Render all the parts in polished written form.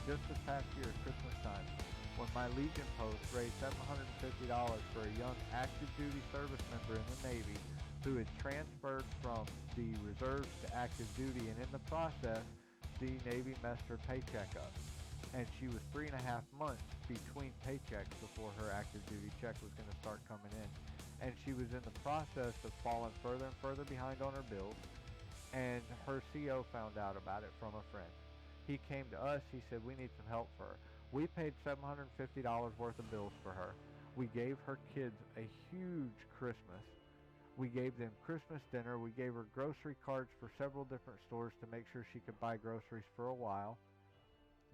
Just this past year at Christmas time, when my Legion post raised $750 for a young active duty service member in the Navy who had transferred from the reserves to active duty, and in the process, the Navy messed her paycheck up. And she was 3.5 months between paychecks before her active duty check was going to start coming in. And she was in the process of falling further and further behind on her bills, and her CO found out about it from a friend. He came to us. He said, we need some help for her. We paid $750 worth of bills for her. We gave her kids a huge Christmas. We gave them Christmas dinner. We gave her grocery cards for several different stores to make sure she could buy groceries for a while.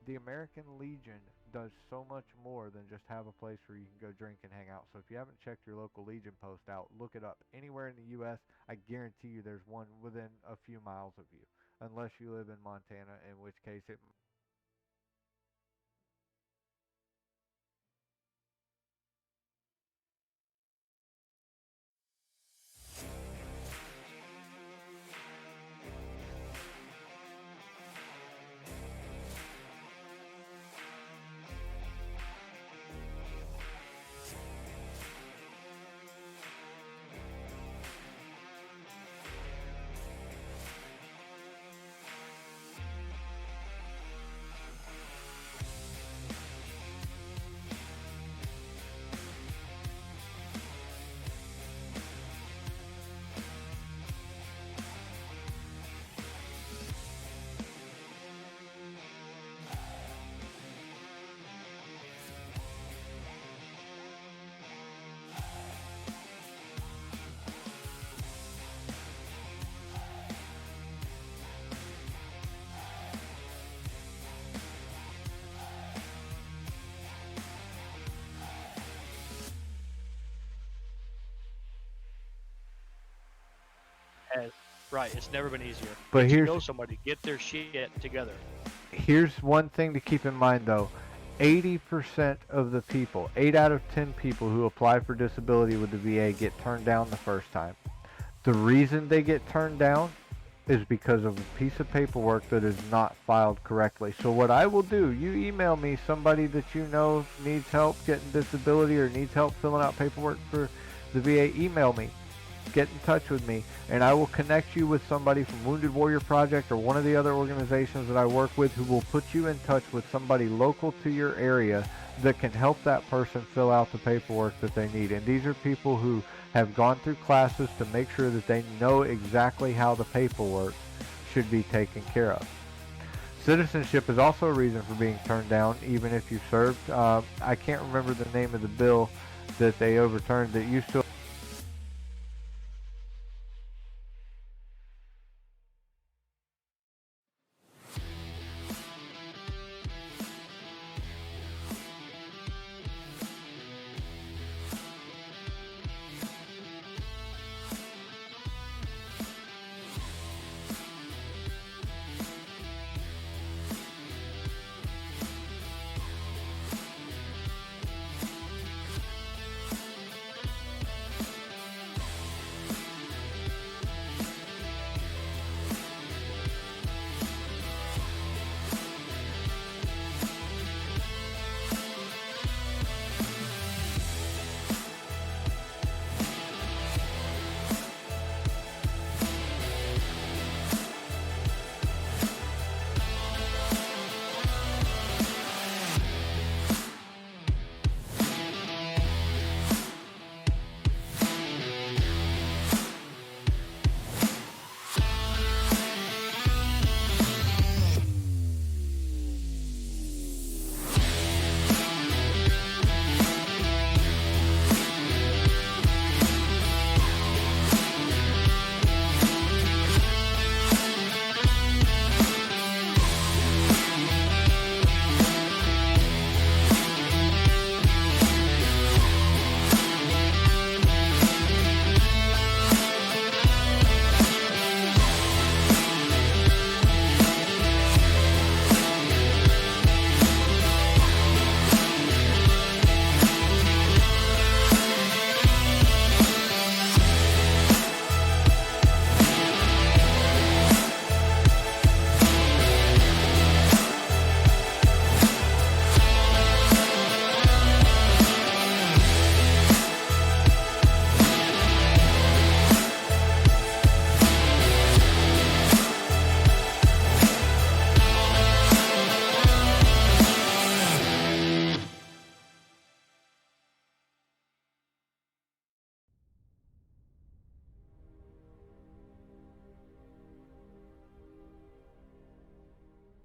The American Legion does so much more than just have a place where you can go drink and hang out. So if you haven't checked your local Legion post out, look it up. Anywhere in the U.S., I guarantee you there's one within a few miles of you, unless you live in Montana, in which case it. And, right, it's never been easier. But Get to here's know somebody, get their shit together. here's one thing to keep in mind though. 80% of the people, 8 out of 10 people who apply for disability with the VA get turned down the first time. The reason they get turned down is because of a piece of paperwork that is not filed correctly. So what I will do, you email me somebody that you know needs help getting disability or needs help filling out paperwork for the VA, email me. Get in touch with me, and I will connect you with somebody from Wounded Warrior Project or one of the other organizations that I work with who will put you in touch with somebody local to your area that can help that person fill out the paperwork that they need. And these are people who have gone through classes to make sure that they know exactly how the paperwork should be taken care of. Citizenship is also a reason for being turned down, even if you've served. I can't remember the name of the bill that they overturned that used to.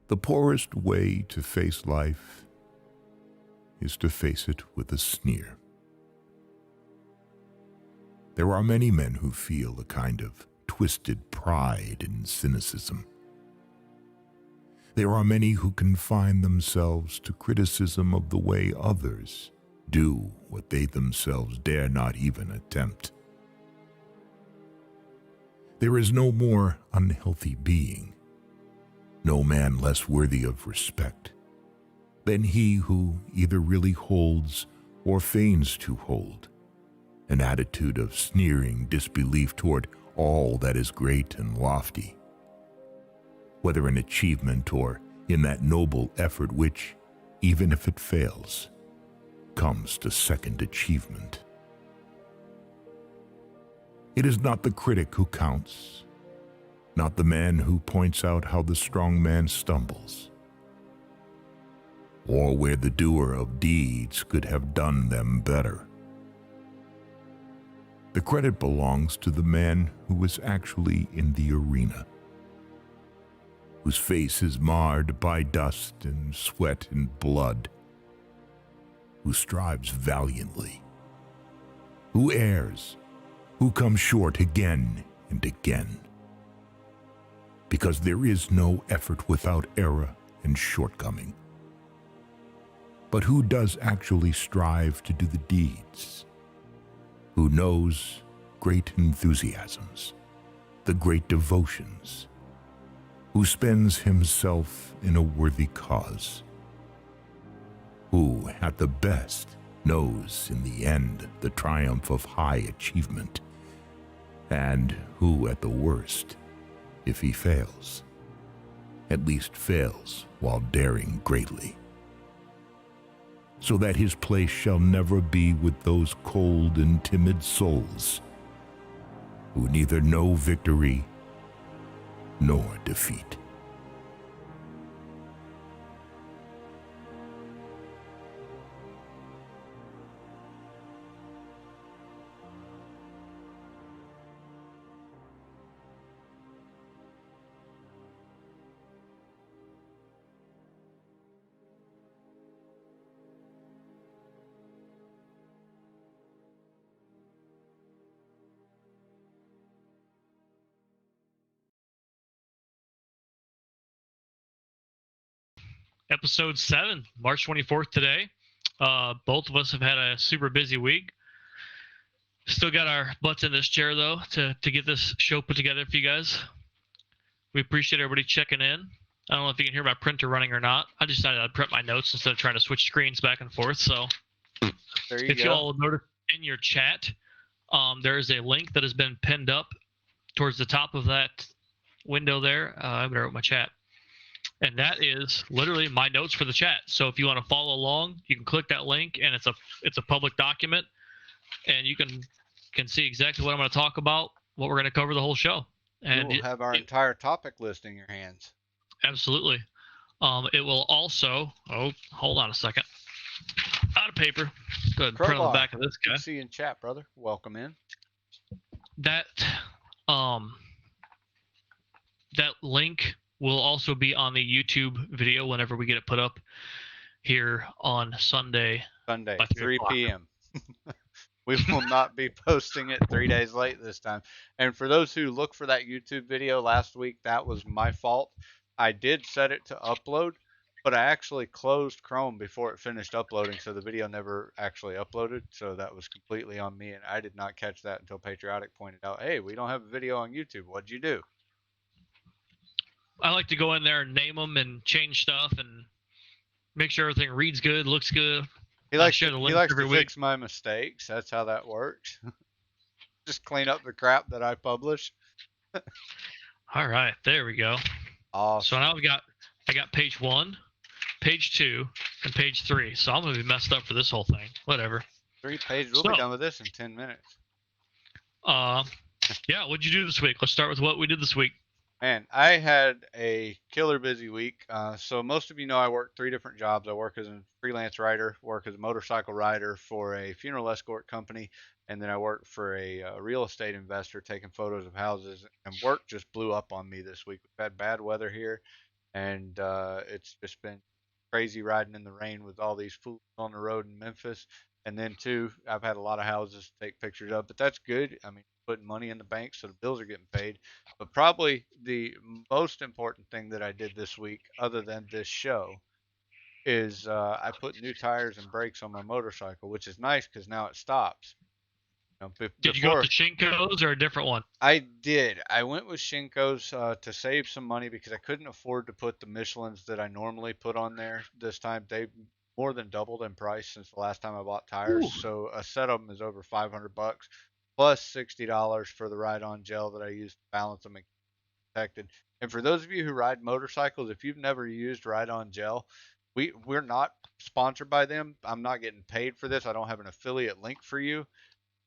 The poorest way to face life is to face it with a sneer. There are many men who feel a kind of twisted pride in cynicism. There are many who confine themselves to criticism of the way others do what they themselves dare not even attempt. There is no more unhealthy being, no man less worthy of respect than he who either really holds or feigns to hold an attitude of sneering disbelief toward all that is great and lofty, whether in achievement or in that noble effort which, even if it fails, comes to second achievement. It is not the critic who counts, not the man who points out how the strong man stumbles, or where the doer of deeds could have done them better. The credit belongs to the man who is actually in the arena, whose face is marred by dust and sweat and blood, who strives valiantly, who errs, who comes short again and again. Because there is no effort without error and shortcoming. But who does actually strive to do the deeds? Who knows great enthusiasms, the great devotions, who spends himself in a worthy cause, who, at the best, knows in the end the triumph of high achievement, and who, at the worst, if he fails, at least fails while daring greatly, so that his place shall never be with those cold and timid souls who neither know victory nor defeat. Episode 7, March 24th today. Both of us have had a super busy week. Still got our butts in this chair, though, to get this show put together for you guys. We appreciate everybody checking in. I don't know if you can hear my printer running or not. I decided I'd print my notes instead of trying to switch screens back and forth. So if you all notice in your chat, there is a link that has been pinned up towards the top of that window there. I better open my chat. And that is literally my notes for the chat. So if you want to follow along, you can click that link, and it's a public document, and you can see exactly what I'm going to talk about, what we're going to cover the whole show. And you will have our entire topic list in your hands. Absolutely. It will also. Oh, hold on a second. Out of paper. Go ahead and print on the back of this guy. Good to see you in chat, brother. Welcome in. That link will also be on the YouTube video whenever we get it put up here on Sunday. Sunday, 3 p.m. We will not be posting it 3 days late this time. And for those who look for that YouTube video last week, that was my fault. I did set it to upload, but I actually closed Chrome before it finished uploading, so the video never actually uploaded. So that was completely on me, and I did not catch that until Patriotic pointed out, hey, we don't have a video on YouTube. What'd you do? I like to go in there and name them and change stuff and make sure everything reads good, looks good. He likes to fix my mistakes. That's how that works. Just clean up the crap that I publish. All right, there we go. Awesome. So now I got page 1, page 2, and page 3. So I'm gonna be messed up for this whole thing. Whatever. 3 pages. We'll be done with this in 10 minutes. Yeah. What'd you do this week? Let's start with what we did this week. Man, I had a killer busy week. So most of you know I work 3 different jobs. I work as a freelance writer, work as a motorcycle rider for a funeral escort company, and then I work for a real estate investor taking photos of houses. And work just blew up on me this week. We've had bad weather here, and it's just been crazy riding in the rain with all these fools on the road in Memphis. And then too, I've had a lot of houses to take pictures of, but that's good. I mean, putting money in the bank so the bills are getting paid. But probably the most important thing that I did this week, other than this show, is I put new tires and brakes on my motorcycle, which is nice because now it stops. Did you go with Before, the Shinkos or a different one? I did. I went with Shinko's to save some money because I couldn't afford to put the Michelins that I normally put on there this time. They more than doubled in price since the last time I bought tires. Ooh. So a set of them is over $500 plus $60 for the ride-on gel that I use to balance them and keep them protected. And for those of you who ride motorcycles, if you've never used ride-on gel, we're not sponsored by them. I'm not getting paid for this. I don't have an affiliate link for you.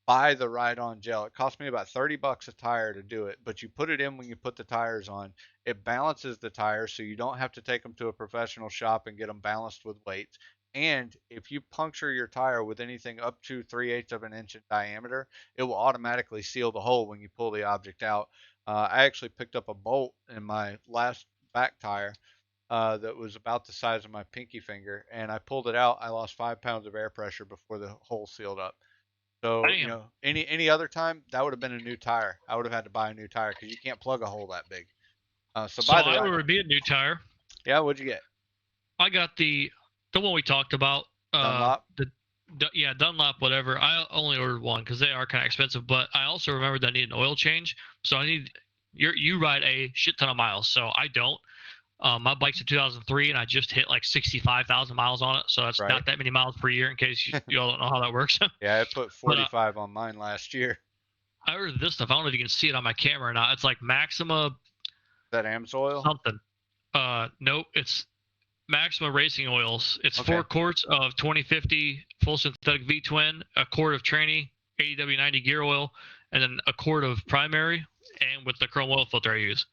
Buy the ride-on gel. It cost me about $30 a tire to do it, but you put it in when you put the tires on. It balances the tires so you don't have to take them to a professional shop and get them balanced with weights. And if you puncture your tire with anything up to 3/8 of an inch in diameter, it will automatically seal the hole when you pull the object out. I actually picked up a bolt in my last back tire that was about the size of my pinky finger, and I pulled it out. I lost 5 pounds of air pressure before the hole sealed up. So, Damn. any other time, that would have been a new tire. I would have had to buy a new tire because you can't plug a hole that big. So So buy the I right. would be a new tire. Yeah, what'd you get? I got the one we talked about. Dunlop? Yeah, Dunlop, whatever. I only ordered one because they are kind of expensive, but I also remembered that I need an oil change. So I need you ride a shit ton of miles, so I don't. My bike's a 2003, and I just hit like 65,000 miles on it, so that's Right. not that many miles per year. In case you all don't know how that works. Yeah, I put 45 on mine last year. I ordered this stuff. I don't know if you can see it on my camera or not. It's like Maxima Is that AMSOIL? something. Nope, it's Maxima Racing Oils. It's Okay. 4 quarts of 2050 full synthetic V-twin, a quart of tranny 80W90 gear oil, and then a quart of primary, and with the chrome oil filter I use.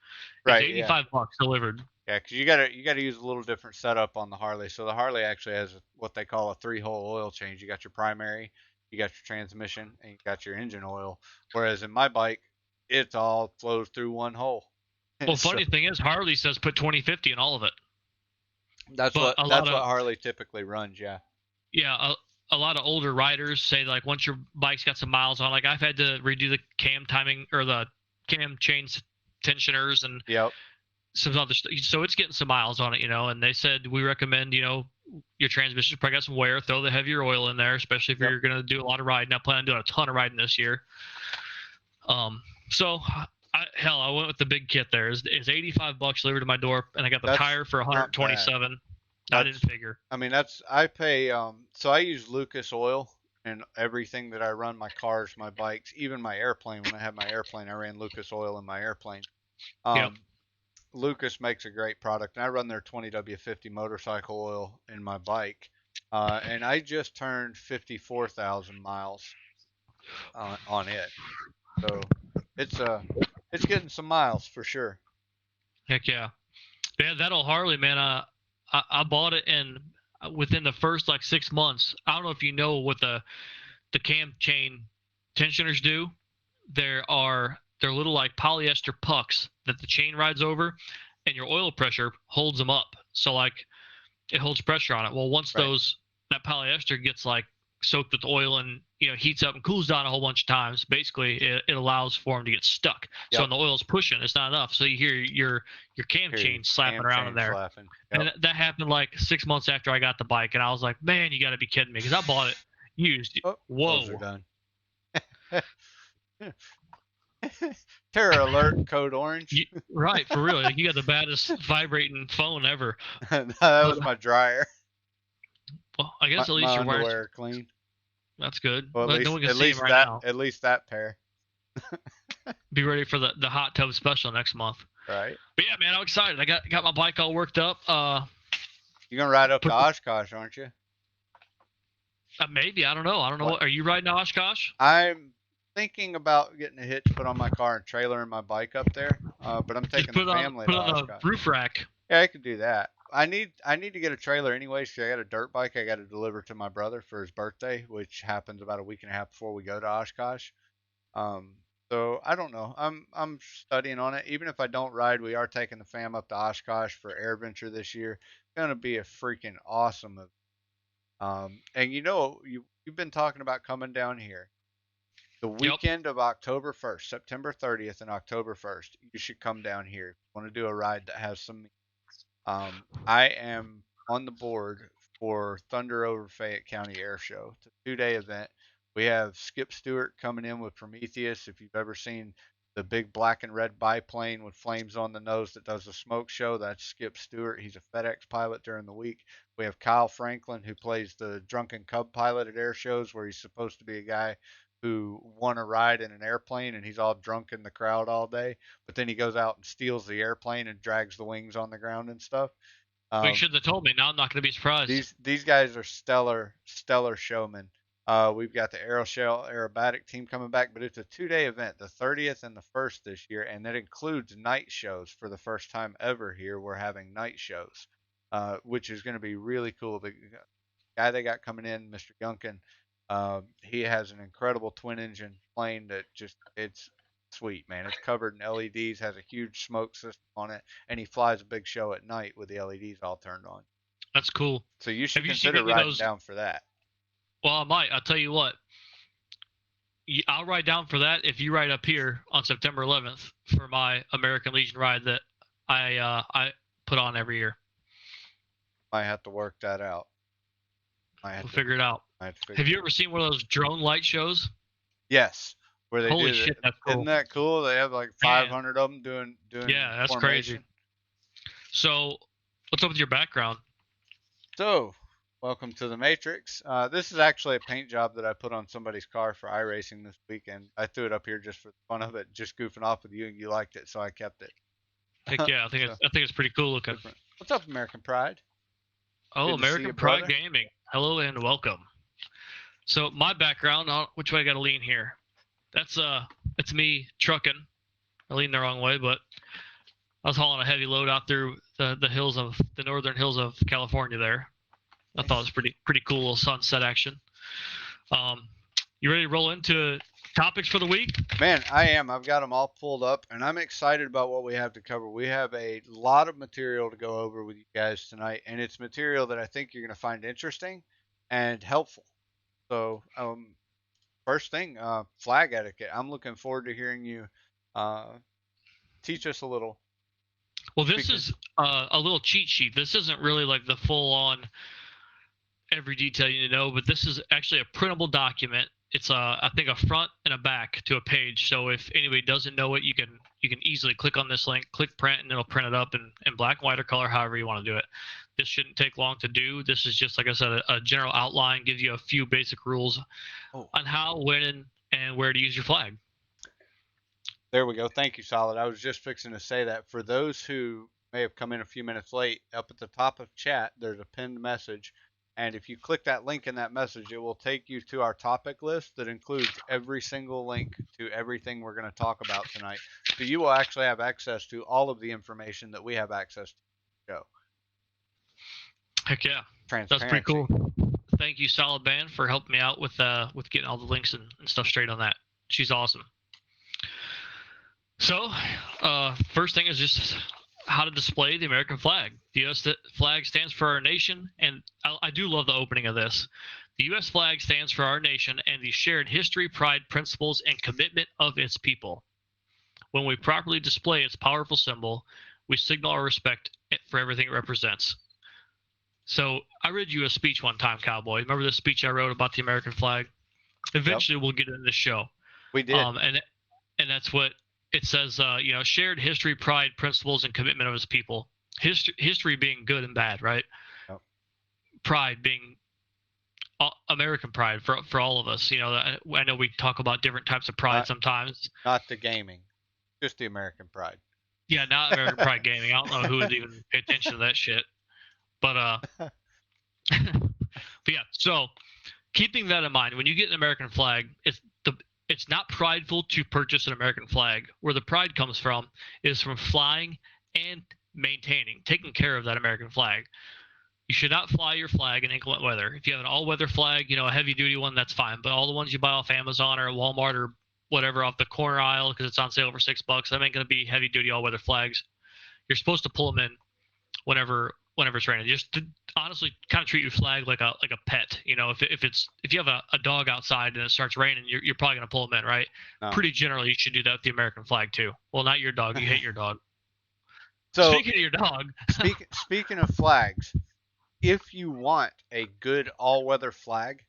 Right, It's 85 bucks delivered. Yeah, because you gotta use a little different setup on the Harley. So the Harley actually has what they call a 3-hole oil change. You got your primary, you got your transmission, and you got your engine oil. Whereas in my bike, it all flows through one hole. Well, funny thing is, Harley says put 2050 in all of it. That's but what Harley typically runs. Yeah. Yeah, a lot of older riders say like once your bike's got some miles on, like I've had to redo the cam timing or the cam chain tensioners and Yep. some other stuff. So it's getting some miles on it, and they said we recommend, your transmission's probably got some wear, throw the heavier oil in there, especially if you're going to do a lot of riding. I plan on doing a ton of riding this year. So I went with the big kit there. It's 85 bucks delivered to my door, and I got the tire for 127. I didn't figure. I mean, I pay, so I use Lucas oil in everything that I run, my cars, my bikes, even my airplane. When I had my airplane, I ran Lucas oil in my airplane. Yep. Lucas makes a great product, and I run their 20W50 motorcycle oil in my bike. And I just turned 54,000 miles on it. So it's getting some miles for sure. Heck yeah. Yeah, that old Harley, man, I bought it, and within the first like 6 months, I don't know if you know what the cam chain tensioners do. They're little like polyester pucks that the chain rides over, and your oil pressure holds them up. So like it holds pressure on it. Well, once that polyester gets like soaked with oil and heats up and cools down a whole bunch of times, basically it allows for them to get stuck. Yep. So when the oil's pushing, it's not enough. So you hear your cam chain slapping around in there. Yep. And that happened like 6 months after I got the bike, and I was like, man, you got to be kidding me, because I bought it used. Oh, whoa. Those are done. Terror alert, code orange. Right, for real. Like, you got the baddest vibrating phone ever. No, that was my dryer. Well, I guess at least your wires are clean. That's good. Well, no one can see him right now. At least that pair. Be ready for the hot tub special next month. Right. But yeah, man, I'm excited. I got my bike all worked up. You're gonna ride up to Oshkosh, aren't you? Maybe. I don't know. What, are you riding to Oshkosh? I'm thinking about getting a hitch put on my car and trailering my bike up there. But I'm taking the family to Oshkosh. Put on a roof rack. Yeah, I can do that. I need to get a trailer anyways, because I got a dirt bike I got to deliver to my brother for his birthday, which happens about a week and a half before we go to Oshkosh. So So I don't know. I'm studying on it. Even if I don't ride, we are taking the fam up to Oshkosh for AirVenture this year. It's gonna be a freaking awesome event. And you've been talking about coming down here. The Yep. weekend of October 1st, September 30th and October 1st, you should come down here. If you want to do a ride that has some. I am on the board for Thunder over Fayette County Air Show. It's a 2-day event. We have Skip Stewart coming in with Prometheus. If you've ever seen the big black and red biplane with flames on the nose that does the smoke show, that's Skip Stewart. He's a FedEx pilot during the week. We have Kyle Franklin, who plays the drunken cub pilot at air shows, where he's supposed to be a guy who won a ride in an airplane and he's all drunk in the crowd all day, but then he goes out and steals the airplane and drags the wings on the ground and stuff. You shouldn't have told me. Now I'm not going to be surprised. These guys are stellar showmen. We've got the Aeroshell aerobatic team coming back, but it's a 2-day event, the 30th and the 1st this year, and that includes night shows. For the first time ever here, we're having night shows, which is going to be really cool. The guy they got coming in, Mr. Gunkin, he has an incredible twin-engine plane that it's sweet, man. It's covered in LEDs, has a huge smoke system on it, and he flies a big show at night with the LEDs all turned on. That's cool. So you should Have you consider seen any of riding those- down for that. Well, I might. I'll tell you what. I'll ride down for that if you ride up here on September 11th for my American Legion ride that I put on every year. Might have to work that out. We'll figure it out. Have you ever seen one of those drone light shows? Yes, where they Holy do shit, that's cool. Isn't that cool? They have like 500 of them doing. Yeah, that's formation. crazy. So, what's up with your background? So, welcome to the Matrix. This is actually a paint job that I put on somebody's car for iRacing this weekend. I threw it up here just for the fun of it, just goofing off with you, and you liked it, so I kept it. Heck yeah, I think it's pretty cool looking. Different. What's up, American Pride? Oh, Good to see American you, Pride brother. Gaming. Hello and welcome. So my background, which way I got to lean here? That's me trucking. I leaned the wrong way, but I was hauling a heavy load out through the northern hills of California there. I thought it was pretty cool little sunset action. You ready to roll into topics for the week? Man, I am. I've got them all pulled up, and I'm excited about what we have to cover. We have a lot of material to go over with you guys tonight, and it's material that I think you're going to find interesting and helpful. So, first thing, flag etiquette. I'm looking forward to hearing you teach us a little. Well, this is a little cheat sheet. This isn't really like the full-on every detail you need to know, but this is actually a printable document. It's I think a front and a back to a page. So if anybody doesn't know it, you can easily click on this link, click print, and it'll print it up in black, white, or color, however you want to do it. This shouldn't take long to do. This is just, like I said, a general outline, gives you a few basic rules on how, when, and where to use your flag. There we go. Thank you, Solid. I was just fixing to say that. For those who may have come in a few minutes late, up at the top of chat, there's a pinned message. And if you click that link in that message, it will take you to our topic list that includes every single link to everything we're going to talk about tonight. So you will actually have access to all of the information that we have access to the show. Heck yeah. That's pretty cool. Thank you, Solid Band, for helping me out with getting all the links and stuff straight on that. She's awesome. So, first thing is just how to display the American flag. The U.S. flag stands for our nation, and I do love the opening of this. The U.S. flag stands for our nation and the shared history, pride, principles, and commitment of its people. When we properly display its powerful symbol, we signal our respect for everything it represents. So I read you a speech one time, Cowboy. Remember this speech I wrote about the American flag? Eventually, we'll get into this show. We did. And that's what it says, shared history, pride, principles, and commitment of its people. History being good and bad, right? Yep. Pride being American pride for all of us. I know we talk about different types of pride sometimes. Not the gaming, just the American pride. Yeah, not American pride gaming. I don't know who would even pay attention to that shit. But but yeah, so keeping that in mind, when you get an American flag, it's not prideful to purchase an American flag. Where the pride comes from is from flying and maintaining, taking care of that American flag. You should not fly your flag in inclement weather. If you have an all-weather flag, a heavy-duty one, that's fine. But all the ones you buy off Amazon or Walmart or whatever off the corner aisle because it's on sale for $6. That ain't gonna be heavy duty all weather flags. You're supposed to pull them in whenever it's raining. Just to honestly kind of treat your flag like a pet. You know, if you have a dog outside and it starts raining, you're probably gonna pull them in, right? No. Pretty generally, you should do that with the American flag too. Well, not your dog. You hate your dog. So Speaking of your dog, speaking of flags, if you want a good all-weather flag,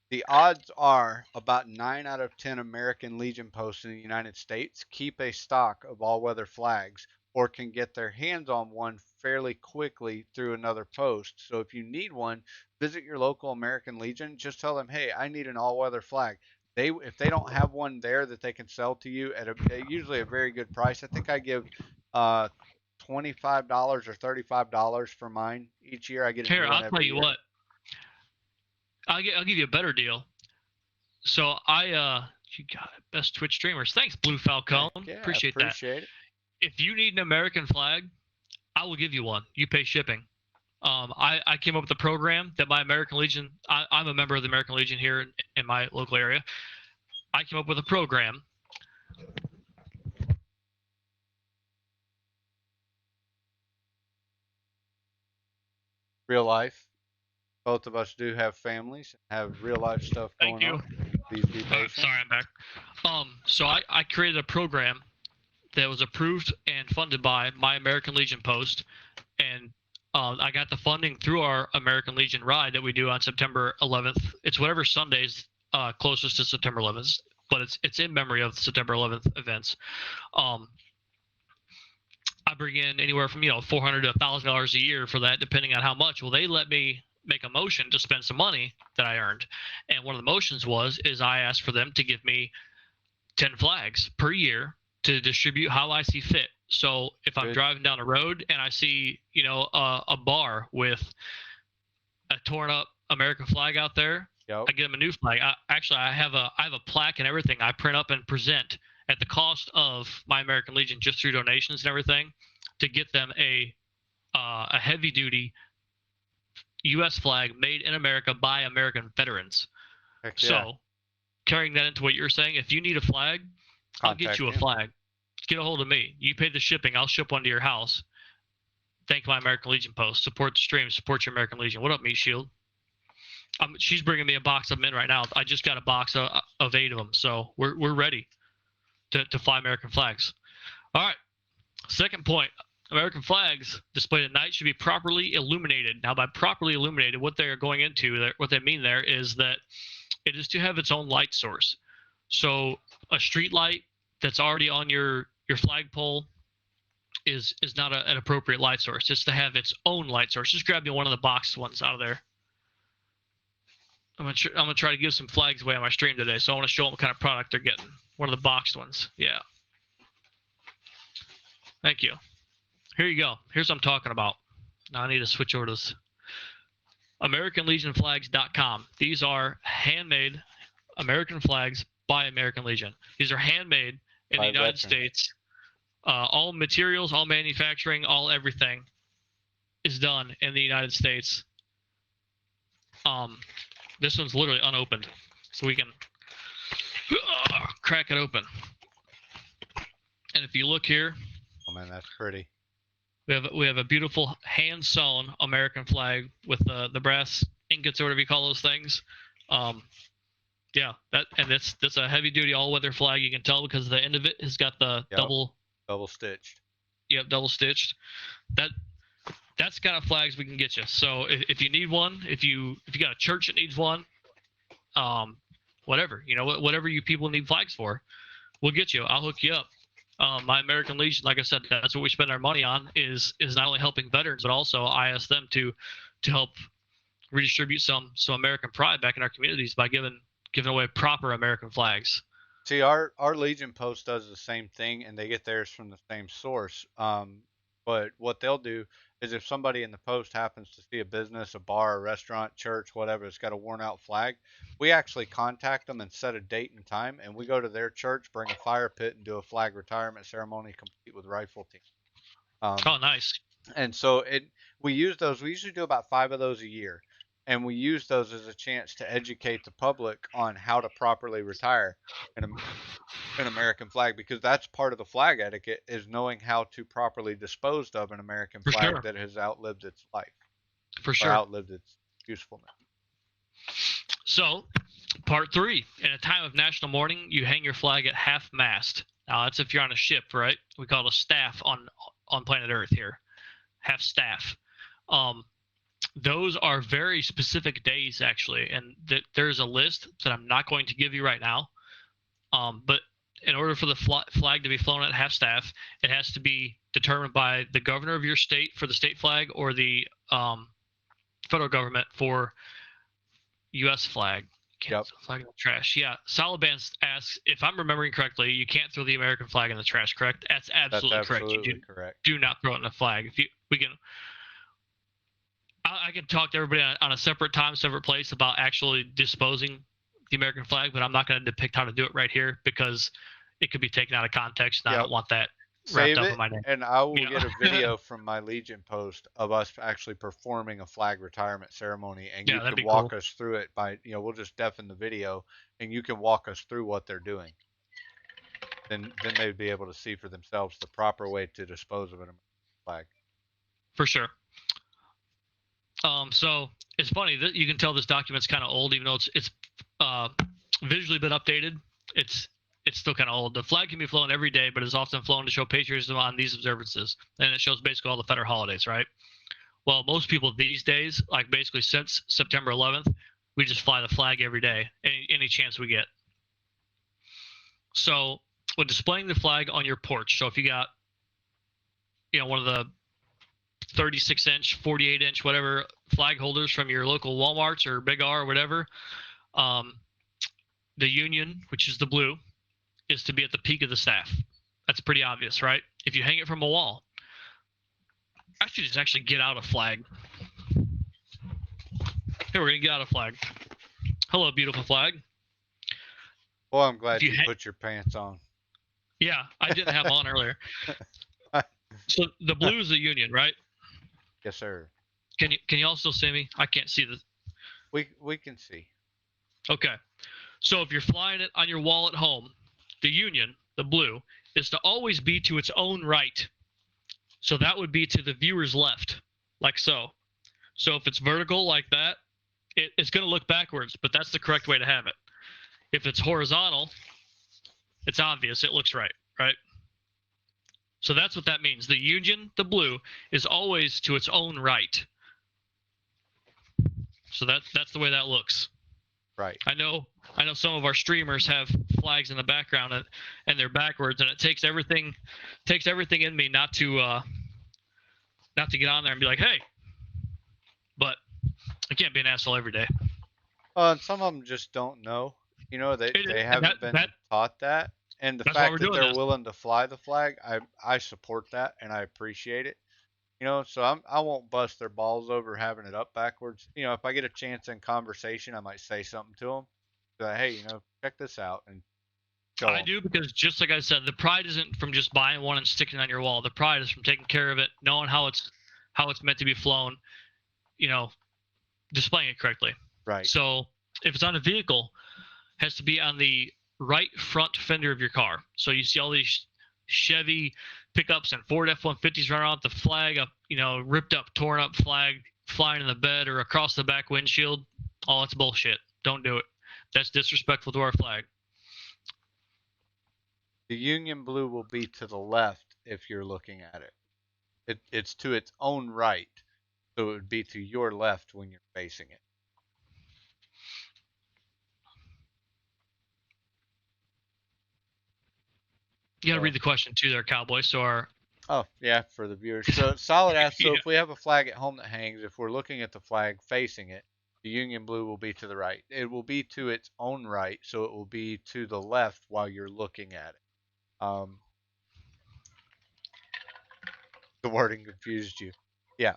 the odds are about 9 out of 10 American Legion posts in the United States keep a stock of all-weather flags or can get their hands on one fairly quickly through another post. So if you need one, visit your local American Legion. Just tell them, hey, I need an all-weather flag. If they don't have one there that they can sell to you at usually a very good price. I think I give $25 or $35 for mine each year. I get a new one I'll tell you year. what. I'll give you a better deal. So you got it. Best Twitch streamers. Thanks, Blue Falcone. Yeah, appreciate that. it. If you need an American flag, I will give you one. You pay shipping. I came up with a program that my American Legion. I'm a member of the American Legion here in my local area. I came up with a program. Real life. Both of us do have families, have real life stuff going Thank you. on. Please be patient. Sorry, I'm back. So I created a program that was approved and funded by my American Legion post, and I got the funding through our American Legion ride that we do on September 11th. It's whatever Sunday's closest to September 11th, but it's in memory of the September 11th events. I bring in anywhere from $400 to $1,000 a year for that, depending on how much. Well, they let me make a motion to spend some money that I earned, and one of the motions is I asked for them to give me 10 flags per year to distribute how I see fit. So if I'm driving down the road and I see a bar with a torn up American flag out there, Yep. I get them a new flag. I have a plaque and everything I print up and present at the cost of my American Legion, just through donations and everything, to get them a heavy duty U.S. flag made in America by American veterans. Heck yeah. So carrying that into what you're saying, if you need a flag, I'll get you a flag. Get a hold of me. You pay the shipping. I'll ship one to your house. Thank my American Legion post. Support the stream. Support your American Legion. What up, Meat Shield? She's bringing me a box of them in right now. I just got a box of 8 of them, so we're ready to fly American flags. All right. Second point. American flags displayed at night should be properly illuminated. Now, by properly illuminated, what they're going into, what they mean there is that it is to have its own light source. So a street light that's already on your flagpole is not an appropriate light source. It's to have its own light source. Just grab me one of the boxed ones out of there. I'm gonna try to give some flags away on my stream today, so I want to show them what kind of product they're getting. One of the boxed ones. Yeah. Thank you. Here you go. Here's what I'm talking about. Now I need to switch over to this. AmericanLegionFlags.com. These are handmade American flags by American Legion. These are handmade in the United States. All materials, all manufacturing, all everything is done in the United States. This one's literally unopened, so we can crack it open. And if you look here, oh man, that's pretty. We have a beautiful hand sewn American flag with the brass ingots or whatever you call those things. Yeah, that's a heavy duty all weather flag. You can tell because the end of it has got the double stitched. Yep, double stitched. That's the kind of flags we can get you. So if you need one, if you got a church that needs one, whatever you people need flags for, we'll get you. I'll hook you up. My American Legion, like I said, that's what we spend our money on. Is not only helping veterans, but also I ask them to help redistribute some American pride back in our communities by giving away proper American flags. See, our Legion post does the same thing, and they get theirs from the same source. But what they'll do is if somebody in the post happens to see a business, a bar, a restaurant, church, whatever, it's got a worn out flag, we actually contact them and set a date and time, and we go to their church, bring a fire pit, and do a flag retirement ceremony complete with rifle team. Oh, nice. And so we use those. We usually do about 5 of those a year. and we use those as a chance to educate the public on how to properly retire an American flag, because that's part of the flag etiquette, is knowing how to properly dispose of an American For flag sure. that has outlived its life For or sure. outlived its usefulness. So, part 3. In a time of national mourning, you hang your flag at half-mast. Now, that's if you're on a ship, right? We call it a staff on planet Earth here. Half-staff. Those are very specific days, actually, and there's a list that I'm not going to give you right now. But in order for the flag to be flown at half-staff, it has to be determined by the governor of your state for the state flag, or the federal government for U.S. flag. Yep. Flag in the trash. Yeah. Solid asks, if I'm remembering correctly, you can't throw the American flag in the trash, correct? That's absolutely correct. Correct. Do not throw it in the flag. I can talk to everybody on a separate time, separate place about actually disposing the American flag, but I'm not going to depict how to do it right here because it could be taken out of context, and I don't want that wrapped up in my name. And I will get a video from my Legion post of us actually performing a flag retirement ceremony, and you can walk us through it by, we'll just deafen the video, and you can walk us through what they're doing. Then they'd be able to see for themselves the proper way to dispose of an American flag. For sure. So it's funny that you can tell this document's kind of old, even though it's visually been updated. It's still kind of old. The flag can be flown every day, but is often flown to show patriotism on these observances. And it shows basically all the federal holidays, right? Well, most people these days, like basically since September 11th, we just fly the flag every day, any chance we get. So when displaying the flag on your porch, so if you got, one of the 36-inch, 48-inch, whatever flag holders from your local Walmarts or Big R or whatever, the Union, which is the blue, is to be at the peak of the staff. That's pretty obvious, right? If you hang it from a wall, I should just actually get out a flag. Here, we're gonna get out a flag. Hello, beautiful flag. Well, I'm glad you put your pants on. Yeah, I didn't have them on earlier. So the blue is the Union, right? Yes, sir. Can you all still see me? I can't see this. We can see. Okay. So if you're flying it on your wall at home, the Union, the blue, is to always be to its own right. So that would be to the viewer's left, like so. So if it's vertical like that, it's going to look backwards, but that's the correct way to have it. If it's horizontal, it's obvious. It looks right, right? So that's what that means. The Union, the blue, is always to its own right. So that's the way that looks. Right. I know some of our streamers have flags in the background and they're backwards, and it takes everything in me not to get on there and be like, hey. But I can't be an asshole every day. And some of them just don't know. They haven't been taught that. And the fact that they're willing to fly the flag, I support that and I appreciate it. So I won't bust their balls over having it up backwards. If I get a chance in conversation, I might say something to them. Like, hey, check this out. And I do, because just like I said, the pride isn't from just buying one and sticking it on your wall. The pride is from taking care of it, knowing how it's meant to be flown, displaying it correctly. Right. So if it's on a vehicle, it has to be on the right front fender of your car. So you see all these Chevy pickups and Ford F-150s running around with the flag up, ripped up, torn up flag flying in the bed or across the back windshield. Oh, it's bullshit. Don't do it. That's disrespectful to our flag. The Union blue will be to the left if you're looking at it. It's to its own right, so it would be to your left when you're facing it. You got to read the question too there, Cowboy. So Oh, yeah, for the viewers. So Solid asks, so if we have a flag at home that hangs, if we're looking at the flag facing it, the Union blue will be to the right. It will be to its own right, so it will be to the left while you're looking at it. The wording confused you. Yeah.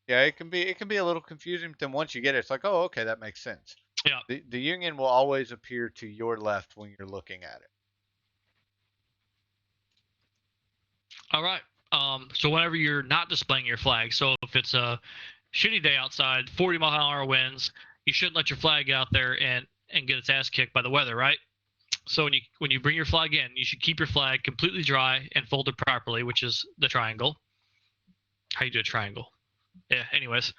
Yeah, it can be a little confusing, but then once you get it, it's like, oh, okay, that makes sense. Yeah. The Union will always appear to your left when you're looking at it. All right. So whenever you're not displaying your flag, so if it's a shitty day outside, 40-mile-an-hour winds. You shouldn't let your flag out there and get its ass kicked by the weather, right? So when you bring your flag in, you should keep your flag completely dry and folded properly, which is the triangle. How you do a triangle? Yeah. Anyways.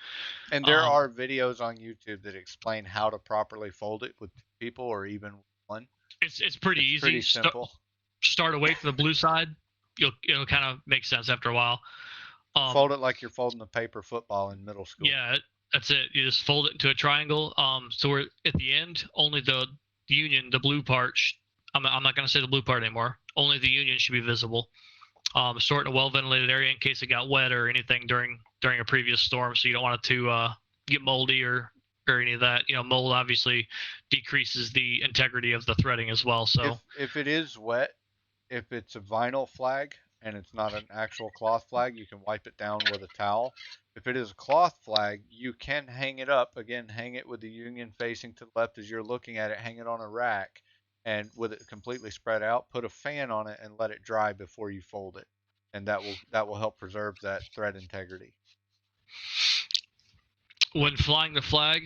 And there are videos on YouTube that explain how to properly fold it with people or even one. It's pretty easy. Pretty simple. Start away from the blue side. It'll kind of make sense after a while. Fold it like you're folding a paper football in middle school. Yeah, that's it. You just fold it into a triangle. So we're at the end. Only the union, the blue part. I'm not going to say the blue part anymore. Only the union should be visible. Store it in a well-ventilated area in case it got wet or anything during a previous storm. So you don't want it to get moldy or any of that. Mold obviously decreases the integrity of the threading as well. So if it is wet, if it's a vinyl flag and it's not an actual cloth flag, you can wipe it down with a towel. If it is a cloth flag, you can hang it up. Again, hang it with the union facing to the left as you're looking at it. Hang it on a rack, and with it completely spread out, put a fan on it and let it dry before you fold it. And that will help preserve that thread integrity. When flying the flag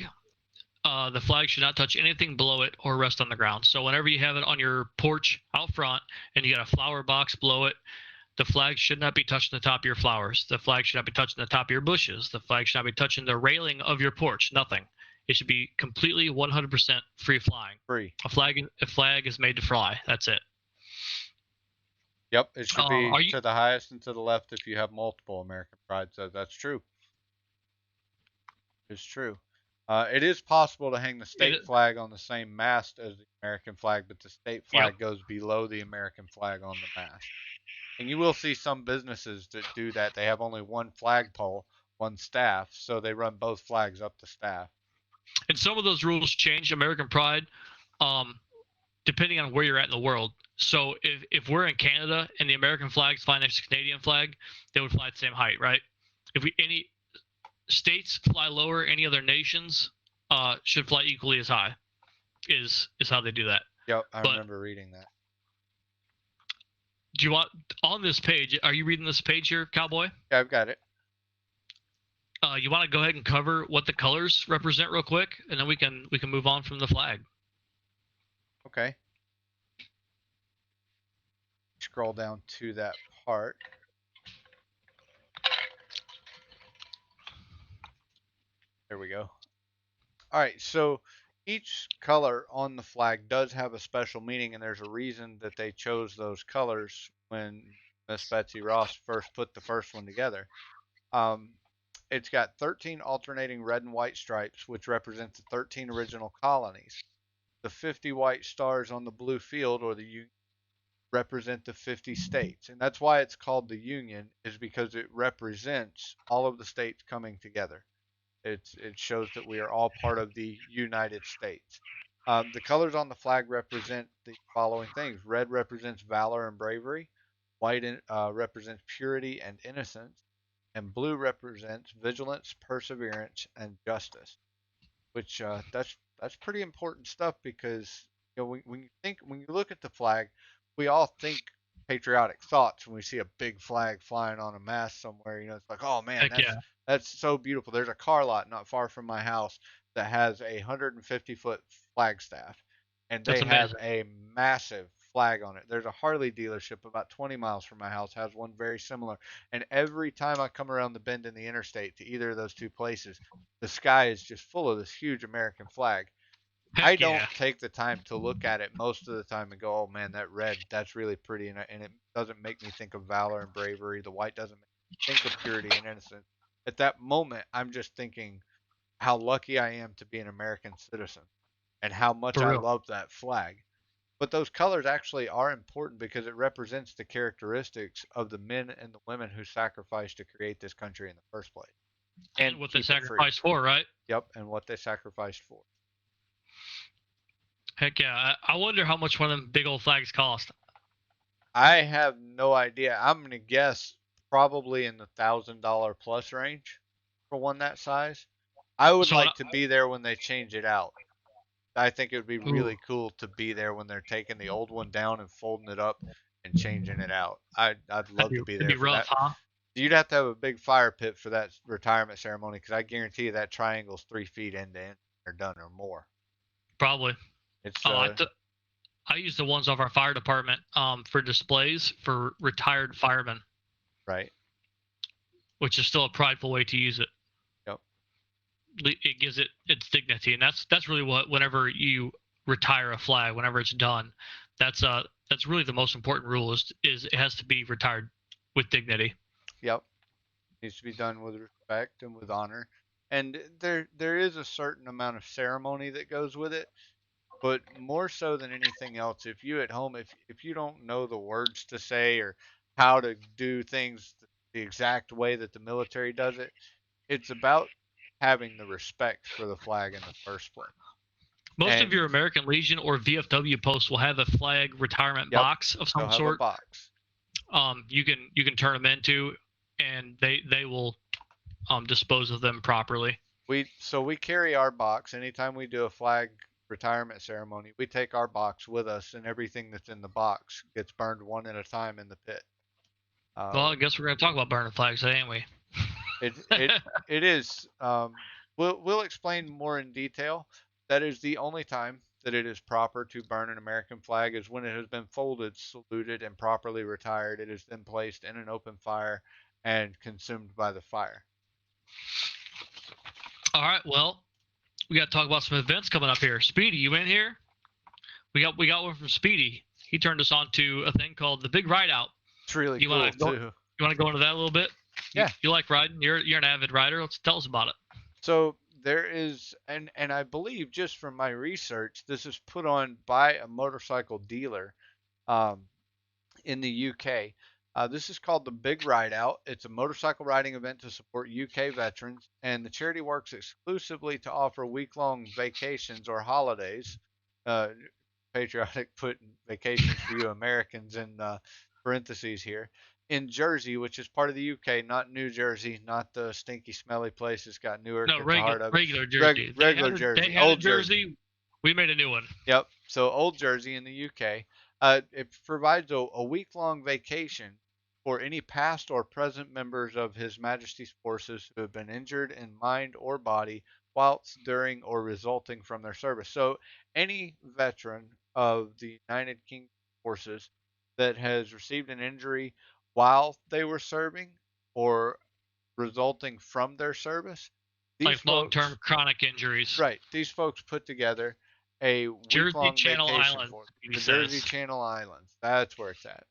should not touch anything below it or rest on the ground. So whenever you have it on your porch out front and you got a flower box below it, the flag should not be touching the top of your flowers. The flag should not be touching the top of your bushes. The flag should not be touching the railing of your porch. Nothing. It should be completely 100% free flying. Free. A flag is made to fly. That's it. Yep, it should be to the highest and to the left if you have multiple. American Pride says that's true. It's true. It is possible to hang the state flag on the same mast as the American flag, but the state flag goes below the American flag on the mast. And you will see some businesses that do that. They have only one flagpole, one staff, so they run both flags up the staff. And some of those rules change American Pride, depending on where you're at in the world. So if we're in Canada and the American flag's flying next to the Canadian flag, they would fly at the same height, right? If any states fly lower, any other nations should fly equally as high. Is how they do that. Yep, I remember reading that. Do you want on this page? Are you reading this page here, Cowboy? Yeah, I've got it. You want to go ahead and cover what the colors represent real quick, and then we can move on from the flag. Okay. Scroll down to that part. There we go. All right, so each color on the flag does have a special meaning, and there's a reason that they chose those colors when Miss Betsy Ross first put the first one together. It's got 13 alternating red and white stripes, which represent the 13 original colonies. The 50 white stars on the blue field, or the Union, represent the 50 states. And that's why it's called the Union, is because it represents all of the states coming together. It shows that we are all part of the United States. The colors on the flag represent the following things. Red represents valor and bravery. White represents purity and innocence. And blue represents vigilance, perseverance, and justice. Which that's pretty important stuff, because when you look at the flag, we all think patriotic thoughts when we see a big flag flying on a mast somewhere. It's like, oh man, that's so beautiful. There's a car lot not far from my house that has a 150-foot flagstaff, and they have a massive flag on it. There's a Harley dealership about 20 miles from my house, has one very similar. And every time I come around the bend in the interstate to either of those two places, the sky is just full of this huge American flag. I don't take the time to look at it most of the time and go, oh man, that red, that's really pretty. And it doesn't make me think of valor and bravery. The white doesn't make me think of purity and innocence. At that moment, I'm just thinking how lucky I am to be an American citizen and how much I love that flag. But those colors actually are important because it represents the characteristics of the men and the women who sacrificed to create this country in the first place. And what they sacrificed for, right? Yep, and what they sacrificed for. Heck yeah. I wonder how much one of them big old flags cost. I have no idea. I'm going to guess probably in the $1,000 plus range for one that size. I would like to be there when they change it out. I think it would be really cool to be there when they're taking the old one down and folding it up and changing it out. I'd love to be there. It'd be rough, huh? You'd have to have a big fire pit for that retirement ceremony, because I guarantee you that triangle's 3 feet end to end. They're done or more. Probably. It's I use the ones off our fire department for displays for retired firemen, right. which is still a prideful way to use it. Yep. It gives it its dignity, and that's really what, whenever you retire a flag, whenever it's done, that's really the most important rule is it has to be retired with dignity. Yep. Needs to be done with respect and with honor. And there is a certain amount of ceremony that goes with it, but more so than anything else, if you at home, if you don't know the words to say or how to do things the exact way that the military does it, it's about having the respect for the flag in the first place. Most of your American Legion or VFW posts will have a flag retirement box of some sort. Have a box. You can turn them into, and they will dispose of them properly. We carry our box anytime we do a flag retirement ceremony. We take our box with us, and everything that's in the box gets burned one at a time in the pit. Well, I guess we're going to talk about burning flags, ain't we? It is. We'll explain more in detail. That is the only time that it is proper to burn an American flag is when it has been folded, saluted, and properly retired. It is then placed in an open fire and consumed by the fire. All right. Well, we got to talk about some events coming up here. Speedy, you in here? We got one from Speedy. He turned us on to a thing called the Big Ride Out. It's really cool too. You want to go into that a little bit? Yeah. You like riding? You're an avid rider. Let's tell us about it. So there is, and I believe just from my research, this is put on by a motorcycle dealer in the UK. This is called the Big Ride Out. It's a motorcycle riding event to support UK veterans, and the charity works exclusively to offer week-long vacations or holidays. Patriotic put vacations for you Americans in parentheses here. In Jersey, which is part of the UK, not New Jersey, not the stinky, smelly place that's got Newark at the heart of it. Regular Jersey. Regular Jersey. They had Old Jersey. We made a new one. Yep. So Old Jersey in the UK. It provides a week-long vacation for any past or present members of His Majesty's forces who have been injured in mind or body whilst during or resulting from their service. So any veteran of the United Kingdom forces that has received an injury while they were serving or resulting from their service, like long-term chronic injuries. Right. These folks put together a week-long Channel vacation Islands, for them. The Jersey Channel Islands. That's where it's at.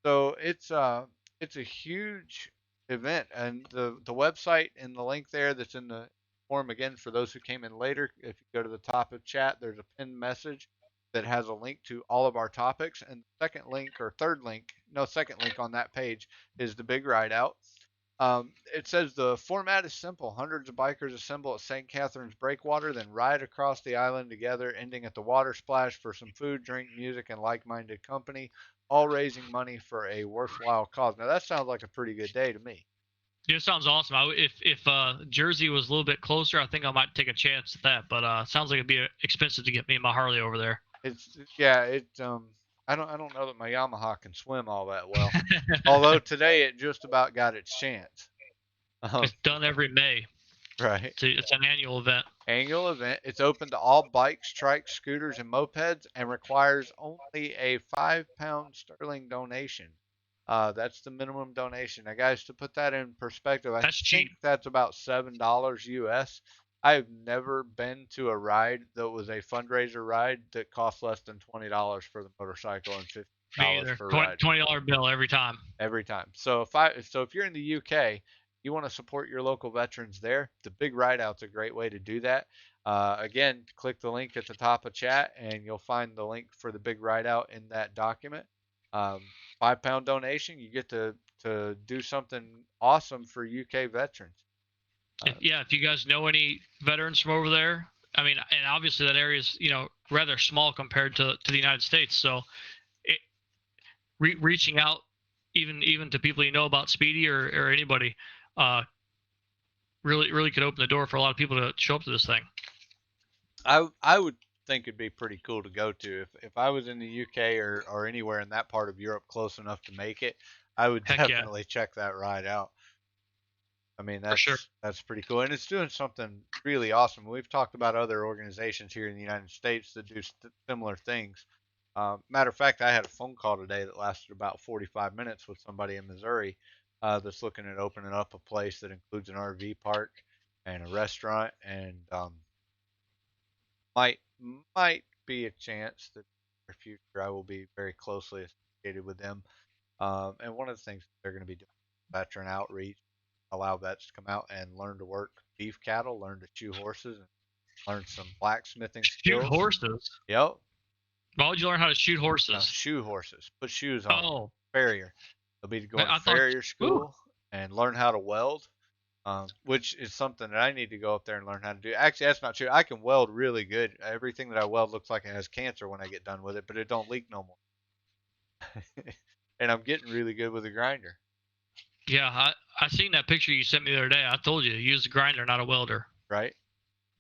So it's a huge event, and the website and the link there that's in the form, again, for those who came in later, if you go to the top of chat, there's a pinned message that has a link to all of our topics, and the second link on that page is the Big Ride Out. It says the format is simple. Hundreds of bikers assemble at St. Catherine's Breakwater, then ride across the island together, ending at the water splash for some food, drink, music, and like-minded company, all raising money for a worthwhile cause. Now, that sounds like a pretty good day to me. Yeah, it sounds awesome. If Jersey was a little bit closer, I think I might take a chance at that. But it sounds like it'd be expensive to get me and my Harley over there. I don't know that my Yamaha can swim all that well. Although today it just about got its chance. It's done every May. Right. It's an annual event. Annual event. It's open to all bikes, trikes, scooters, and mopeds, and requires only a £5 sterling donation. That's the minimum donation. Now, guys, to put that in perspective, I think that's about $7 US. I've never been to a ride that was a fundraiser ride that cost less than $20 for the motorcycle and $50 for a ride. $20 bill every time. Every time. So if you're in the UK, you want to support your local veterans there, the Big Ride Out's a great way to do that. Again, click the link at the top of chat, and you'll find the link for the Big Ride Out in that document. £5 donation, you get to do something awesome for UK veterans. If you guys know any veterans from over there, I mean, and obviously that area is, rather small compared to the United States. So reaching out even to people about Speedy or anybody really could open the door for a lot of people to show up to this thing. I would think it'd be pretty cool to go to. If I was in the UK or anywhere in that part of Europe close enough to make it, I would Heck yeah. definitely check that ride out. I mean, For sure. that's pretty cool, and it's doing something really awesome. We've talked about other organizations here in the United States that do similar things. Matter of fact, I had a phone call today that lasted about 45 minutes with somebody in Missouri that's looking at opening up a place that includes an RV park and a restaurant, and might be a chance that in the future I will be very closely associated with them. And one of the things they're going to be doing is veteran outreach, allow vets to come out and learn to work beef cattle, learn to shoe horses, and learn some blacksmithing Shoot skills. horses. Yep. Why would you learn how to shoot horses? No, shoe horses. Put shoes on. Oh, Farrier. They'll be going I to thought- farrier Ooh. school and learn how to weld, which is something that I need to go up there and learn how to do. Actually, that's not true. I can weld really good. Everything that I weld looks like it has cancer when I get done with it, but it don't leak no more. And I'm getting really good with a grinder. Yeah, I seen that picture you sent me the other day. I told you, use a grinder, not a welder. Right?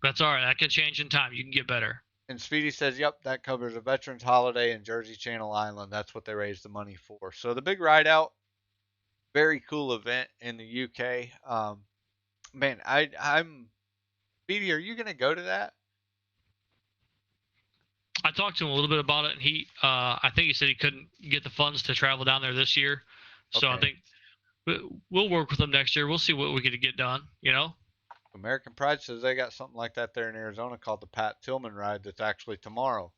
That's all right. That can change in time. You can get better. And Speedy says, yep, that covers a veterans holiday in Jersey Channel Island. That's what they raised the money for. So the big ride out, very cool event in the UK. Man, I'm Speedy, are you going to go to that? I talked to him a little bit about it, and I think he said he couldn't get the funds to travel down there this year. So I Okay. think we'll work with him next year. We'll see what we can get done, you know? American Pride says they got something like that there in Arizona called the Pat Tillman ride that's actually tomorrow.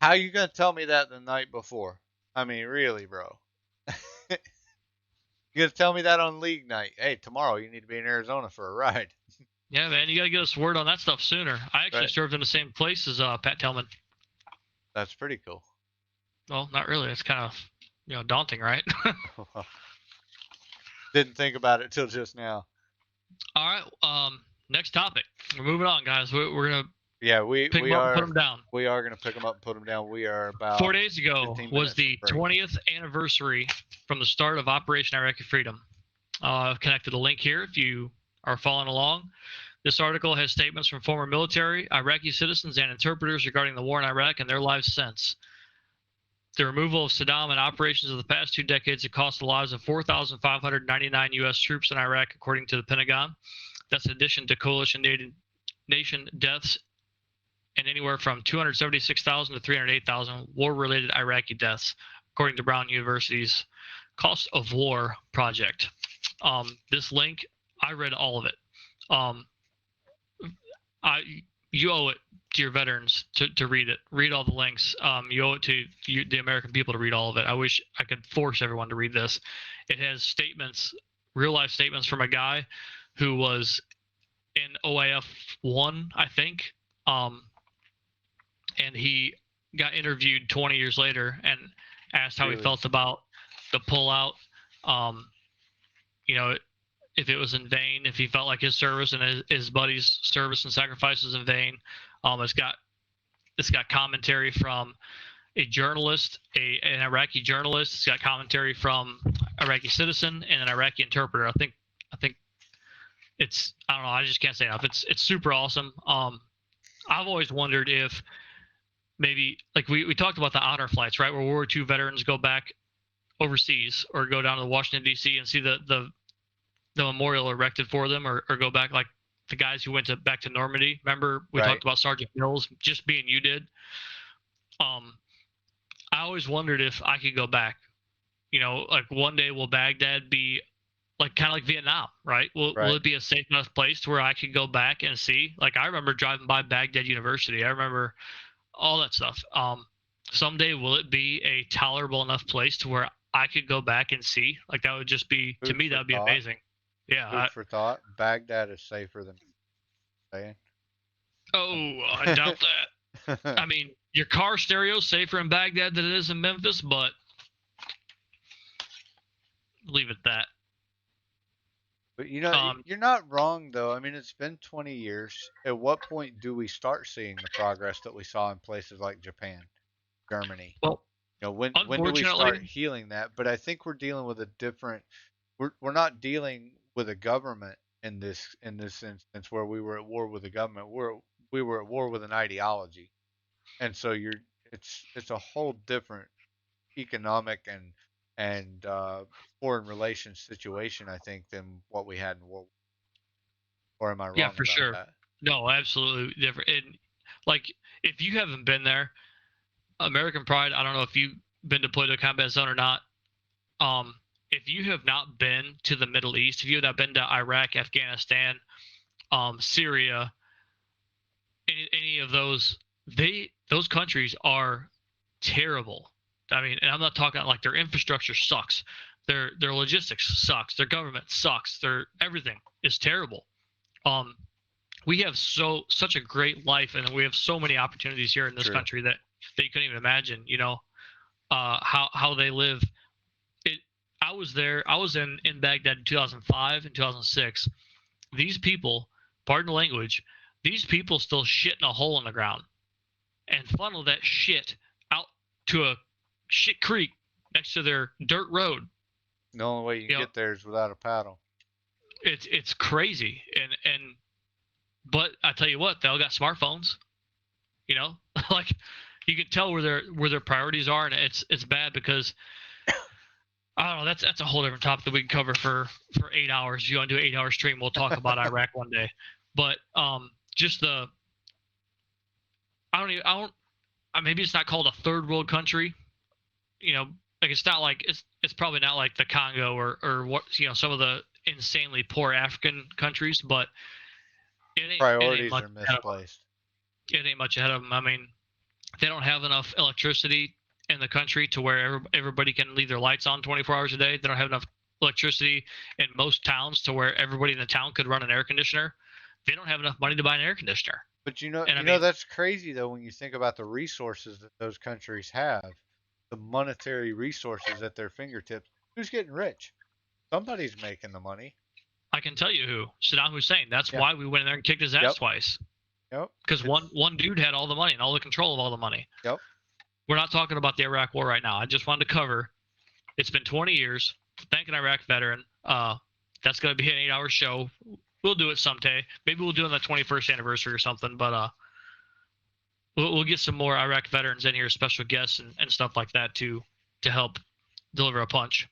How you going to tell me that the night before? I mean, really, bro. You going to tell me that on league night? Hey, tomorrow you need to be in Arizona for a ride. Yeah, man, you got to get us word on that stuff sooner. I actually Right. served in the same place as Pat Tillman. That's pretty cool. Well, not really. It's kind of, daunting, right? Didn't think about it till just now. All right. Next topic. We're moving on, guys. We're gonna Yeah, we pick them up and put them down. We are going to pick them up and put them down. We are about 4 days ago 15 was minutes the break. 20th anniversary from the start of Operation Iraqi Freedom. I've connected a link here if you are following along. This article has statements from former military, Iraqi citizens, and interpreters regarding the war in Iraq and their lives since. The removal of Saddam and operations of the past 2 decades have cost the lives of 4,599 U.S. troops in Iraq, according to the Pentagon. That's in addition to coalition nation deaths and anywhere from 276,000 to 308,000 war-related Iraqi deaths, according to Brown University's Cost of War project. This link, I read all of it. You owe it to your veterans to read it. Read all the links. You owe it to the American people to read all of it. I wish I could force everyone to read this. It has statements, real-life statements from a guy who was in OAF 1, I think. And he got interviewed 20 years later and asked how he felt about the pullout. If it was in vain, if he felt like his service and his buddy's service and sacrifice was in vain. It's got commentary from a journalist, an Iraqi journalist. It's got commentary from Iraqi citizen and an Iraqi interpreter. I think it's, I don't know, I just can't say enough. It's super awesome. I've always wondered if maybe, like we talked about the honor flights, right, where World War II veterans go back overseas or go down to Washington, D.C. and see the memorial erected for them, or go back like the guys who went back to Normandy. Remember we talked about Sergeant Mills, just being you did. I always wondered if I could go back. Like one day will Baghdad be like kind of like Vietnam, right? Will it be a safe enough place to where I could go back and see? Like I remember driving by Baghdad University. I remember all that stuff. Someday will it be a tolerable enough place to where I could go back and see? Like that would just be, to me, that would be amazing. Yeah. Food for thought. Baghdad is safer than saying. Oh, I doubt that. I mean, your car stereo's safer in Baghdad than it is in Memphis, but leave it at that. But you're not wrong though. I mean, it's been 20 years. At what point do we start seeing the progress that we saw in places like Japan, Germany? Well, when do we start healing that? But I think we're dealing with a different. We're not dealing with a government in this instance where we were at war with the government. We were at war with an ideology, and so it's a whole different economic and and foreign relations situation, I think, than what we had in World War. Or am I wrong Yeah, for about sure. that? No, absolutely different. And like, if you haven't been there, American Pride, I don't know if you've been deployed to a combat zone or not. If you have not been to the Middle East, if you have not been to Iraq, Afghanistan, Syria, any of those, those countries are terrible. I mean, and I'm not talking like their infrastructure sucks, their logistics sucks, their government sucks, their everything is terrible. We have such a great life, and we have so many opportunities here in this True. country that you couldn't even imagine. You know, how they live. I was there. I was in Baghdad in 2005 and 2006. These people, pardon the language, these people still shit in a hole in the ground and funnel that shit out to a shit creek next to their dirt road. The only way you can get there is without a paddle. It's crazy, and but I tell you what, they all got smartphones. You know, like you can tell where their priorities are, and it's bad because I don't know. That's a whole different topic that we can cover for 8 hours. If you want to do an 8 hour stream, we'll talk about Iraq one day. But just the maybe it's not called a third world country. You know, like it's not like it's probably not like the Congo or what, you know, some of the insanely poor African countries, but Priorities are misplaced. It ain't much ahead of them. I mean, they don't have enough electricity in the country to where everybody can leave their lights on 24 hours a day. They don't have enough electricity in most towns to where everybody in the town could run an air conditioner. They don't have enough money to buy an air conditioner. But you know that's crazy though when you think about the resources that those countries have, the monetary resources at their fingertips. Who's getting rich? Somebody's making the money. I can tell you who. Saddam Hussein. That's why we went in there and kicked his ass twice. Yep. Because one dude had all the money and all the control of all the money. Yep. We're not talking about the Iraq War right now. I just wanted to cover. It's been 20 years. Thank an Iraq veteran. That's going to be an 8 hour show. We'll do it someday. Maybe we'll do it on the 21st anniversary or something. But we'll get some more Iraq veterans in here, special guests and stuff like that to help deliver a punch.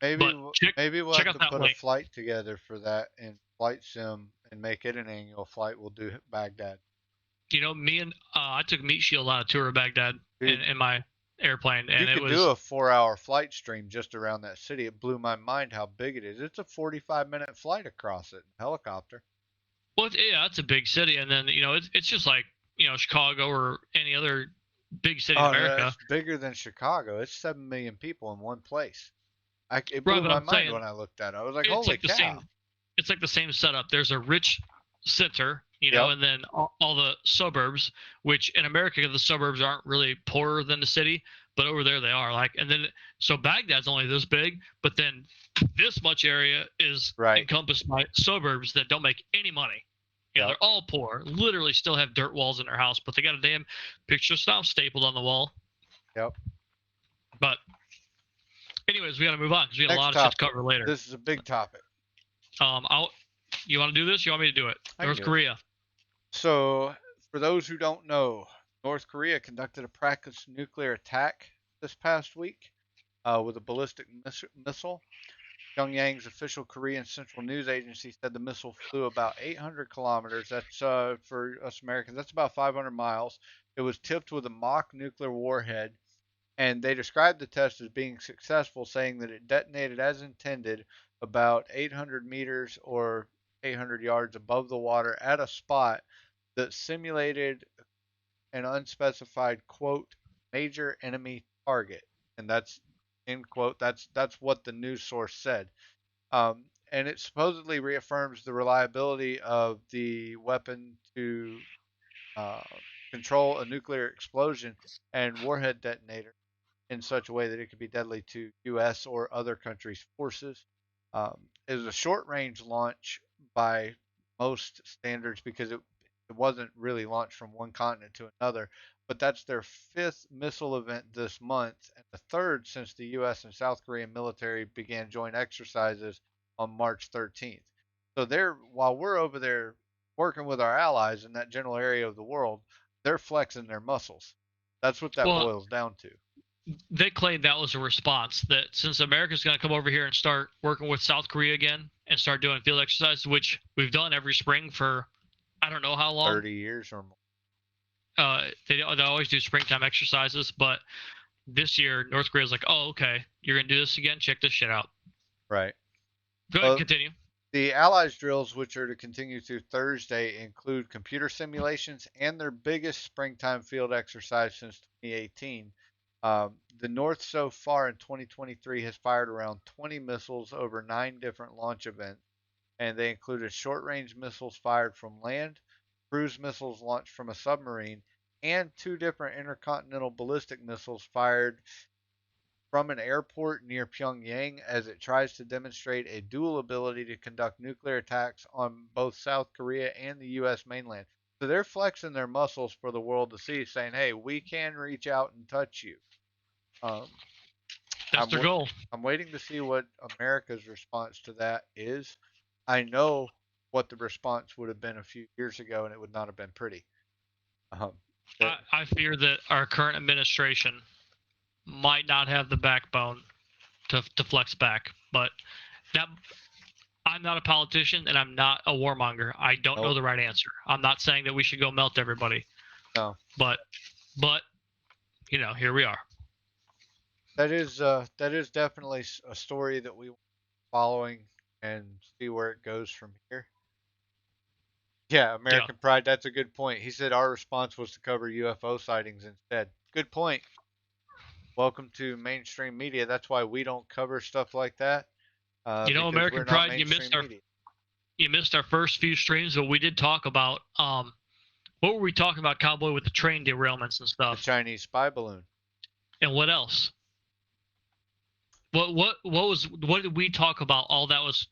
Maybe we'll have to put a flight together for that in Flight Sim and make it an annual flight. We'll do Baghdad. You know, me and I took Meat Shield on a tour of Baghdad in my airplane, and you could do a 4 hour flight stream just around that city. It blew my mind how big it is. It's a 45-minute flight across it, helicopter. Well, it's a big city, and then you know it's just like, you know, Chicago or any other big city in America. No, it's bigger than Chicago. It's 7 million people in one place. It blew my mind when I looked at it. I was like, holy cow. It's like the same setup. There's a rich center, you know, and then all the suburbs, which in America, the suburbs aren't really poorer than the city, but over there they are. Like, and then, so Baghdad's only this big, but then this much area is encompassed by suburbs that don't make any money. Yeah, they're all poor, literally still have dirt walls in their house, but they got a damn picture of Stomp stapled on the wall. Yep. But anyways, we got to move on because we got a lot of shit to cover later. This is a big topic. You want to do this? You want me to do it? North Korea. So, for those who don't know, North Korea conducted a practice nuclear attack this past week with a ballistic missile. Pyongyang's official Korean Central News Agency said the missile flew about 800 kilometers. That's, for us Americans, that's about 500 miles. It was tipped with a mock nuclear warhead, and they described the test as being successful, saying that it detonated as intended about 800 meters or 800 yards above the water at a spot that simulated an unspecified, quote, major enemy target. And that's, end quote, that's what the news source said. And it supposedly reaffirms the reliability of the weapon to control a nuclear explosion and warhead detonator in such a way that it could be deadly to U.S. or other countries' forces. It was a short-range launch by most standards because it wasn't really launched from one continent to another, but that's their 5th missile event this month and the 3rd since the U.S. and South Korean military began joint exercises on March 13th. So while we're over there working with our allies in that general area of the world, they're flexing their muscles. That's what that boils down to. they claimed that was a response, that since America's going to come over here and start working with South Korea again and start doing field exercises, which we've done every spring for I don't know how long. 30 years or more. They always do springtime exercises, but this year North Korea's like, oh, okay, you're going to do this again? Check this shit out. Right. Go ahead, continue. The Allies drills, which are to continue through Thursday, include computer simulations and their biggest springtime field exercise since 2018. The North so far in 2023 has fired around 20 missiles over 9 different launch events, and they included short-range missiles fired from land, cruise missiles launched from a submarine, and 2 different intercontinental ballistic missiles fired from an airport near Pyongyang as it tries to demonstrate a dual ability to conduct nuclear attacks on both South Korea and the U.S. mainland. So they're flexing their muscles for the world to see, saying, hey, we can reach out and touch you. That's their goal. I'm waiting to see what America's response to that is. I know what the response would have been a few years ago, and it would not have been pretty. I fear that our current administration might not have the backbone to flex back, but that I'm not a politician and I'm not a warmonger. I don't know the right answer. I'm not saying that we should go melt everybody. No. But you know, here we are. That is definitely a story that we're following and see where it goes from here. Yeah, American Pride, that's a good point. He said our response was to cover UFO sightings instead. Good point. Welcome to mainstream media. That's why we don't cover stuff like that. American Pride, you missed our first few streams, but we did talk about what were we talking about, Cowboy, with the train derailments and stuff? The Chinese spy balloon. And what else? What did we talk about? All that was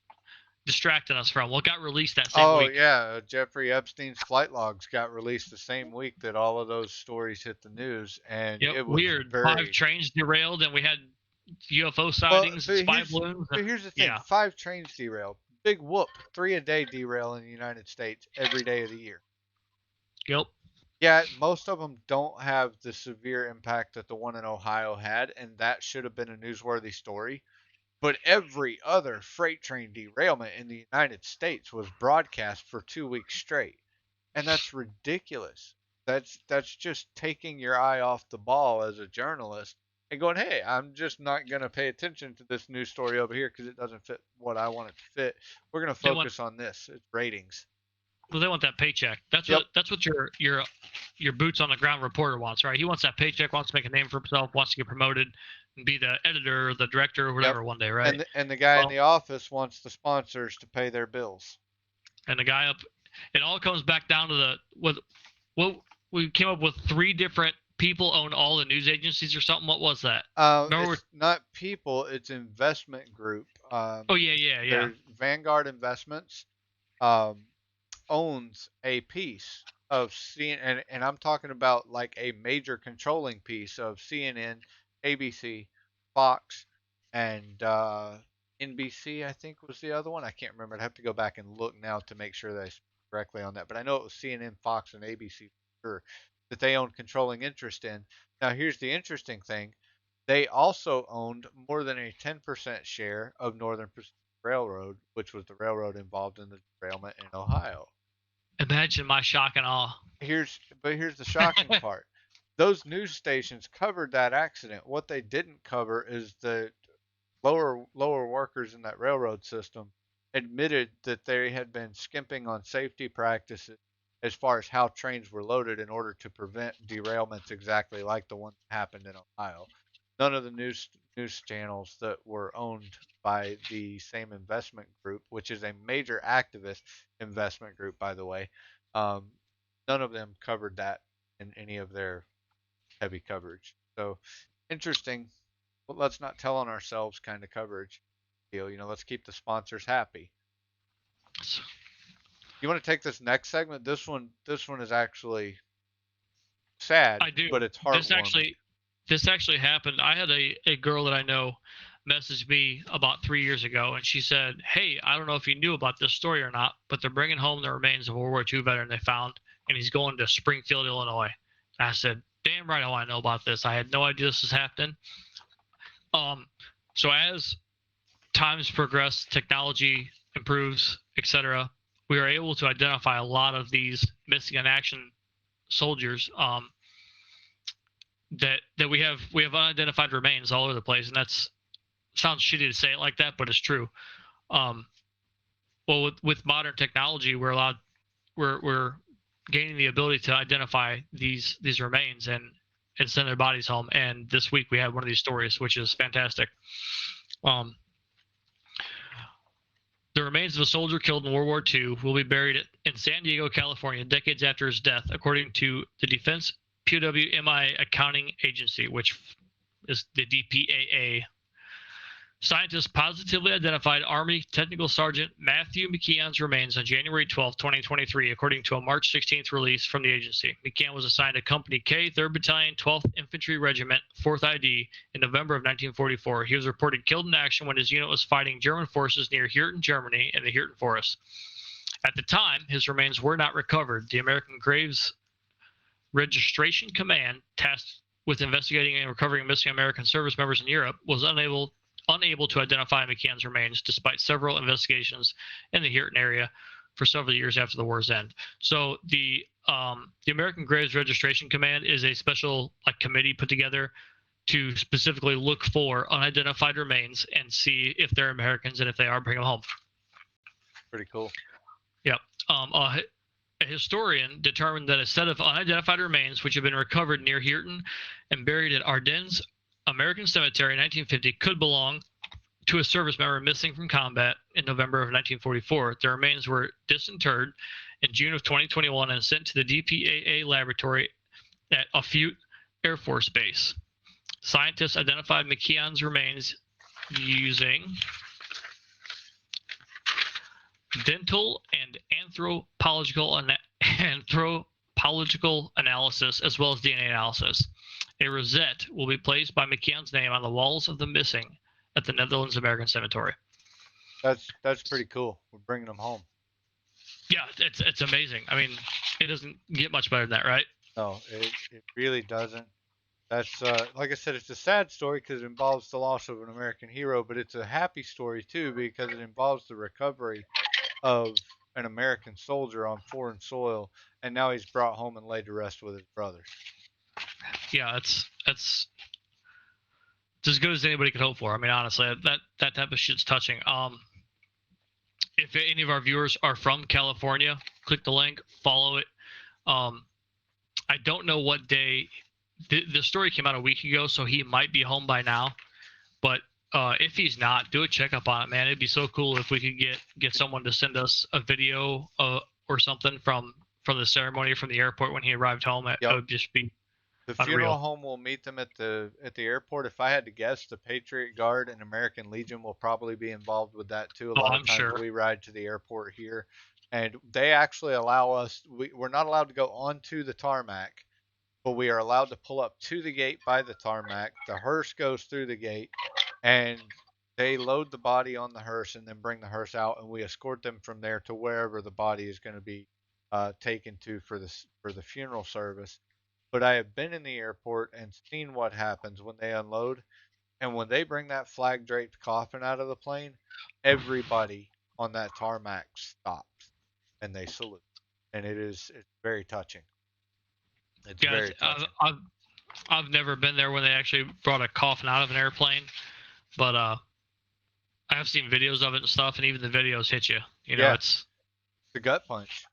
distracting us from? What got released that same week? Oh yeah, Jeffrey Epstein's flight logs got released the same week that all of those stories hit the news, and it was weird. 5 trains derailed, and we had UFO sightings, and spy balloons. But here's the thing: 5 trains derailed. Big whoop. 3 a day derail in the United States every day of the year. Yep. Yeah, most of them don't have the severe impact that the one in Ohio had, and that should have been a newsworthy story. But every other freight train derailment in the United States was broadcast for 2 weeks straight. And that's ridiculous. That's just taking your eye off the ball as a journalist and going, hey, I'm just not going to pay attention to this news story over here because it doesn't fit what I want it to fit. We're going to focus on this. It's ratings. Well, they want that paycheck. That's what your boots on the ground reporter wants, right? He wants that paycheck, wants to make a name for himself, wants to get promoted and be the editor or the director or whatever one day, right? And the guy in the office wants the sponsors to pay their bills. And the guy up, it all comes back down to we came up with 3 different people own all the news agencies or something. What was that? It's not people, it's investment group. Yeah. Vanguard Investments owns a piece of CNN, and I'm talking about like a major controlling piece of CNN, ABC, Fox, and NBC, I think was the other one. I can't remember. I'd have to go back and look now to make sure that I speak correctly on that. But I know it was CNN, Fox, and ABC for sure that they own controlling interest in. Now, here's the interesting thing. They also owned more than a 10% share of Northern Pacific Railroad, which was the railroad involved in the derailment in Ohio. Imagine my shock and awe. Here's the shocking part. Those news stations covered that accident. What they didn't cover is the lower workers in that railroad system admitted that they had been skimping on safety practices as far as how trains were loaded in order to prevent derailments exactly like the one that happened in Ohio. None of the news channels that were owned by the same investment group, which is a major activist investment group, by the way, none of them covered that in any of their heavy coverage. So interesting. But let's not tell on ourselves kind of coverage deal. Let's keep the sponsors happy. You want to take this next segment? This one is actually sad. I do. But it's heartwarming. This actually happened. I had a girl that I know message me about 3 years ago, and she said, hey, I don't know if you knew about this story or not, but they're bringing home the remains of a World War II veteran they found, and he's going to Springfield, Illinois. And I said, damn right I want to know about this. I had no idea this was happening. So as times progress, technology improves, etc., we are able to identify a lot of these missing in action soldiers. That we have unidentified remains all over the place, and that's sounds shitty to say it like that, but it's true. Well, with modern technology, we're gaining the ability to identify these remains and send their bodies home. And this week we had one of these stories, which is fantastic. The remains of a soldier killed in World War II will be buried in San Diego, California, decades after his death, according to the Defense POW/MI Accounting Agency, which is the DPAA. Scientists positively identified Army Technical Sergeant Matthew McKeon's remains on January 12, 2023, according to a March 16th release from the agency. McKeon was assigned to Company K, 3rd Battalion, 12th Infantry Regiment, 4th ID, in November of 1944. He was reported killed in action when his unit was fighting German forces near Hirten, Germany, in the Hirten Forest. At the time, his remains were not recovered. The American Graves Registration Command, tasked with investigating and recovering missing American service members in Europe, was unable to identify McKeon's remains despite several investigations in the Hirten area for several years after the war's end. So the American Graves Registration Command is a special committee put together to specifically look for unidentified remains and see if they're Americans, and if they are, bring them home. Pretty cool. Yep. A historian determined that a set of unidentified remains which have been recovered near Hirten and buried at Ardennes American Cemetery in 1950 could belong to a service member missing from combat in November of 1944. The remains were disinterred in June of 2021 and sent to the DPAA laboratory at Offutt Air Force Base. Scientists identified McKeon's remains using dental and anthropological analysis, as well as DNA analysis. A rosette will be placed by McKeon's name on the walls of the missing at the Netherlands American Cemetery. That's pretty cool. We're bringing them home. Yeah, it's amazing. I mean, it doesn't get much better than that, right? No, it really doesn't. That's like I said, it's a sad story because it involves the loss of an American hero, but it's a happy story too because it involves the recovery of an American soldier on foreign soil, and now he's brought home and laid to rest with his brothers. Yeah, it's as good as anybody could hope for. I mean, honestly, that type of shit's touching. If any of our viewers are from California, click the link, follow it. I don't know what day the story came out a week ago, so he might be home by now. But if he's not, do a checkup on it, man. It'd be so cool if we could get someone to send us a video or something from the ceremony from the airport when he arrived home. It would just be the unreal. Funeral home will meet them at the airport. If I had to guess, the Patriot Guard and American Legion will probably be involved with that too. A lot of times we ride to the airport here, and they actually allow us. We're not allowed to go onto the tarmac, but we are allowed to pull up to the gate by the tarmac. The hearse goes through the gate, and they load the body on the hearse and then bring the hearse out, and we escort them from there to wherever the body is going to be taken to for the funeral service. But I have been in the airport and seen what happens when they unload, and when they bring that flag draped coffin out of the plane, everybody on that tarmac stops and they salute, and it's very touching. It's very touching. I've never been there when they actually brought a coffin out of an airplane, but I have seen videos of it and stuff, and even the videos hit you. You know, it's the gut punch.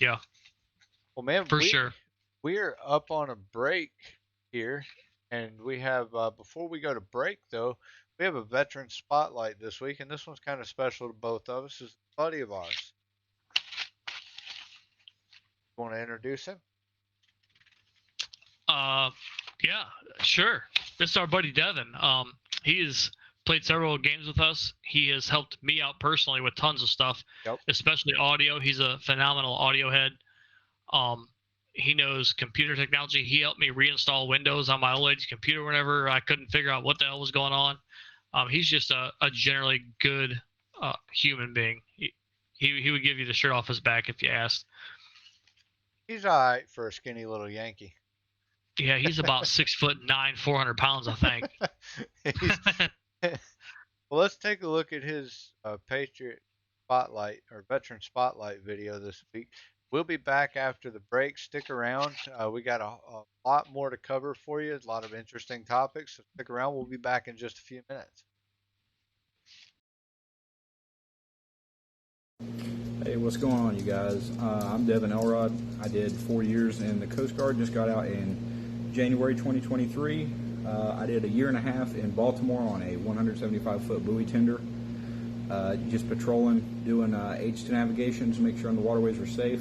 Yeah. Well, man, for sure. We're up on a break here, and we have, before we go to break, though, we have a veteran spotlight this week, and this one's kind of special to both of us. This is a buddy of ours. Want to introduce him? Yeah, sure. This is our buddy Devin. He has played several games with us. He has helped me out personally with tons of stuff, especially audio. He's a phenomenal audio head. He knows computer technology. He helped me reinstall Windows on my old lady's computer whenever I couldn't figure out what the hell was going on. He's just a generally good human being. He would give you the shirt off his back if you asked. He's all right for a skinny little Yankee. Yeah, he's about 6'9", 400 pounds, I think. Well, let's take a look at his Patriot Spotlight or Veteran Spotlight video this week. We'll be back after the break. Stick around. We got a lot more to cover for you. A lot of interesting topics. So stick around. We'll be back in just a few minutes. Hey, what's going on, you guys? I'm Devin Elrod. I did 4 years in the Coast Guard, just got out in January 2023. I did a year and a half in Baltimore on a 175-foot buoy tender, just patrolling, doing H2 navigations, make sure the waterways were safe.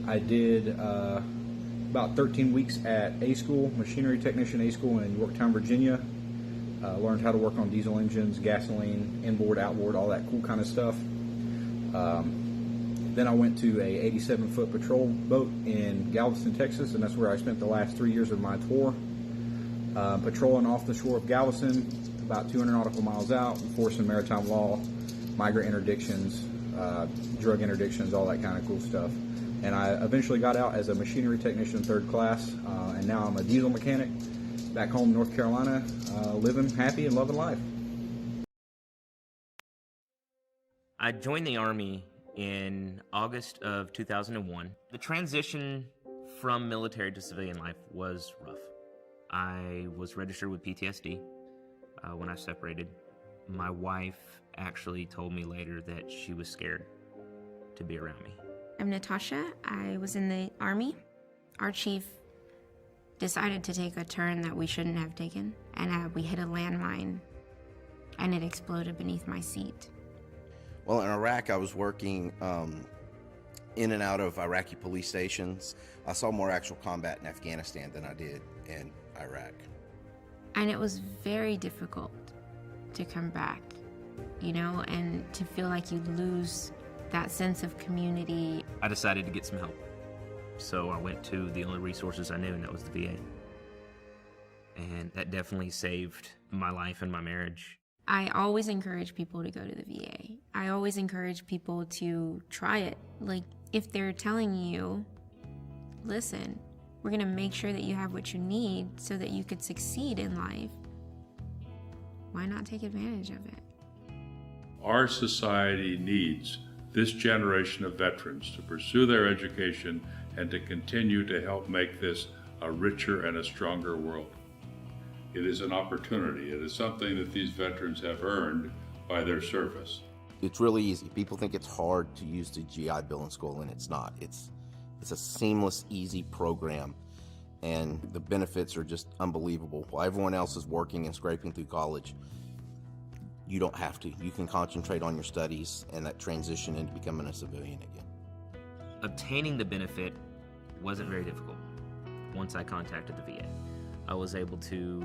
I did about 13 weeks at A School, Machinery Technician A School in Yorktown, Virginia. Learned how to work on diesel engines, gasoline, inboard, outboard, all that cool kind of stuff. Then I went to a 87-foot patrol boat in Galveston, Texas, and that's where I spent the last 3 years of my tour. Patrolling off the shore of Galveston, about 200 nautical miles out, enforcing maritime law, migrant interdictions, drug interdictions, all that kind of cool stuff. And I eventually got out as a machinery technician, 3rd class, and now I'm a diesel mechanic back home in North Carolina, living happy and loving life. I joined the Army in August of 2001. The transition from military to civilian life was rough. I was registered with PTSD when I separated. My wife actually told me later that she was scared to be around me. I'm Natasha. I was in the Army. Our chief decided to take a turn that we shouldn't have taken, and we hit a landmine, and it exploded beneath my seat. Well, in Iraq, I was working in and out of Iraqi police stations. I saw more actual combat in Afghanistan than I did in Iraq. And it was very difficult to come back, and to feel like you lose that sense of community. I decided to get some help. So I went to the only resources I knew, and that was the VA. And that definitely saved my life and my marriage. I always encourage people to go to the VA. I always encourage people to try it. Like, if they're telling you, listen, we're gonna make sure that you have what you need so that you could succeed in life, why not take advantage of it? Our society needs this generation of veterans to pursue their education and to continue to help make this a richer and a stronger world. It is an opportunity. It is something that these veterans have earned by their service. It's really easy. People think it's hard to use the GI Bill in school, and it's not. It's a seamless, easy program, and the benefits are just unbelievable. While everyone else is working and scraping through college, you don't have to. You can concentrate on your studies and that transition into becoming a civilian again. Obtaining the benefit wasn't very difficult. Once I contacted the VA, I was able to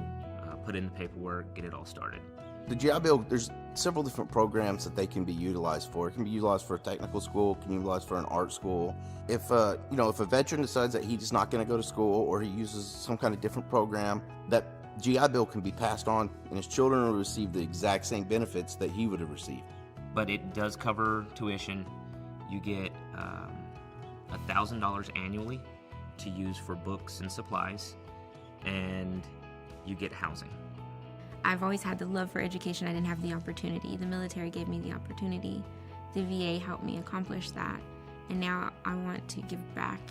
put in the paperwork, get it all started. The GI Bill, there's several different programs that they can be utilized for. It can be utilized for a technical school, it can be utilized for an art school. If if a veteran decides that he's not going to go to school, or he uses some kind of different program, that GI Bill can be passed on, and his children will receive the exact same benefits that he would have received. But it does cover tuition. You get $1,000 annually to use for books and supplies, and you get housing. I've always had the love for education. I didn't have the opportunity. The military gave me the opportunity. The VA helped me accomplish that. And now I want to give back.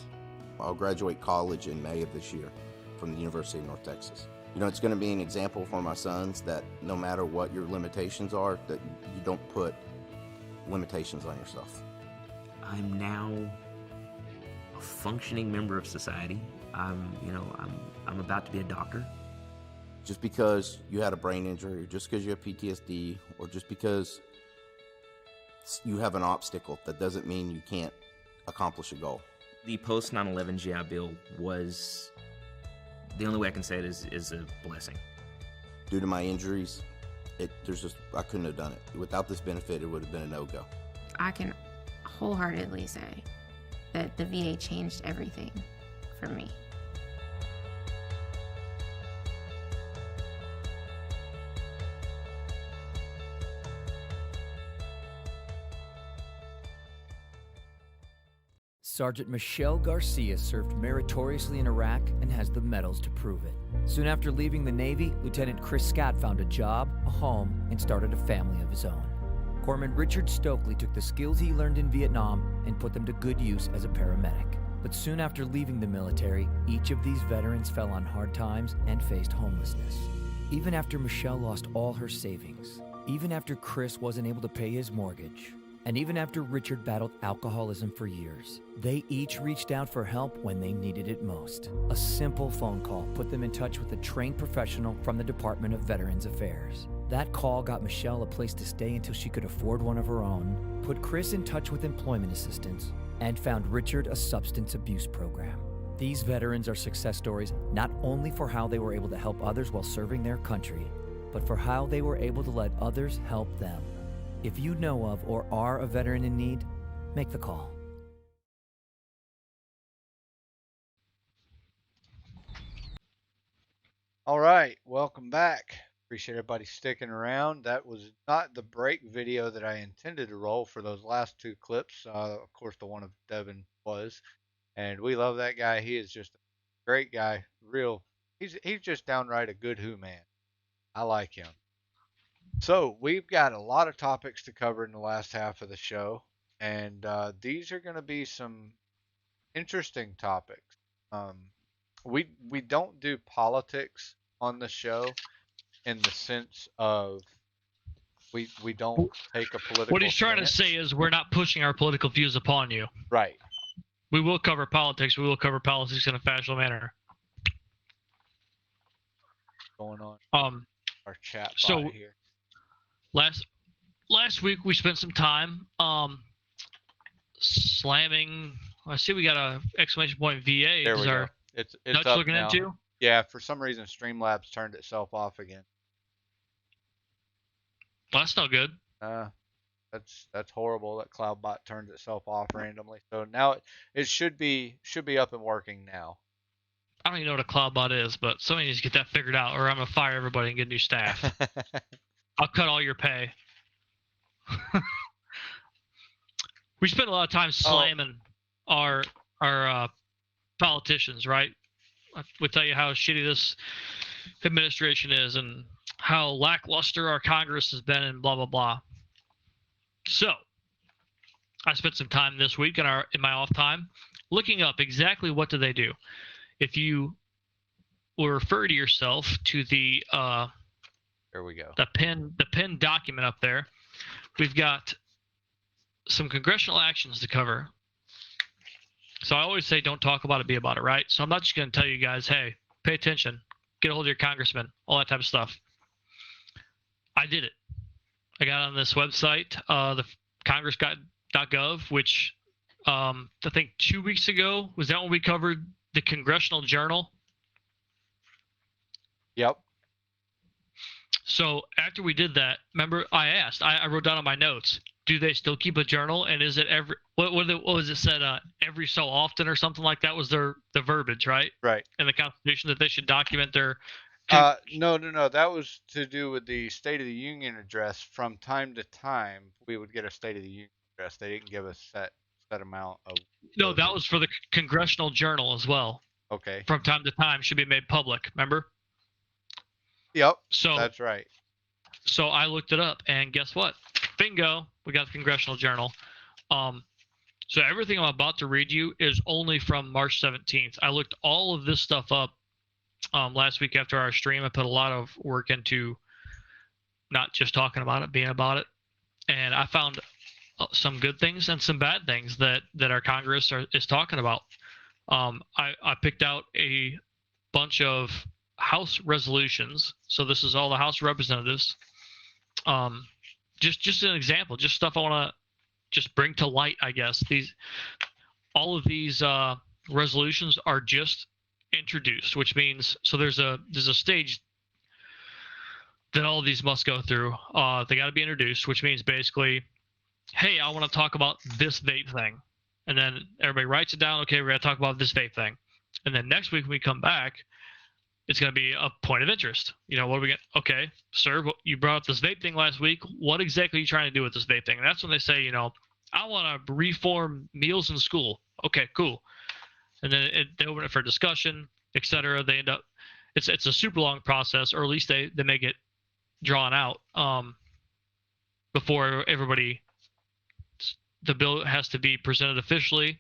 I'll graduate college in May of this year from the University of North Texas. It's going to be an example for my sons that no matter what your limitations are, that you don't put limitations on yourself. I'm now a functioning member of society. I'm about to be a doctor. Just because you had a brain injury, or just because you have PTSD, or just because you have an obstacle, that doesn't mean you can't accomplish a goal. The post 9/11 GI Bill was, the only way I can say it is a blessing. Due to my injuries, I couldn't have done it. Without this benefit, it would have been a no-go. I can wholeheartedly say that the VA changed everything for me. Sergeant Michelle Garcia served meritoriously in Iraq and has the medals to prove it. Soon after leaving the Navy, Lieutenant Chris Scott found a job, a home, and started a family of his own. Corpsman Richard Stokely took the skills he learned in Vietnam and put them to good use as a paramedic. But soon after leaving the military, each of these veterans fell on hard times and faced homelessness. Even after Michelle lost all her savings, even after Chris wasn't able to pay his mortgage, and even after Richard battled alcoholism for years, they each reached out for help when they needed it most. A simple phone call put them in touch with a trained professional from the Department of Veterans Affairs. That call got Michelle a place to stay until she could afford one of her own, put Chris in touch with employment assistance, and found Richard a substance abuse program. These veterans are success stories not only for how they were able to help others while serving their country, but for how they were able to let others help them. If you know of or are a veteran in need, make the call. All right, welcome back. Appreciate everybody sticking around. That was not the break video that I intended to roll for those last two clips. Of course, the one of Devin was, and we love that guy. He is just a great guy. He's just downright a good who man. I like him. So we've got a lot of topics to cover in the last half of the show, and these are going to be some interesting topics. We don't do politics on the show in the sense of we don't take a political. What he's trying to say is we're not pushing our political views upon you. Right. We will cover politics. We will cover politics in a factual manner. Going on. Our chat bot here. Last week we spent some time slamming. I see we got a exclamation point VA. There we go. It's nuts up looking now. into. Yeah, for some reason Streamlabs turned itself off again. Well, that's no good. That's horrible that CloudBot turned itself off randomly. So now it should be up and working now. I don't even know what a CloudBot is, but somebody needs to get that figured out, or I'm gonna fire everybody and get new staff. I'll cut all your pay. We spend a lot of time slamming our politicians, right? We tell you how shitty this administration is and how lackluster our Congress has been and blah, blah, blah. So I spent some time this week in my off time looking up exactly what do they do. If you will refer to yourself to the there we go. The pinned document up there, we've got some congressional actions to cover. So I always say don't talk about it, be about it, right? So I'm not just going to tell you guys, hey, pay attention, get a hold of your congressman, all that type of stuff. I did it. I got on this website, the congress.gov, which I think 2 weeks ago, was that when we covered the Congressional Journal? Yep. So after we did that, remember I wrote down on my notes, do they still keep a journal? And is it every, what was it said, every so often or something like that was the verbiage, right? Right. In the Constitution that they should document their. No. That was to do with the State of the Union address. From time to time, we would get a State of the Union address. They didn't give a set amount of. No, that was for the Congressional Journal as well. Okay. From time to time should be made public. Remember? Yep. So that's right. So I looked it up, and guess what? Bingo, we got the Congressional Journal. So everything I'm about to read you is only from March 17th. I looked all of this stuff up last week after our stream. I put a lot of work into not just talking about it, being about it. And I found some good things and some bad things that our Congress is talking about. I picked out a bunch of House resolutions. So this is all the House Representatives. Just an example, just stuff I want to just bring to light, I guess. All of these resolutions are just introduced, which means there's a stage that all of these must go through. They got to be introduced, which means basically, hey, I want to talk about this vape thing, and then everybody writes it down. Okay, we're gonna talk about this vape thing, and then next week when we come back, it's going to be a point of interest. What do we get? Okay, sir, you brought up this vape thing last week. What exactly are you trying to do with this vape thing? And that's when they say, I want to reform meals in school. Okay, cool. And then they open it for discussion, etc. They end up, it's a super long process, or at least they make it drawn out before everybody. The bill has to be presented officially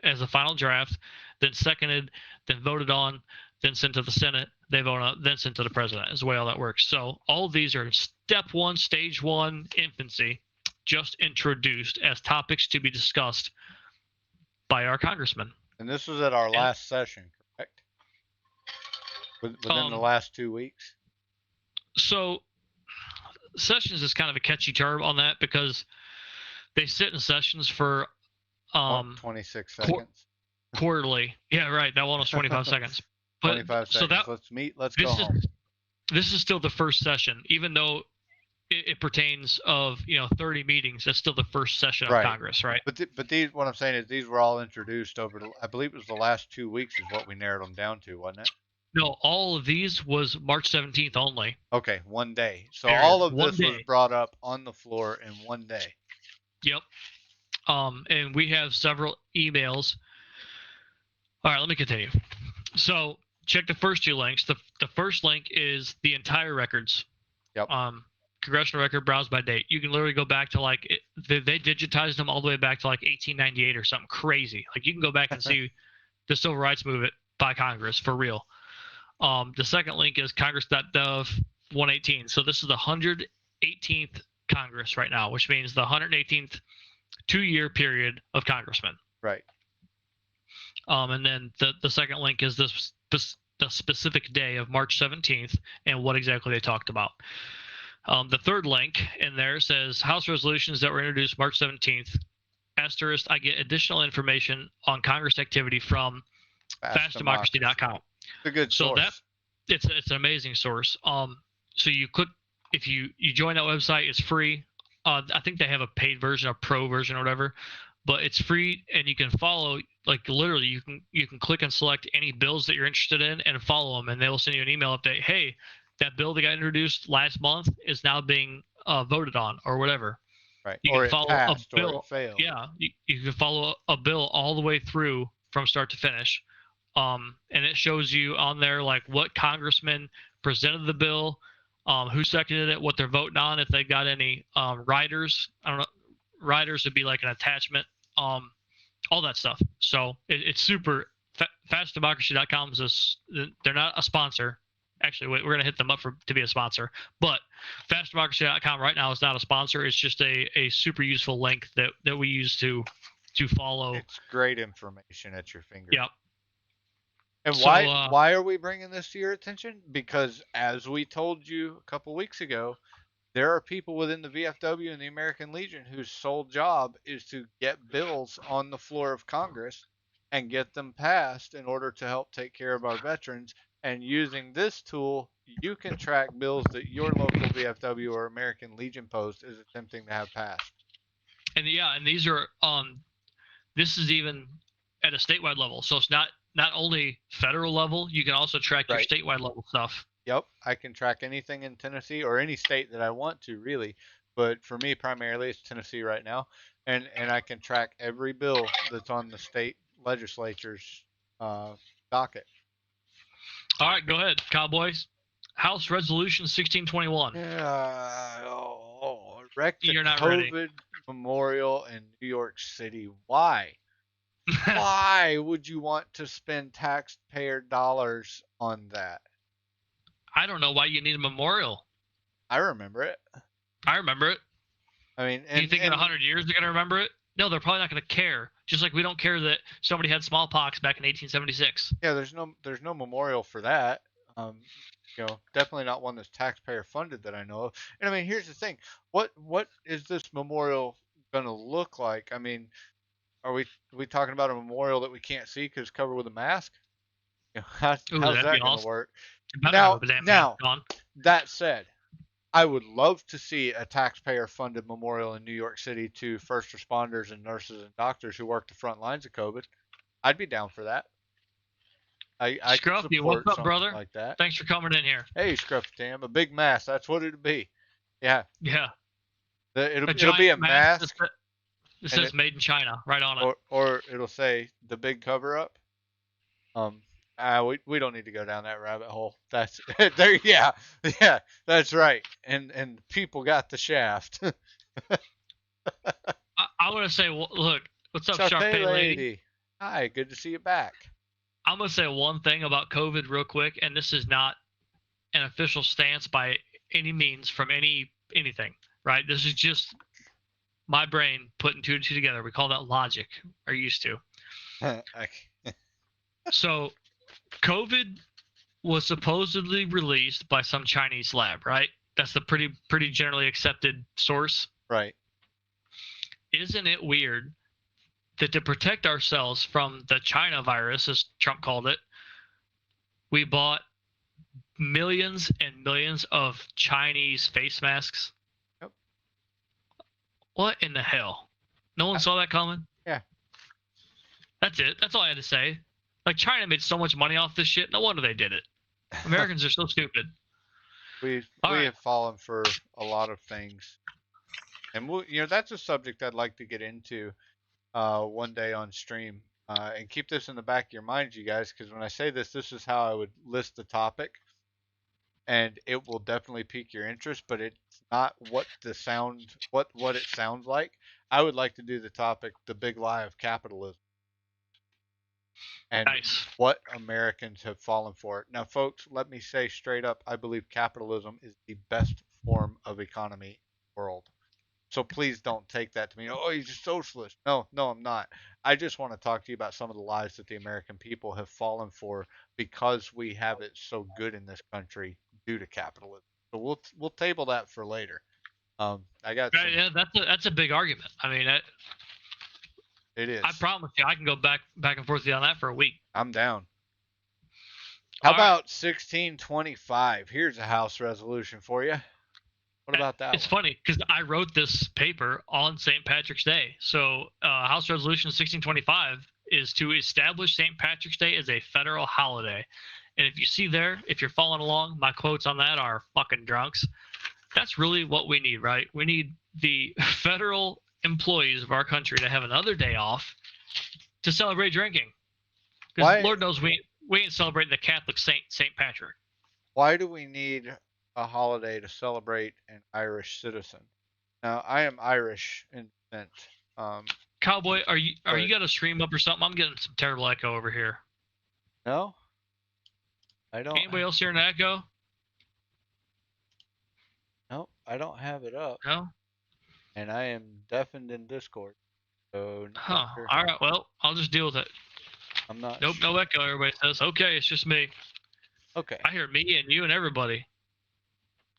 as a final draft, then seconded, then voted on, then sent to the Senate, they vote on, then sent to the president. Is the way all that works. So all of these are step one, stage one, infancy, just introduced as topics to be discussed by our congressman. And this was at our last session, correct? Within the last 2 weeks? So sessions is kind of a catchy term on that because they sit in sessions for 26 seconds. Quarterly. Yeah, right. That one was 25 seconds. But 25 seconds. So that, let's meet. Let's go home. This is still the first session, even though it pertains of 30 meetings. That's still the first session of Congress, right? But these, what I'm saying is, these were all introduced over. I believe it was the last 2 weeks is what we narrowed them down to, wasn't it? No, all of these was March 17th only. Okay, one day. So all of this was brought up on the floor in one day. Yep. And we have several emails. All right, let me continue. So check the first two links. The first link is the entire records. Yep. Congressional record browsed by date. You can literally go back to they digitized them all the way back to 1898 or something crazy. Like you can go back and see the civil rights movement by Congress for real. The second link is congress.gov 118. So this is the 118th Congress right now, which means the 118th 2-year period of congressmen. Right. And then the second link is the specific day of March 17th and what exactly they talked about. The third link in there says House resolutions that were introduced March 17th. Asterisk, I get additional information on Congress activity from fastdemocracy.com. It's a good source. So it's an amazing source. So you click, if you join that website, it's free. I think they have a paid version, a pro version or whatever, but it's free and you can follow, literally you can click and select any bills that you're interested in and follow them, and they will send you an email update. Hey, that bill that got introduced last month is now being voted on or whatever. Right. You or can follow passed, a bill. Or it failed. Yeah. You can follow a bill all the way through from start to finish. And it shows you on there what congressman presented the bill, who seconded it, what they're voting on, if they got any riders. I don't know. Riders would be like an attachment, all that stuff. So it's super. FastDemocracy.com they're not a sponsor. Actually, we're going to hit them up to be a sponsor. But FastDemocracy.com right now is not a sponsor. It's just a super useful link that we use to follow. It's great information at your fingertips. Yep. And why are we bringing this to your attention? Because as we told you a couple weeks ago, there are people within the VFW and the American Legion whose sole job is to get bills on the floor of Congress and get them passed in order to help take care of our veterans. And using this tool, you can track bills that your local VFW or American Legion post is attempting to have passed. And these are this is even at a statewide level. So it's not only federal level, you can also track your statewide level stuff. Yep, I can track anything in Tennessee or any state that I want to, really. But for me, primarily, it's Tennessee right now. And I can track every bill that's on the state legislature's docket. All right, go ahead, Cowboys. House Resolution 1621. Erect a COVID memorial in New York City. Why? Why would you want to spend taxpayer dollars on that? I don't know why you need a memorial. I remember it. I mean, do you think in 100 years they're going to remember it? No, they're probably not going to care. Just like we don't care that somebody had smallpox back in 1876. Yeah, there's no memorial for that. Definitely not one that's taxpayer funded that I know of. And I mean, here's the thing: what is this memorial going to look like? I mean, are we talking about a memorial that we can't see because it's covered with a mask? How's that going to work? Now, that said, I would love to see a taxpayer-funded memorial in New York City to first responders and nurses and doctors who work the front lines of COVID. I'd be down for that. I Scruffy, what's up, brother? Like that. Thanks for coming in here. Hey, Scruffy Tam, a big mask. That's what it'd be. Yeah. Yeah. It'll be a mask It says "Made in China" right on it. Or it'll say the big cover up. We don't need to go down that rabbit hole. That's there. Yeah, that's right. And people got the shaft. I want to say, look, what's up, Sharpay Sharpay lady? Hi, good to see you back. I'm gonna say one thing about COVID real quick, and this is not an official stance by any means from anything, right? This is just my brain putting two and two together. We call that logic, or used to. So, COVID was supposedly released by some Chinese lab, right? That's the pretty generally accepted source. Right. Isn't it weird that to protect ourselves from the China virus, as Trump called it, we bought millions and millions of Chinese face masks? Yep. What in the hell? No one saw that coming? Yeah. That's it. That's all I had to say. Like, China made so much money off this shit. No wonder they did it. Americans are so stupid. We have fallen for a lot of things. And that's a subject I'd like to get into one day on stream. And keep this in the back of your minds, you guys, because when I say this is how I would list the topic. And it will definitely pique your interest, but it's not what it sounds like. I would like to do the topic, the big lie of capitalism. And what Americans have fallen for. Now, folks, let me say straight up, I believe capitalism is the best form of economy in the world. So please don't take that to mean, oh, he's a socialist. No, I'm not. I just want to talk to you about some of the lies that the American people have fallen for because we have it so good in this country due to capitalism. So we'll table that for later. I got yeah, that's a big argument. I mean, it is. I promise you, I can go back and forth with you on that for a week. I'm down. How about 1625? Here's a House resolution for you. What about that? It's funny because I wrote this paper on St. Patrick's Day. So House Resolution 1625 is to establish St. Patrick's Day as a federal holiday. And if you see there, if you're following along, my quotes on that are fucking drunks. That's really what we need, right? We need the federal employees of our country to have another day off to celebrate drinking. Because Lord knows we ain't celebrating the Catholic St. Patrick. Why do we need a holiday to celebrate an Irish citizen? Now, I am Irish in descent. Cowboy, are you got a stream up or something? I'm getting some terrible echo over here. No, I don't. Anybody else hearing an echo? No, I don't have it up. No. And I am deafened in Discord. So. Huh. Sure. All right. Well, I'll just deal with it. I'm not. Nope. No echo. Everybody says, okay, it's just me. Okay. I hear me and you and everybody.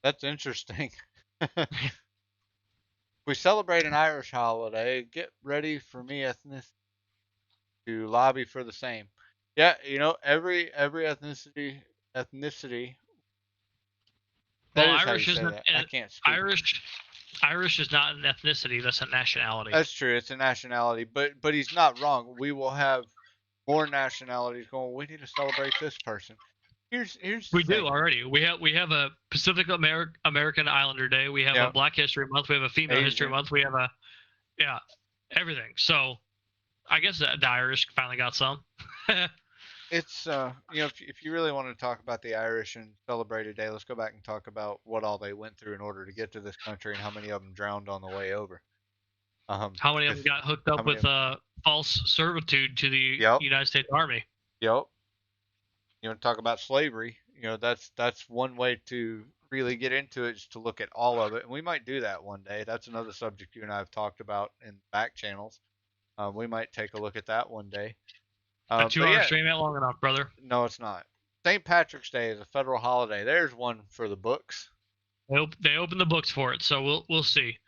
That's interesting. We celebrate an Irish holiday. Get ready for me, ethnicity, to lobby for the same. Yeah, every ethnicity. Well, Irish isn't. I can't speak. Irish is not an ethnicity. That's a nationality. That's true. It's a nationality, but he's not wrong. We will have more nationalities going. We need to celebrate this person. Here's we do already. We have a Pacific American Islander Day. We have a Black History Month. We have a Female History Month. We have everything. So I guess the Irish finally got some. It's if you really want to talk about the Irish and celebrate a day, let's go back and talk about what all they went through in order to get to this country and how many of them drowned on the way over. How many of them got hooked up with false servitude to the United States Army? Yep. You want to talk about slavery? That's one way to really get into it, is to look at all of it, and we might do that one day. That's another subject you and I have talked about in back channels. We might take a look at that one day. A 2-hour stream ain't long enough, brother. No, it's not. St. Patrick's Day is a federal holiday. There's one for the books. They open the books for it, so we'll see.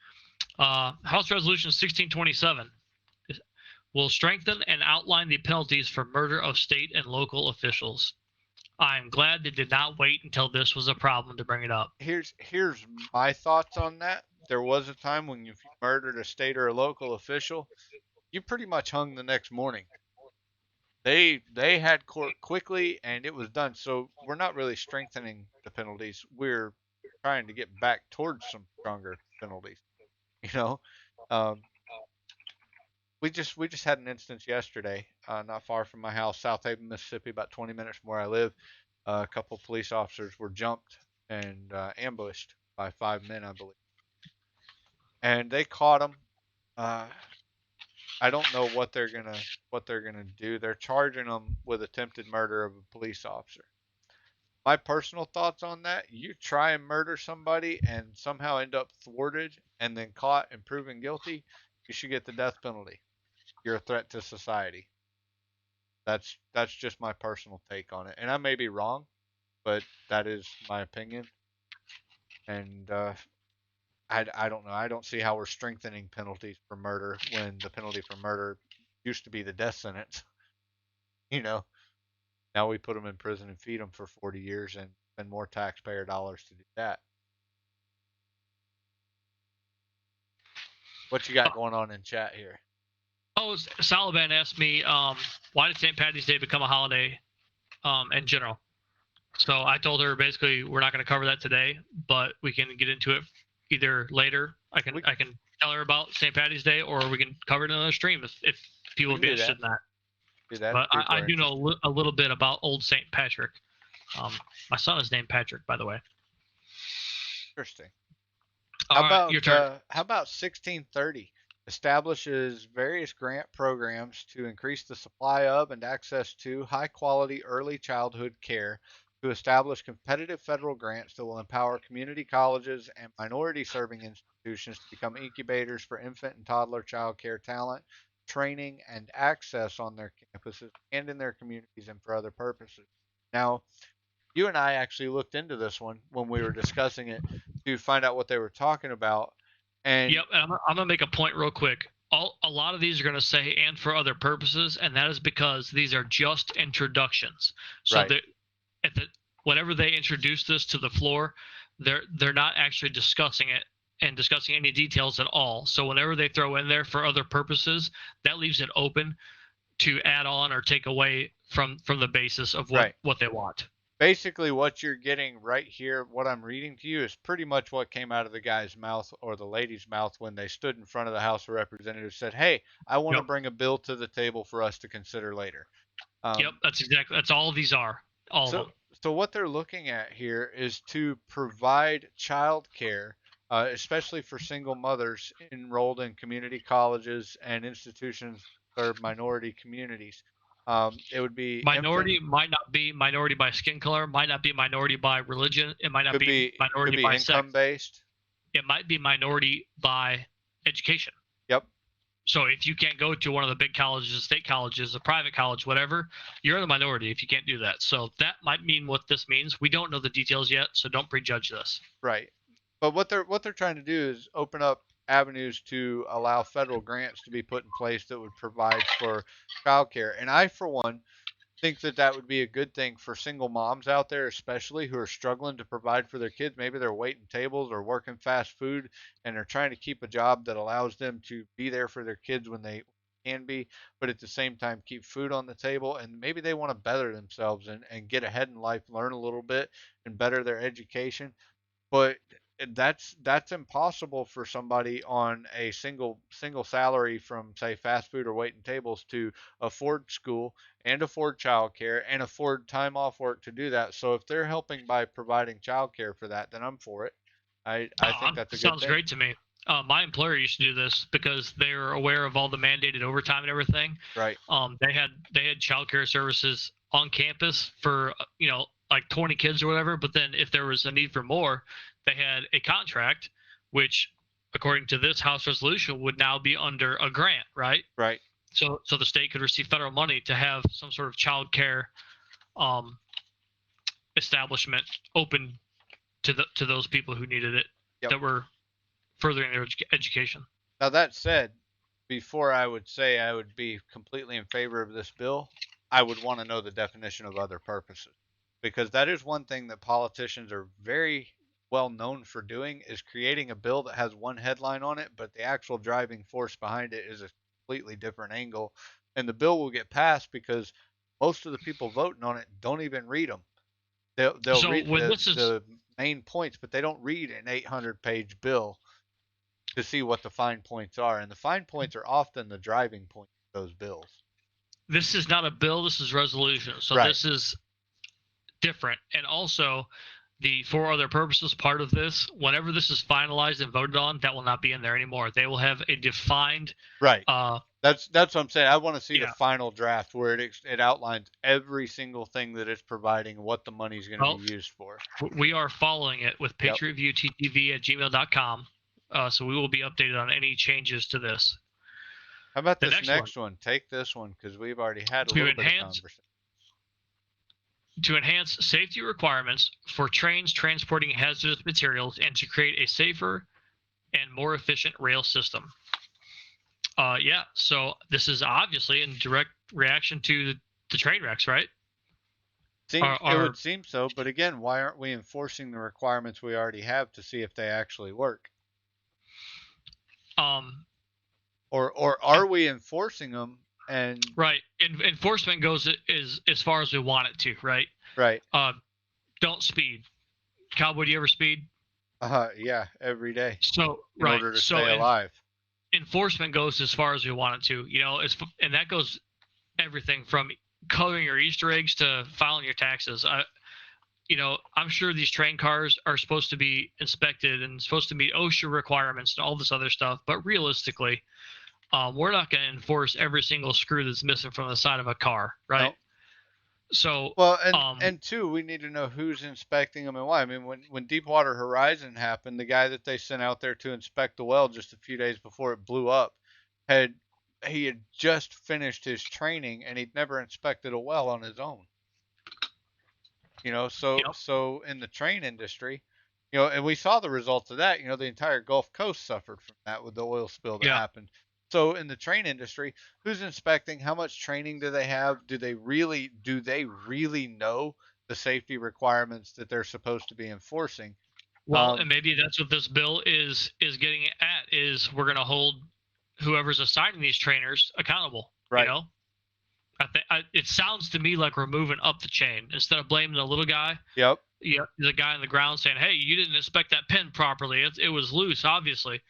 House Resolution 1627 will strengthen and outline the penalties for murder of state and local officials. I am glad they did not wait until this was a problem to bring it up. Here's my thoughts on that. There was a time when if you murdered a state or a local official, you pretty much hung the next morning. They had court quickly, and it was done. So we're not really strengthening the penalties. We're trying to get back towards some stronger penalties. we just had an instance yesterday, not far from my house, South Haven, Mississippi, about 20 minutes from where I live. A couple police officers were jumped and ambushed by 5 men, I believe, and they caught them. I don't know what they're gonna do. They're charging them with attempted murder of a police officer. My personal thoughts on that: you try and murder somebody and somehow end up thwarted and then caught and proven guilty, you should get the death penalty. You're a threat to society. That's just my personal take on it, and I may be wrong, but that is my opinion. And I don't know. I don't see how we're strengthening penalties for murder when the penalty for murder used to be the death sentence. Now we put them in prison and feed them for 40 years and spend more taxpayer dollars to do that. What you got going on in chat here? Oh, Salaban asked me, why did St. Patty's Day become a holiday in general? So I told her basically we're not going to cover that today, but we can get into it either later. I can tell her about St. Patty's Day, or we can cover it in another stream if people would be interested in that. But I do know a little bit about old St. Patrick. My son is named Patrick, by the way. Interesting. All right, your turn. How about 1630? Establishes various grant programs to increase the supply of and access to high-quality early childhood care, to establish competitive federal grants that will empower community colleges and minority-serving institutions to become incubators for infant and toddler child care talent, training, and access on their campuses and in their communities and for other purposes. Now, you and I actually looked into this one when we were discussing it to find out what they were talking about. And yep, and I'm going to make a point real quick. A lot of these are going to say and for other purposes, and that is because these are just introductions. So right. Whenever they introduce this to the floor, they're not actually discussing it and discussing any details at all. So whenever they throw in there for other purposes, that leaves it open to add on or take away from the basis of what they want. Basically, what you're getting right here, what I'm reading to you, is pretty much what came out of the guy's mouth or the lady's mouth when they stood in front of the House of Representatives, said, hey, I want to bring a bill to the table for us to consider later. Yep, that's all these are. All of them. So what they're looking at here is to provide child care, especially for single mothers enrolled in community colleges and institutions that serve minority communities. It would be minority, might not be minority by skin color, might not be minority by religion, it might not be minority by income sex. Based. It might be minority by education. Yep. So if you can't go to one of the big colleges, state colleges, a private college, whatever, you're in the minority if you can't do that. So that might mean what this means. We don't know the details yet, so don't prejudge this. Right. But what they're trying to do is open up avenues to allow federal grants to be put in place that would provide for childcare. And I, for one, think that would be a good thing for single moms out there, especially who are struggling to provide for their kids. Maybe they're waiting tables or working fast food, and they're trying to keep a job that allows them to be there for their kids when they can be, but at the same time keep food on the table. And maybe they want to better themselves and get ahead in life, learn a little bit, and better their education. But that's impossible for somebody on a single salary from, say, fast food or waiting tables to afford school and afford childcare and afford time off work to do that. So if they're helping by providing childcare for that, then I'm for it. I think that's a good thing. Sounds great to me. My employer used to do this because they were aware of all the mandated overtime and everything. Right. They had childcare services on campus for like 20 kids or whatever. But then if there was a need for more, they had a contract, which, according to this House resolution, would now be under a grant, right? Right. So the state could receive federal money to have some sort of child care establishment open to those people who needed it, that were furthering their education. Now, that said, before I would say I would be completely in favor of this bill, I would want to know the definition of other purposes, because that is one thing that politicians are very well known for doing, is creating a bill that has one headline on it, but the actual driving force behind it is a completely different angle. And the bill will get passed because most of the people voting on it don't even read them. They'll read the main points, but they don't read an 800-page bill. to see what the fine points are, and the fine points are often the driving point of those bills. This is not a bill. This is resolution. So Right. this is different. And also, the for other purposes part of this, whenever this is finalized and voted on, that will not be in there anymore. They will have a defined. Right. That's what I'm saying. I want to see the Yeah. final draft where it outlines every single thing that it's providing, what the money's going to be used for. We are following it with PatriotViewTTV@gmail.com. So we will be updated on any changes to this. How about The this next one? Take this one because we've already had a little bit of conversation. To enhance safety requirements for trains transporting hazardous materials and to create a safer and more efficient rail system. Yeah, so this is obviously in direct reaction to the train wrecks, right? It would seem so, but again, why aren't we enforcing the requirements we already have to see if they actually work? Or are we enforcing them? And right, enforcement goes as far as we want it to, right? Right. Don't speed. Cowboy, do you ever speed? Yeah, every day. So in order to stay alive. Enforcement goes as far as we want it to, and that goes everything from coloring your Easter eggs to filing your taxes. I'm sure these train cars are supposed to be inspected and supposed to meet OSHA requirements and all this other stuff, but realistically, we're not going to enforce every single screw that's missing from the side of a car, right? Nope. So and two, we need to know who's inspecting them and why. I mean, when Deepwater Horizon happened, the guy that they sent out there to inspect the well just a few days before it blew up he had just finished his training and he'd never inspected a well on his own. So in the train industry, and we saw the results of that. The entire Gulf Coast suffered from that with the oil spill that happened. So in the train industry, who's inspecting? How much training do they have? Do they really know the safety requirements that they're supposed to be enforcing? Well, and maybe that's what this bill is getting at, is we're going to hold whoever's assigning these trainers accountable. Right. It sounds to me like we're moving up the chain instead of blaming the little guy. Yep. Yeah, the guy on the ground saying, "Hey, you didn't inspect that pin properly. It was loose, obviously."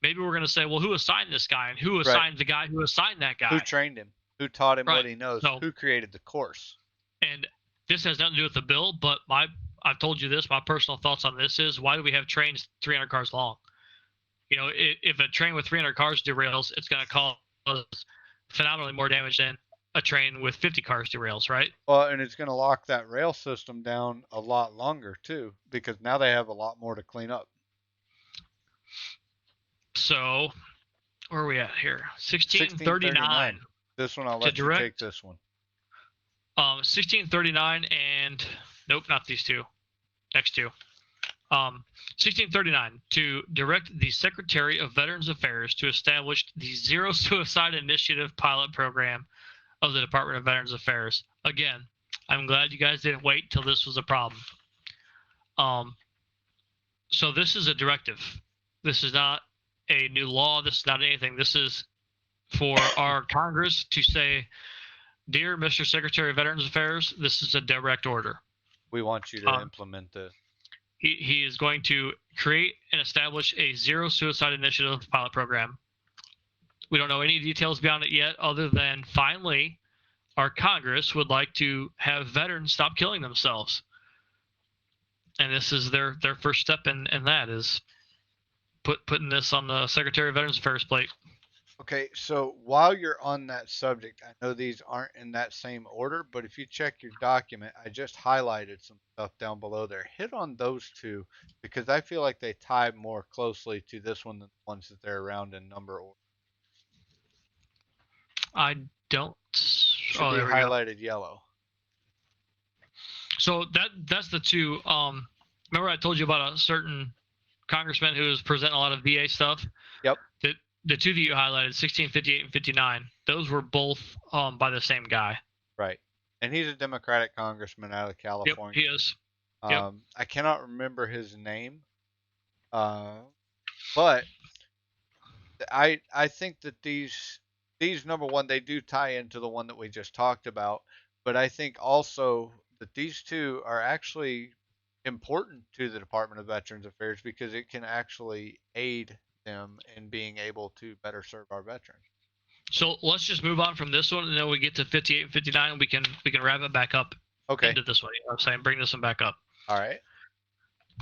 Maybe we're going to say, well, who assigned this guy, and who assigned the guy who assigned that guy? Who trained him? Who taught him what he knows? So, who created the course? And this has nothing to do with the bill, but I've told you this. My personal thoughts on this is, why do we have trains 300 cars long? If a train with 300 cars derails, it's going to cause phenomenally more damage than a train with 50 cars derails, right? Well, and it's going to lock that rail system down a lot longer too, because now they have a lot more to clean up. So, where are we at here? 1639. This one, I'll let you take this one. 1639 and nope, not these two. Next two. 1639, to direct the Secretary of Veterans Affairs to establish the Zero Suicide Initiative pilot program of the Department of Veterans Affairs. Again, I'm glad you guys didn't wait till this was a problem. So this is a directive. This is not a new law. This is not anything. This is for our Congress to say, "Dear Mr. Secretary of Veterans Affairs, this is a direct order. We want you to implement this." He is going to create and establish a Zero Suicide Initiative pilot program. We don't know any details beyond it yet, other than finally our Congress would like to have veterans stop killing themselves. And this is their first step in that, is putting this on the Secretary of Veterans Affairs plate. Okay, so while you're on that subject, I know these aren't in that same order, but if you check your document, I just highlighted some stuff down below there. Hit on those two, because I feel like they tie more closely to this one than the ones that they're around in number order. I don't. Should be highlighted yellow. So that's the two. Remember I told you about a certain congressman who was presenting a lot of VA stuff? Yep. The two that you highlighted, 1658 and 59, those were both by the same guy. Right. And he's a Democratic congressman out of California. Yep, he is. I cannot remember his name, but I think that these number one, they do tie into the one that we just talked about, but I think also that these two are actually important to the Department of Veterans Affairs, because it can actually aid them in being able to better serve our veterans. So let's just move on from this one, and then we get to 58 and 59. We can wrap it back up into this one. You know what I'm saying? Bring this one back up. All right.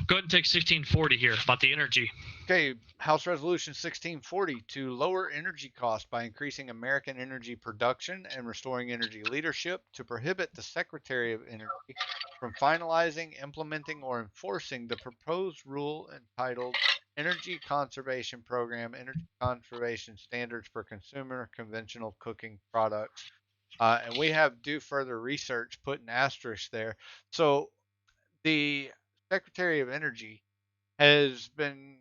Go ahead and take 1640 here about the energy. Okay, House Resolution 1640 to lower energy costs by increasing American energy production and restoring energy leadership, to prohibit the Secretary of Energy from finalizing, implementing, or enforcing the proposed rule entitled Energy Conservation Program, Energy Conservation Standards for Consumer Conventional Cooking Products. And we have do further research, put an asterisk there. So the Secretary of Energy has been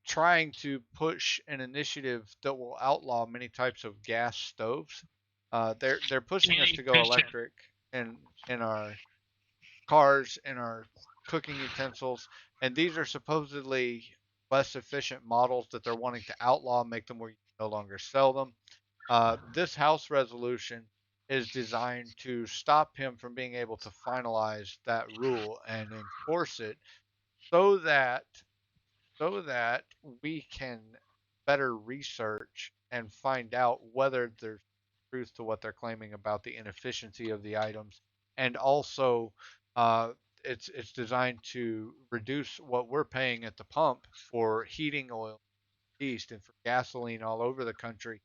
trying to push an initiative that will outlaw many types of gas stoves. They're pushing us to go electric in our cars, in our cooking utensils, and these are supposedly less efficient models that they're wanting to outlaw, make them where you no longer sell them. This House resolution is designed to stop him from being able to finalize that rule and enforce it, so that we can better research and find out whether there's truth to what they're claiming about the inefficiency of the items. And also, it's designed to reduce what we're paying at the pump for heating oil east and for gasoline all over the country,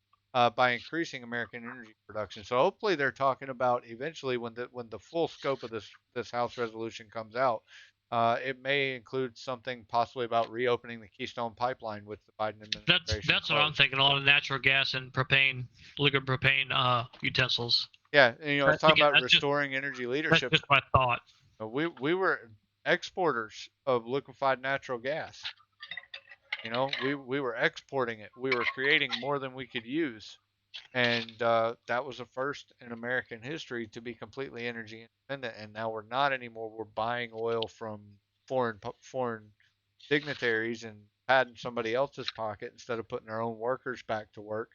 by increasing American energy production. So hopefully they're talking about eventually, when the full scope of this House resolution comes out, it may include something possibly about reopening the Keystone Pipeline with the Biden administration. That's what I'm thinking. A lot of natural gas and propane, liquid propane utensils. Yeah, and, it's talking about restoring energy leadership. That's just my thought. We were exporters of liquefied natural gas. We were exporting it. We were creating more than we could use. And that was the first in American history to be completely energy independent. And now we're not anymore. We're buying oil from foreign dignitaries and padding somebody else's pocket instead of putting our own workers back to work,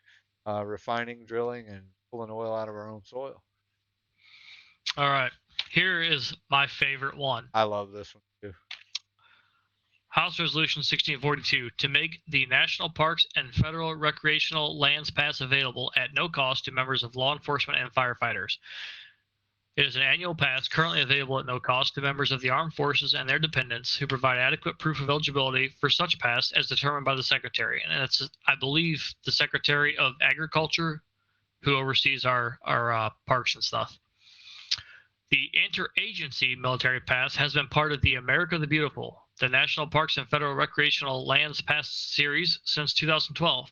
refining, drilling, and pulling oil out of our own soil. All right. Here is my favorite one. I love this one too. House Resolution 1642 to make the national parks and federal recreational lands pass available at no cost to members of law enforcement and firefighters. It is an annual pass currently available at no cost to members of the armed forces and their dependents who provide adequate proof of eligibility for such pass as determined by the Secretary. And that's, I believe, the Secretary of Agriculture, who oversees our parks and stuff. The interagency military pass has been part of the America the Beautiful, the National Parks and Federal Recreational Lands Pass series since 2012.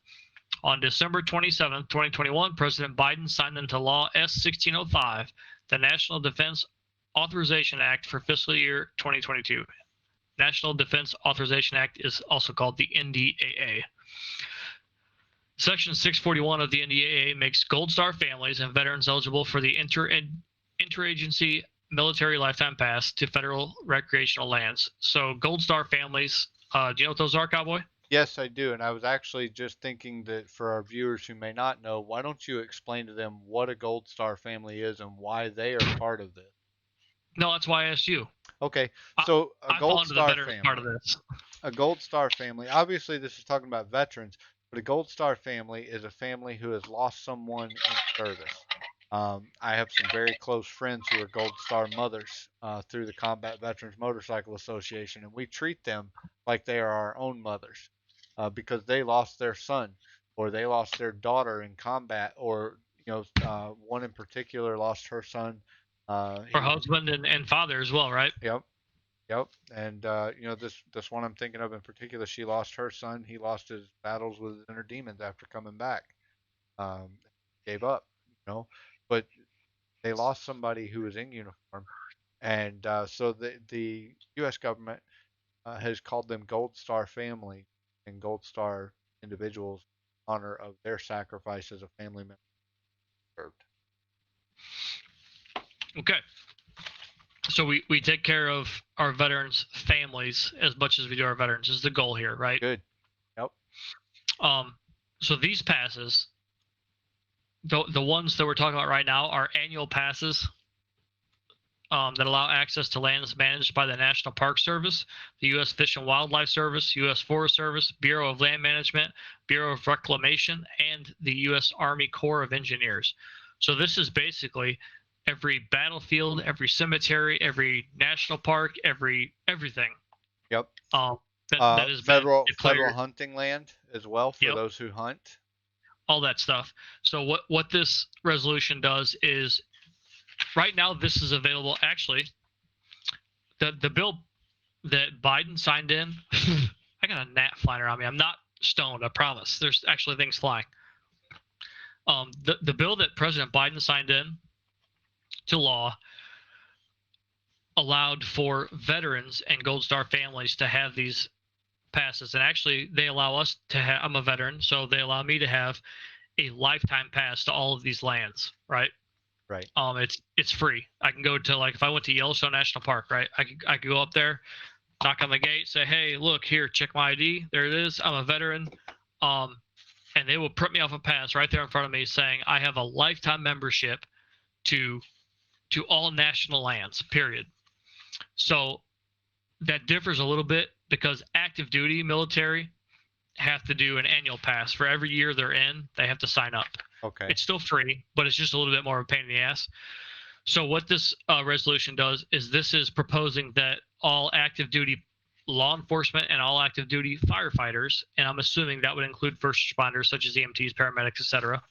On December 27, 2021, President Biden signed into law S-1605, the National Defense Authorization Act for fiscal year 2022. National Defense Authorization Act is also called the NDAA. Section 641 of the NDAA makes Gold Star families and veterans eligible for the interagency military lifetime pass to federal recreational lands. So Gold Star families, do you know what those are, Cowboy? Yes, I do. And I was actually just thinking that for our viewers who may not know, why don't you explain to them what a Gold Star family is and why they are part of this? No, that's why I asked you. Okay, so a Gold Star family. Part of this. A Gold Star family. Obviously, this is talking about veterans, but a Gold Star family is a family who has lost someone in service. I have some very close friends who are Gold Star mothers through the Combat Veterans Motorcycle Association, and we treat them like they are our own mothers because they lost their son or they lost their daughter in combat, or one in particular lost her son. Her husband and father as well, right? Yep. And this one I'm thinking of in particular, she lost her son. He lost his battles with his inner demons after coming back. Gave up, but they lost somebody who was in uniform, and so the U.S. government has called them Gold Star family and Gold Star individuals in honor of their sacrifice as a family member served. Okay. So we take care of our veterans' families as much as we do our veterans is the goal here, right? Good. Yep. So these passes, the ones that we're talking about right now, are annual passes. that allow access to lands managed by the National Park Service, the U.S. Fish and Wildlife Service, U.S. Forest Service, Bureau of Land Management, Bureau of Reclamation, and the U.S. Army Corps of Engineers. So this is basically every battlefield, every cemetery, every national park, everything. Yep. That is federal hunting land as well for those who hunt. All that stuff. So what this resolution does is, right now this is available. Actually, the bill that Biden signed in, I got a gnat flying around me. I'm not stoned, I promise. There's actually things flying. The bill that President Biden signed in to law allowed for veterans and Gold Star families to have these passes, and actually they allow us to have. I'm a veteran, so they allow me to have a lifetime pass to all of these lands, right? Right. It's free. I can go to, like, if I went to Yellowstone National Park, right? I could go up there, knock on the gate, say, hey, look here, check my ID. There it is. I'm a veteran. And they will print me off a pass right there in front of me saying I have a lifetime membership to all national lands, period. So that differs a little bit because active duty military have to do an annual pass. For every year they're in, they have to sign up. Okay. It's still free, but it's just a little bit more of a pain in the ass. So what this resolution does is this is proposing that all active duty law enforcement and all active duty firefighters, and I'm assuming that would include first responders such as EMTs, paramedics, etc.,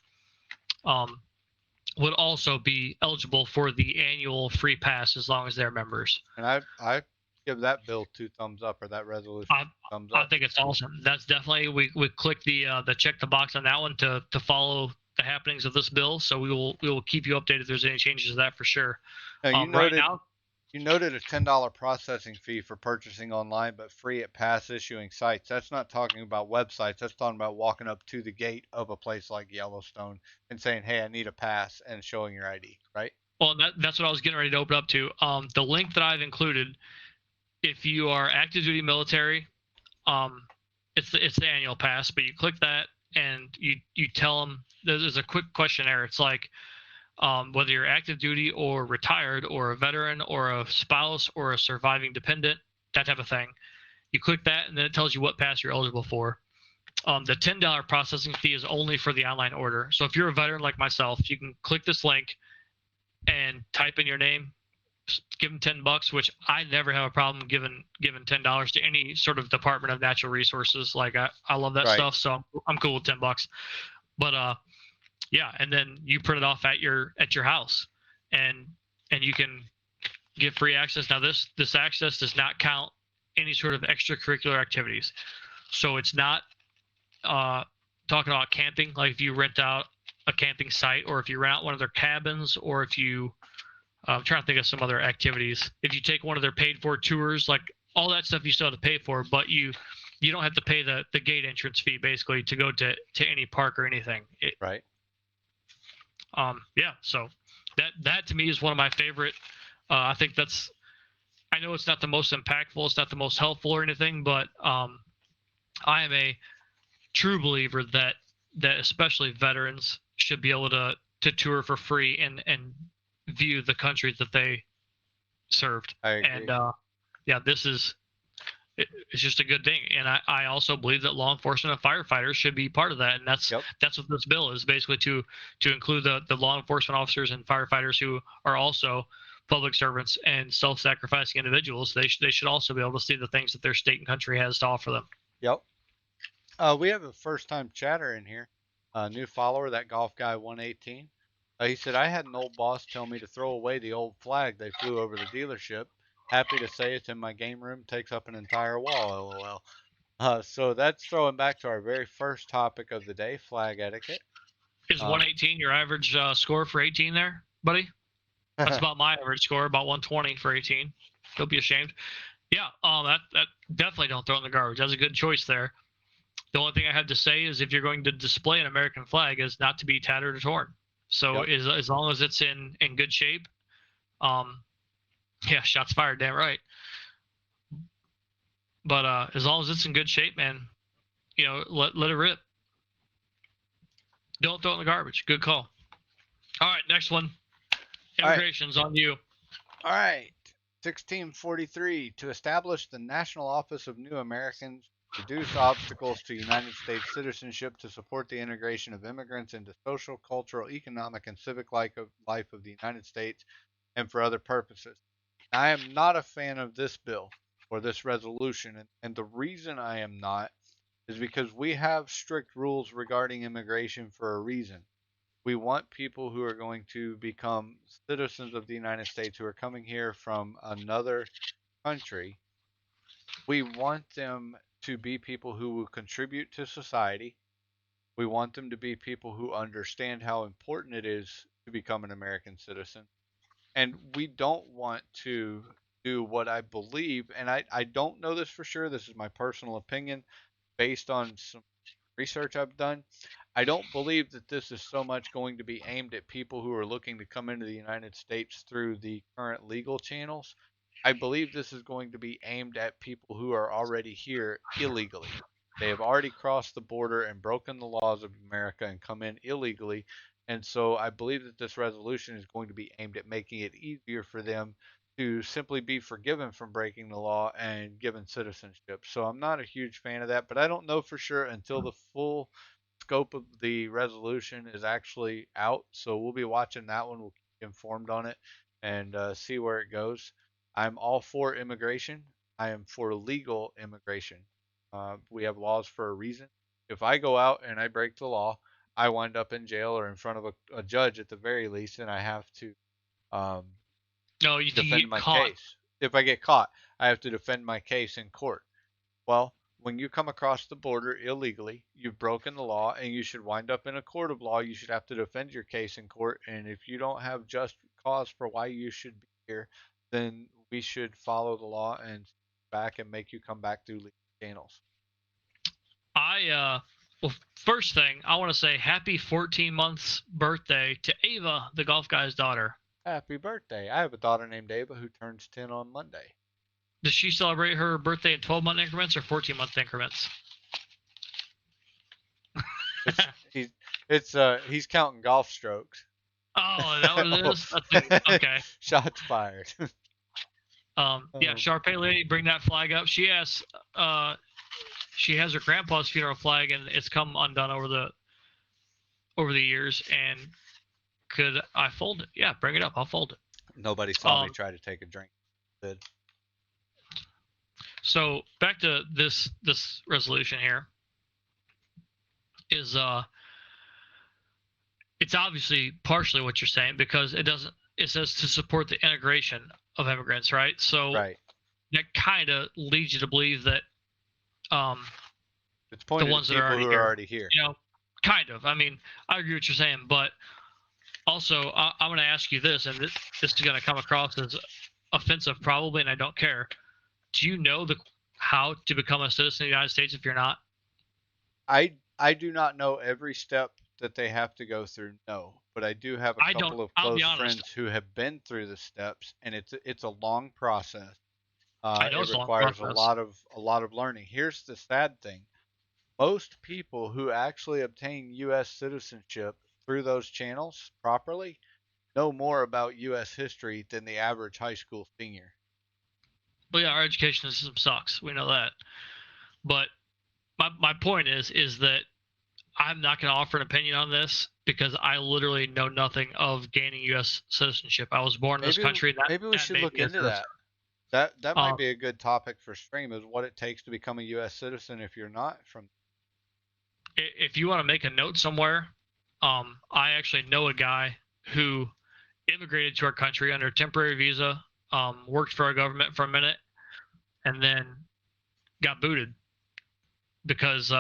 would also be eligible for the annual free pass as long as they're members. And I give that bill 2 thumbs up, or that resolution thumbs up. I think it's awesome. That's definitely, we click the check the box on that one to follow the happenings of this bill. So we will keep you updated if there's any changes to that for sure. Now, you noted a $10 processing fee for purchasing online, but free at pass issuing sites. That's not talking about websites. That's talking about walking up to the gate of a place like Yellowstone and saying, hey, I need a pass, and showing your ID, right? Well, that's what I was getting ready to open up to. The link that I've included, if you are active duty military, it's the annual pass, but you click that and you tell them, there's a quick questionnaire. It's like, whether you're active duty or retired or a veteran or a spouse or a surviving dependent, that type of thing. You click that and then it tells you what pass you're eligible for. The $10 processing fee is only for the online order. So if you're a veteran like myself, you can click this link and type in your name, give them $10, which I never have a problem giving $10 to any sort of Department of Natural Resources. Like I love that stuff, so I'm cool with $10. But yeah, and then you print it off at your house, and you can get free access. Now this access does not count any sort of extracurricular activities, so it's not talking about camping. Like if you rent out a camping site, or if you rent out one of their cabins, or if you I'm trying to think of some other activities. If you take one of their paid for tours, like all that stuff you still have to pay for, but you don't have to pay the gate entrance fee basically to go to any park or anything. Right. Yeah, so that to me is one of my favorite. I think I know it's not the most impactful, it's not the most helpful or anything, but I am a true believer that especially veterans should be able to tour for free and view the country that they served. I agree. And yeah, it's just a good thing. And I also believe that law enforcement and firefighters should be part of that. And that's what this bill is, basically to include the law enforcement officers and firefighters who are also public servants and self-sacrificing individuals. They should also be able to see the things that their state and country has to offer them. Yep. We have a first-time chatter in here, a new follower, that golf guy 118. He said, I had an old boss tell me to throw away the old flag they flew over the dealership. Happy to say it's in my game room, takes up an entire wall, LOL. So that's throwing back to our very first topic of the day, flag etiquette. Is 118 your average score for 18 there, buddy? That's about my average score, about 120 for 18. Don't be ashamed. Yeah, that definitely don't throw in the garbage. That's a good choice there. The only thing I have to say is if you're going to display an American flag, is not to be tattered or torn. So as long as it's in good shape, yeah, shots fired, damn right. But as long as it's in good shape, man, let it rip. Don't throw it in the garbage. Good call. All right, next one. Immigration's on you. All right. 1643, to establish the National Office of New Americans, reduce obstacles to United States citizenship, to support the integration of immigrants into social, cultural, economic, and civic life of the United States, and for other purposes. I am not a fan of this bill or this resolution, and the reason I am not is because we have strict rules regarding immigration for a reason. We want people who are going to become citizens of the United States who are coming here from another country. We want them to be people who will contribute to society. We want them to be people who understand how important it is to become an American citizen. And we don't want to do what I believe, and I don't know this for sure. This is my personal opinion based on some research I've done. I don't believe that this is so much going to be aimed at people who are looking to come into the United States through the current legal channels. I believe this is going to be aimed at people who are already here illegally. They have already crossed the border and broken the laws of America and come in illegally. And so I believe that this resolution is going to be aimed at making it easier for them to simply be forgiven from breaking the law and given citizenship. So I'm not a huge fan of that, but I don't know for sure until the full scope of the resolution is actually out. So we'll be watching that one. We'll keep you informed on it and see where it goes. I'm all for immigration. I am for legal immigration. We have laws for a reason. If I go out and I break the law, I wind up in jail or in front of a judge at the very least, and I have to No, you defend my caught. case. If I get caught, I have to defend my case in court. Well, when you come across the border illegally, you've broken the law, and you should wind up in a court of law. You should have to defend your case in court, and if you don't have just cause for why you should be here, then we should follow the law and back and make you come back through legal channels. Well, first thing, I want to say happy 14 months birthday to Ava, the golf guy's daughter. Happy birthday. I have a daughter named Ava who turns 10 on Monday. Does she celebrate her birthday in 12-month increments or 14-month increments? He's counting golf strokes. Oh, is that what it is? That's okay. Shots fired. Yeah, Sharpay lady, bring that flag up. She has her grandpa's funeral flag, and it's come undone over the years. And could I fold it? Yeah, bring it up. I'll fold it. Nobody saw me try to take a drink. Did. So back to this resolution here is it's obviously partially what you're saying, because it says to support the integration of immigrants, right? So right. That kind of leads you to believe that it's pointed the ones at that people are who are already here. You know, kind of. I mean, I agree with what you're saying, but also I'm going to ask you this, and this is going to come across as offensive probably, and I don't care. Do you know how to become a citizen of the United States if you're not? I do not know every step that they have to go through, no. But I do have a couple of close friends who have been through the steps, and it's a long process. It requires a lot of learning. Here's the sad thing. Most people who actually obtain U.S. citizenship through those channels properly know more about U.S. history than the average high school senior. Well, yeah, our education system sucks. We know that. But my point is that I'm not going to offer an opinion on this because I literally know nothing of gaining U.S. citizenship. I was born in this country. Maybe we should look into that. That might be a good topic for stream, is what it takes to become a U.S. citizen if you're not from. If you want to make a note somewhere, I actually know a guy who immigrated to our country under a temporary visa, worked for our government for a minute, and then got booted because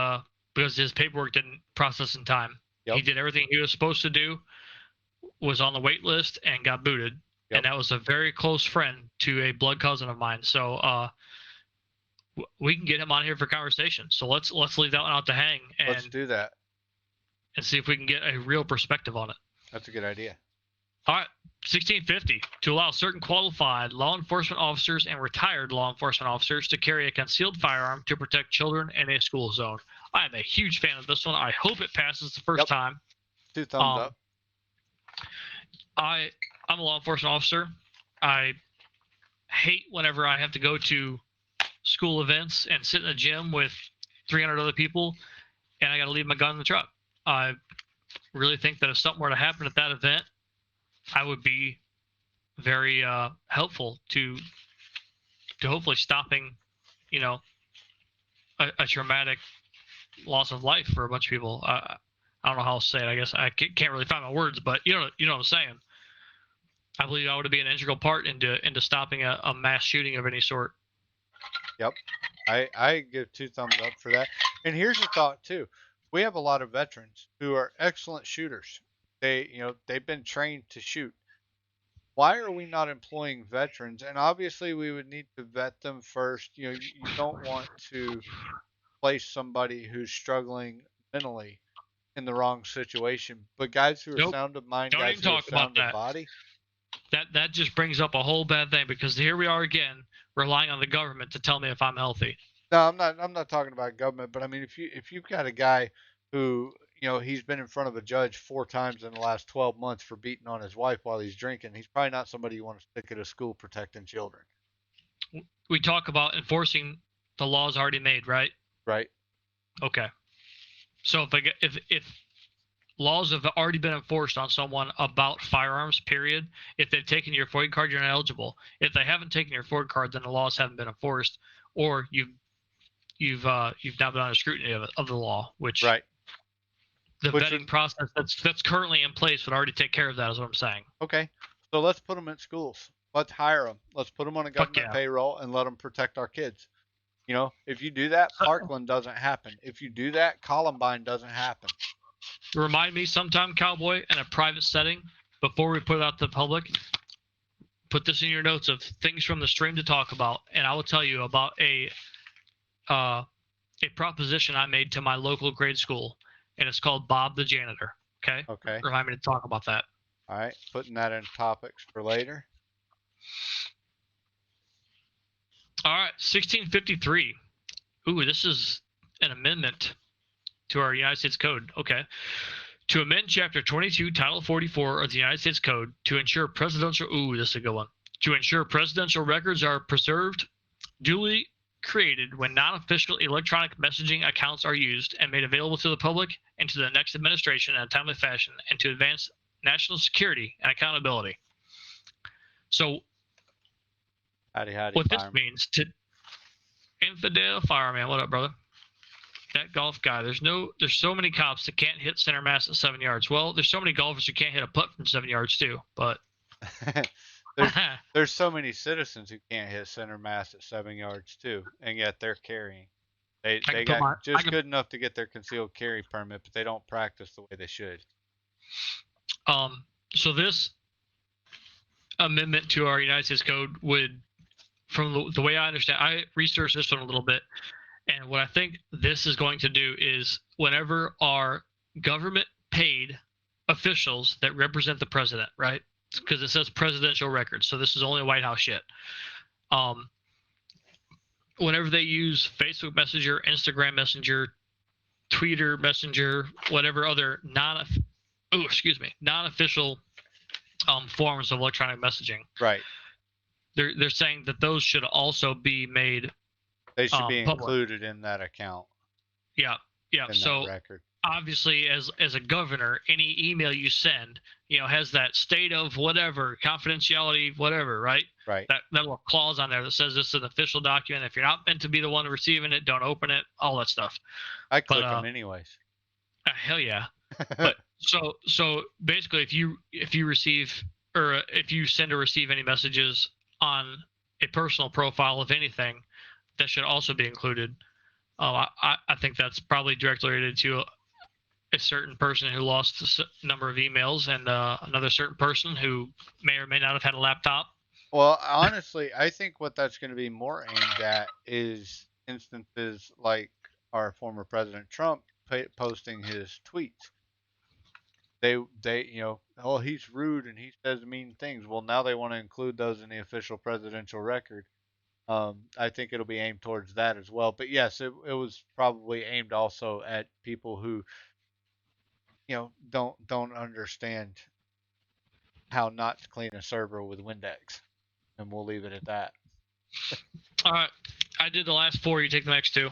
his paperwork didn't process in time. Yep. He did everything he was supposed to do, was on the wait list, and got booted. Yep. And that was a very close friend to a blood cousin of mine. So we can get him on here for conversation. So let's leave that one out to hang. And let's do that. And see if we can get a real perspective on it. That's a good idea. All right, 1650, to allow certain qualified law enforcement officers and retired law enforcement officers to carry a concealed firearm to protect children in a school zone. I am a huge fan of this one. I hope it passes the first time. 2 thumbs up. I'm a law enforcement officer. I hate whenever I have to go to school events and sit in a gym with 300 other people, and I got to leave my gun in the truck. I really think that if something were to happen at that event, I would be very helpful to hopefully stopping, a traumatic loss of life for a bunch of people. I don't know how to say it. I guess I can't really find my words, but you know what I'm saying. I believe I would be an integral part into stopping a mass shooting of any sort. Yep. I give 2 thumbs up for that. And here's a thought too. We have a lot of veterans who are excellent shooters. They've been trained to shoot. Why are we not employing veterans? And obviously we would need to vet them first. You don't want to place somebody who's struggling mentally in the wrong situation. But guys who are sound of mind, Don't guys even who are talk about sound of that. body. That just brings up a whole bad thing, because here we are again relying on the government to tell me if I'm healthy. No, I'm not talking about government, but I mean if you've got a guy who, he's been in front of a judge 4 times in the last 12 months for beating on his wife while he's drinking, he's probably not somebody you want to stick at a school protecting children. We talk about enforcing the laws already made, right? Right. Okay. So if laws have already been enforced on someone about firearms, period, if they've taken your FOID card, you're not eligible. If they haven't taken your FOID card, then the laws haven't been enforced, or you've now been under scrutiny of the law, which right. The vetting process that's currently in place would already take care of that, is what I'm saying. Okay. So let's put them in schools. Let's hire them. Let's put them on a government payroll and let them protect our kids. If you do that, Parkland doesn't happen. If you do that, Columbine doesn't happen. Remind me sometime, Cowboy, in a private setting, before we put it out to the public, put this in your notes of things from the stream to talk about, and I will tell you about a proposition I made to my local grade school, and it's called Bob the Janitor. Okay? Okay. Remind me to talk about that. All right. Putting that in topics for later. All right. 1653. Ooh, this is an amendment to our United States Code. Okay. To amend Chapter 22, Title 44 of the United States Code to ensure presidential... Ooh, this is a good one. To ensure presidential records are preserved, duly created when non-official electronic messaging accounts are used and made available to the public and to the next administration in a timely fashion, and to advance national security and accountability. So howdy, what this fireman. means to Infidel Fireman, what up, brother? That golf guy, there's so many cops that can't hit center mass at 7 yards. Well, there's so many golfers who can't hit a putt from 7 yards too, but there's so many citizens who can't hit center mass at 7 yards too, and yet they're carrying. They got good enough to get their concealed carry permit, but they don't practice the way they should. So this amendment to our United States Code would, from the way I understand, I researched this one a little bit, and what I think this is going to do is whenever our government paid officials that represent the president, right? Because it says presidential records, so this is only White House shit. Whenever they use Facebook Messenger, Instagram Messenger, Twitter Messenger, whatever other non-official forms of electronic messaging, right? They're saying that those should also be made. They should be public. included in that account. Yeah. So record. Obviously, as a governor, any email you send, has that state of whatever, confidentiality, whatever, right? Right. That little clause on there that says this is an official document. If you're not meant to be the one receiving it, don't open it. All that stuff. I click them anyways. Hell yeah. But so basically, if you receive, or if you send or receive any messages on a personal profile of anything, that should also be included. I think that's probably directly related to a certain person who lost a number of emails, and another certain person who may or may not have had a laptop. Well, honestly, I think what that's going to be more aimed at is instances like our former President Trump posting his tweets. They oh, he's rude and he says mean things. Well, now they want to include those in the official presidential record. I think it'll be aimed towards that as well. But yes, it was probably aimed also at people who, don't understand how not to clean a server with Windex, and we'll leave it at that. All right. I did the last 4. You take the next 2.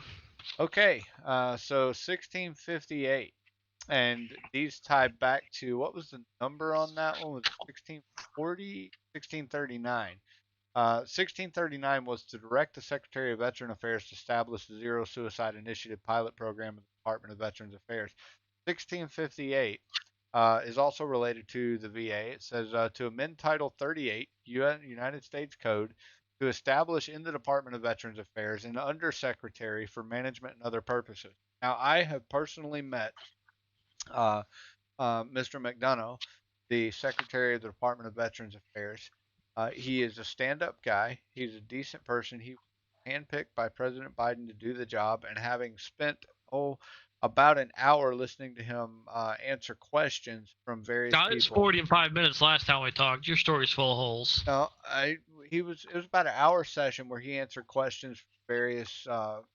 Okay, so 1658, and these tie back to, what was the number on that one? Was it 1640, 1639? 1639 was to direct the Secretary of Veteran Affairs to establish the Zero Suicide Initiative pilot program in the Department of Veterans Affairs. 1658 is also related to the VA. It says to amend Title 38, United States Code, to establish in the Department of Veterans Affairs an undersecretary for management and other purposes. Now, I have personally met Mr. McDonough, the Secretary of the Department of Veterans Affairs. He is a stand-up guy. He's a decent person. He was handpicked by President Biden to do the job, and having spent about an hour listening to him answer questions from various people. It's 45 minutes last time we talked. Your story's full of holes. No, it was about an hour session where he answered questions from various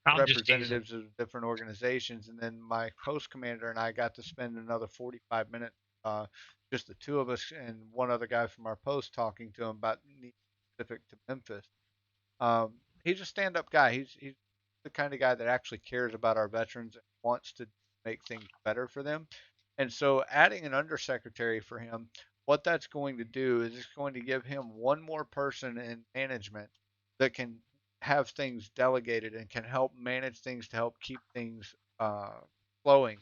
representatives of different organizations, and then my post commander and I got to spend another 45 minutes, just the two of us and one other guy from our post, talking to him about specific to Memphis. He's a stand-up guy. He's the kind of guy that actually cares about our veterans and wants to make things better for them. And so adding an undersecretary for him, what that's going to do is it's going to give him one more person in management that can have things delegated and can help manage things to help keep things flowing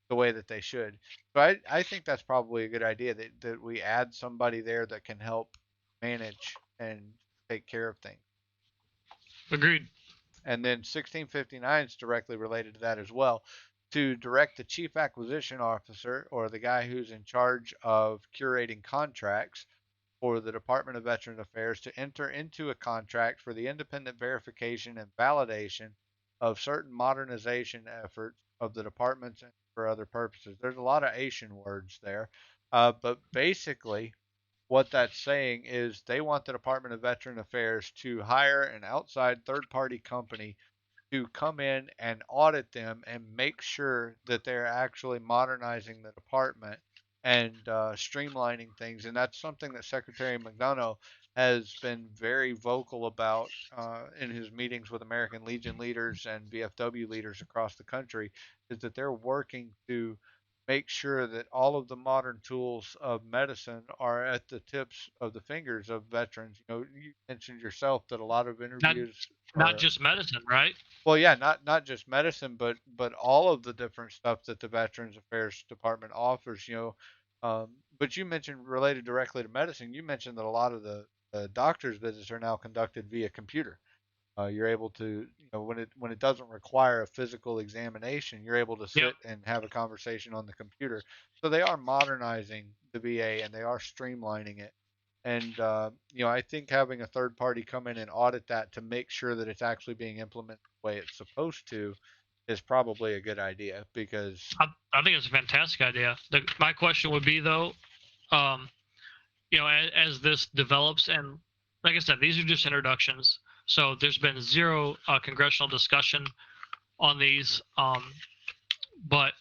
the way that they should. So I think that's probably a good idea, that we add somebody there that can help manage and take care of things. Agreed. And then 1659 is directly related to that as well, to direct the chief acquisition officer, or the guy who's in charge of curating contracts for the Department of Veterans Affairs, to enter into a contract for the independent verification and validation of certain modernization efforts of the departments and for other purposes. There's a lot of Asian words there, but basically what that's saying is they want the Department of Veteran Affairs to hire an outside third-party company to come in and audit them and make sure that they're actually modernizing the department and streamlining things. And that's something that Secretary McDonough has been very vocal about in his meetings with American Legion leaders and VFW leaders across the country, is that they're working to make sure that all of the modern tools of medicine are at the tips of the fingers of veterans. You know, you mentioned yourself that a lot of interviews not just medicine, right? Well, yeah, not just medicine, but all of the different stuff that the Veterans Affairs Department offers. You know, but you mentioned, related directly to medicine, you mentioned that a lot of the doctor's visits are now conducted via computer. You're able to, you know, when it doesn't require a physical examination, you're able to sit and have a conversation on the computer. So they are modernizing the VA and they are streamlining it. And you know, I think having a third party come in and audit that to make sure that it's actually being implemented the way it's supposed to is probably a good idea, because I think it's a fantastic idea. My question would be, though, you know, as this develops, and like I said, these are just introductions. So there's been zero congressional discussion on these. But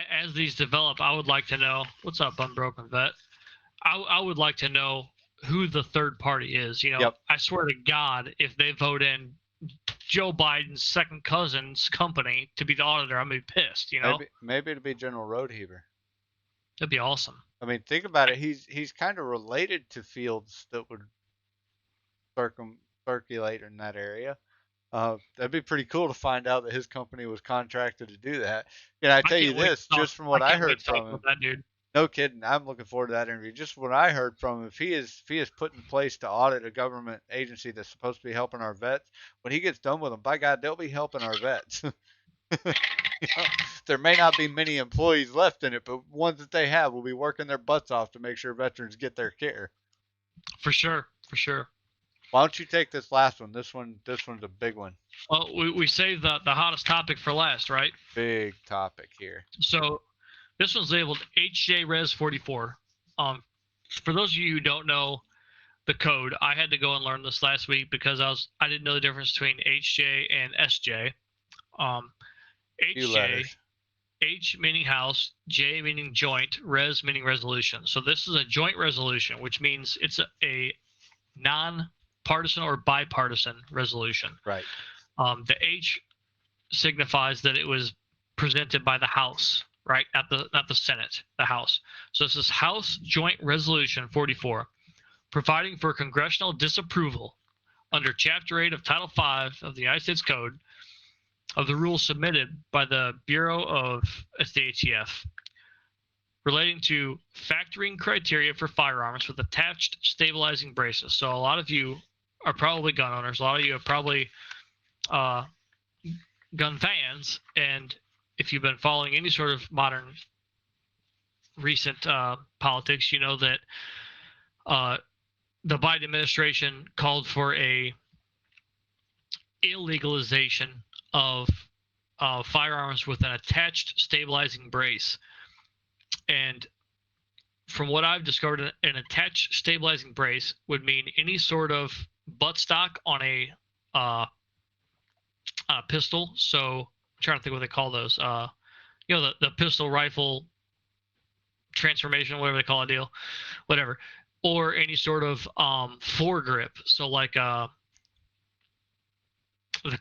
as these develop, I would like to know, what's up, Unbroken Vet? I would like to know who the third party is. You know, I swear to God, if they vote in Joe Biden's second cousin's company to be the auditor, I'm going to be pissed, you know? Maybe it'll be General Roadheaver. That'd be awesome. I mean, think about it. He's kind of related to Fields that would circulate in that area. That'd be pretty cool to find out that his company was contracted to do that. And I tell you this, just from what I heard from him, that dude. No kidding, I'm looking forward to that interview. Just what I heard from him, if he is put in place to audit a government agency that's supposed to be helping our vets, when he gets done with them, by God, they'll be helping our vets. You know, there may not be many employees left in it, but ones that they have will be working their butts off to make sure veterans get their care. For sure. Why don't you take this last one? This one's a big one. Well, we saved the hottest topic for last, right? Big topic here. So this one's labeled HJ Res 44. For those of you who don't know the code, I had to go and learn this last week because I didn't know the difference between HJ and SJ. HJ, H meaning house, J meaning joint, res meaning resolution. So this is a joint resolution, which means it's a partisan or bipartisan resolution. Right. The H signifies that it was presented by the House, right? Not the Senate, the House. So this is House Joint Resolution 44, providing for congressional disapproval under Chapter 8 of Title 5 of the United States Code of the rules submitted by the Bureau of SDATF relating to factoring criteria for firearms with attached stabilizing braces. So a lot of you are probably gun owners. A lot of you are probably gun fans, and if you've been following any sort of modern recent politics, you know that the Biden administration called for a illegalization of firearms with an attached stabilizing brace. And from what I've discovered, an attached stabilizing brace would mean any sort of buttstock on a pistol. So I'm trying to think what they call those. You know, the pistol rifle transformation, whatever they call it, deal, whatever, or any sort of foregrip. So like the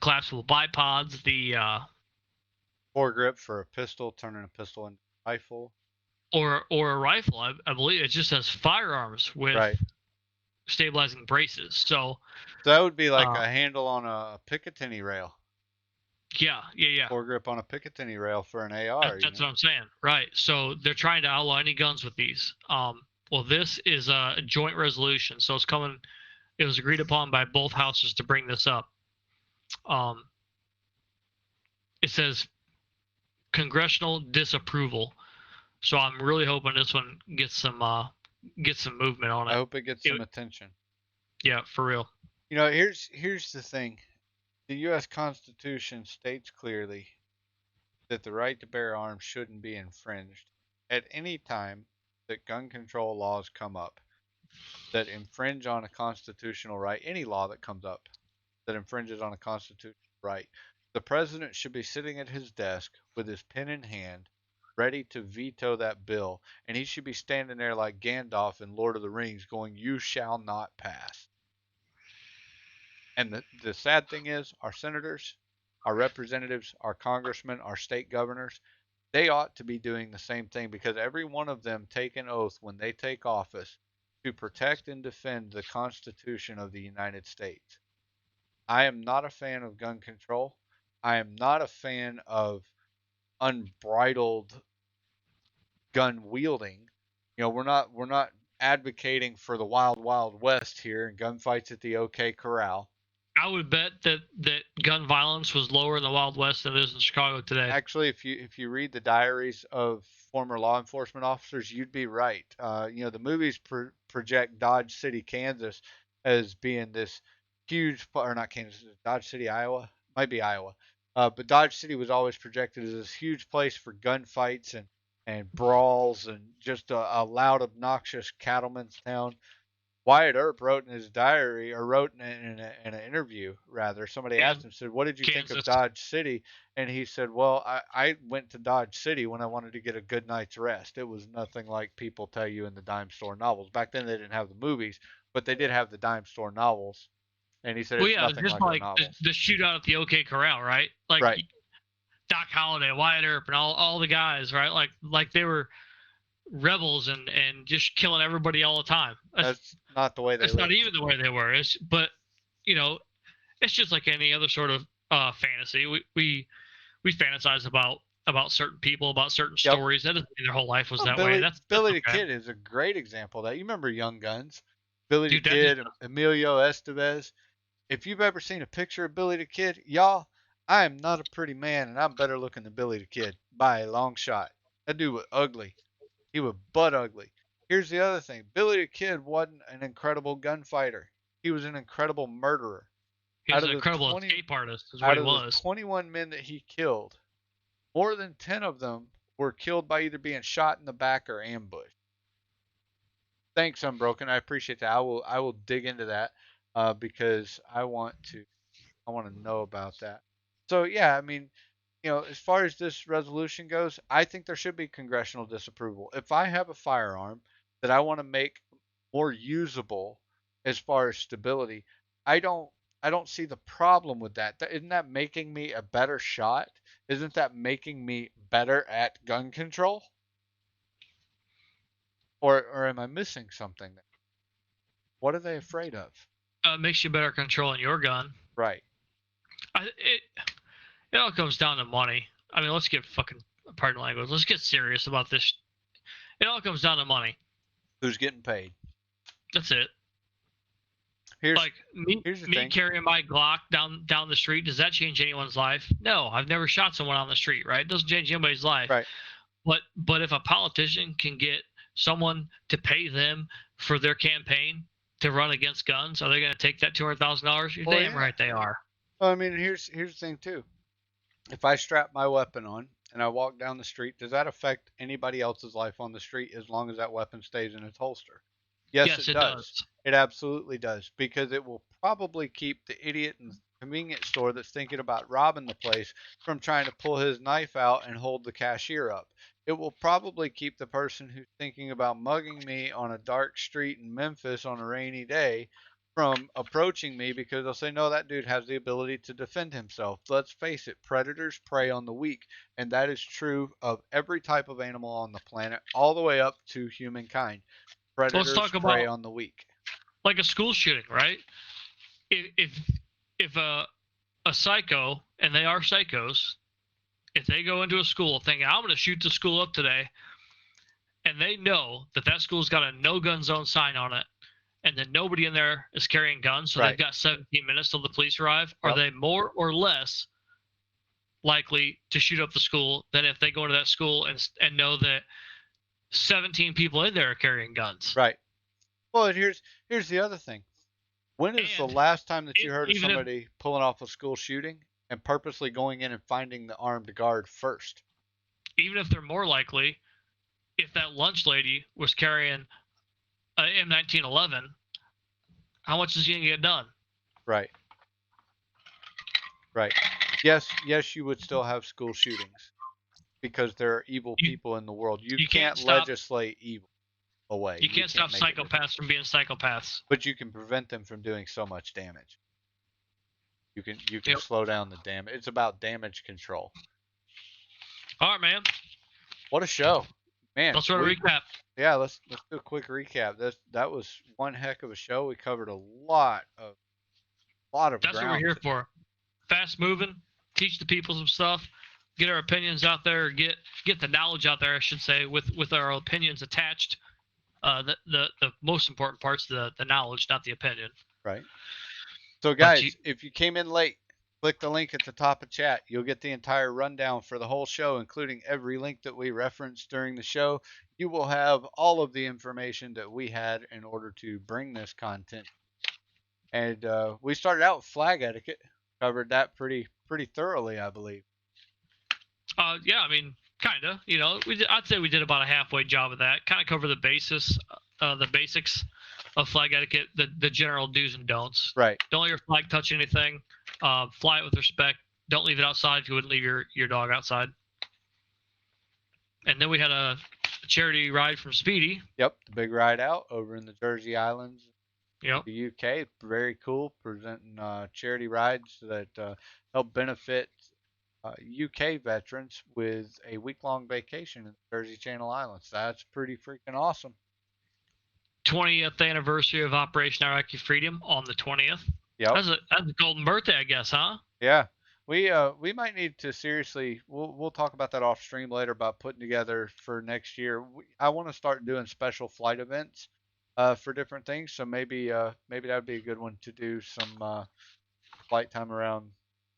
collapsible bipods, the foregrip for a pistol, turning a pistol into a rifle, or a rifle. I believe it just says firearms with stabilizing braces. So that would be like a handle on a Picatinny rail. Yeah. Foregrip on a Picatinny rail for an AR. That's what I'm saying. Right. So they're trying to outlaw any guns with these. Well, this is a joint resolution. So it was agreed upon by both houses to bring this up. It says congressional disapproval. So I'm really hoping this one gets some movement on it. I hope it gets some attention. Yeah, for real. You know, here's the thing. The U.S. Constitution states clearly that the right to bear arms shouldn't be infringed at any time that gun control laws come up that infringe on a constitutional right. Any law that comes up that infringes on a constitutional right, the president should be sitting at his desk with his pen in hand, ready to veto that bill, and he should be standing there like Gandalf in Lord of the Rings going, "You shall not pass." And the sad thing is, our senators, our representatives, our congressmen, our state governors, they ought to be doing the same thing, because every one of them take an oath when they take office to protect and defend the Constitution of the United States. I am not a fan of gun control. I am not a fan of unbridled gun wielding. You know, we're not advocating for the wild, wild west here and gunfights at the OK Corral. I would bet that gun violence was lower in the Wild West than it is in Chicago today. Actually, if you read the diaries of former law enforcement officers, you'd be right. You know, the movies project Dodge City, Kansas, as being this huge, or not Kansas, Dodge City, Iowa, might be Iowa. But Dodge City was always projected as this huge place for gunfights and brawls and just a loud, obnoxious cattleman's town. Wyatt Earp wrote in his diary, or wrote in an interview, rather, somebody asked him, said, "What did you think of Dodge City?" And he said, "Well, I went to Dodge City when I wanted to get a good night's rest. It was nothing like people tell you in the dime store novels." Back then they didn't have the movies, but they did have the dime store novels. And he said, "It's nothing just like the novels." The shootout at the OK Corral, right? Like right. Doc Holliday, Wyatt Earp, and all the guys, right? Like they were rebels and just killing everybody all the time. That's not the way they lived. Not even the way they were. But you know, it's just like any other sort of fantasy. We fantasize about certain people, about certain stories. That doesn't mean their whole life was that way. That's Billy the Kid is a great example of that. You remember Young Guns? Billy the Kid, Emilio Estevez. If you've ever seen a picture of Billy the Kid, y'all, I am not a pretty man, and I'm better looking than Billy the Kid by a long shot. That dude was ugly. He was butt ugly. Here's the other thing. Billy the Kid wasn't an incredible gunfighter. He was an incredible murderer. He was an incredible escape artist, is what he was. Out of the 21 men that he killed, more than 10 of them were killed by either being shot in the back or ambushed. Thanks, Unbroken. I appreciate that. I will dig into that because I want to know about that. So yeah, I mean, you know, as far as this resolution goes, I think there should be congressional disapproval. If I have a firearm that I want to make more usable as far as stability, I don't see the problem with that. Isn't that making me a better shot? Isn't that making me better at gun control? Or am I missing something? What are they afraid of? Makes you better controlling your gun. Right. It all comes down to money. I mean, let's get fucking, pardon language, let's get serious about this. It all comes down to money. Who's getting paid? That's it. Here's me the thing. Carrying my Glock down the street, does that change anyone's life? No, I've never shot someone on the street, right? It doesn't change anybody's life. Right. But if a politician can get someone to pay them for their campaign to run against guns, are they going to take that $200,000? You're damn right they are. Well, I mean, here's the thing too. If I strap my weapon on and I walk down the street, does that affect anybody else's life on the street as long as that weapon stays in its holster? Yes, it does. It absolutely does, because it will probably keep the idiot in the convenience store that's thinking about robbing the place from trying to pull his knife out and hold the cashier up. It will probably keep the person who's thinking about mugging me on a dark street in Memphis on a rainy day from approaching me, because they'll say, no, that dude has the ability to defend himself. Let's face it, predators prey on the weak, and that is true of every type of animal on the planet, all the way up to humankind. Predators prey on the weak. Like a school shooting, right? If a psycho, and they are psychos, if they go into a school thinking, I'm going to shoot the school up today, and they know that school's got a no gun zone sign on it, and then nobody in there is carrying guns, so they've got 17 minutes till the police arrive, are they more or less likely to shoot up the school than if they go into that school and know that 17 people in there are carrying guns? Right. Well, and here's the other thing. When is the last time that you heard of somebody pulling off a school shooting and purposely going in and finding the armed guard first? Even if they're more likely, if that lunch lady was carrying an M1911, how much is he going to get done? Right. Right. Yes, you would still have school shootings because there are evil people in the world. You can't legislate evil away. You can't stop psychopaths from being psychopaths. But you can prevent them from doing so much damage. You can slow down the damage. It's about damage control. All right, man. What a show. Man. Let's run a recap. Yeah, let's do a quick recap. That was one heck of a show. We covered a lot of That's ground. what we're here for. Fast moving, teach the people some stuff, get our opinions out there, get the knowledge out there, I should say, with our opinions attached. The most important part's the knowledge, not the opinion. Right. So guys, if you came in late, click the link at the top of chat. You'll get the entire rundown for the whole show, including every link that we referenced during the show. You will have all of the information that we had in order to bring this content. And we started out with flag etiquette, covered that pretty thoroughly, I believe. Yeah, I mean, kind of. You know, I'd say we did about a halfway job of that. Kind of cover the basics of flag etiquette, the general do's and don'ts. Right. Don't let your flag touch anything. Fly it with respect. Don't leave it outside if you wouldn't leave your dog outside. And then we had a charity ride from Speedy. Yep, the big ride out over in the Jersey Islands. Yep. The UK. Very cool, presenting charity rides that help benefit UK veterans with a week-long vacation in the Jersey Channel Islands. That's pretty freaking awesome. 20th anniversary of Operation Iraqi Freedom on the 20th. Yep. That's a golden birthday, I guess, huh? Yeah. We might need to seriously. We'll talk about that off stream later about putting together for next year. I want to start doing special flight events for different things. So maybe that would be a good one to do some flight time around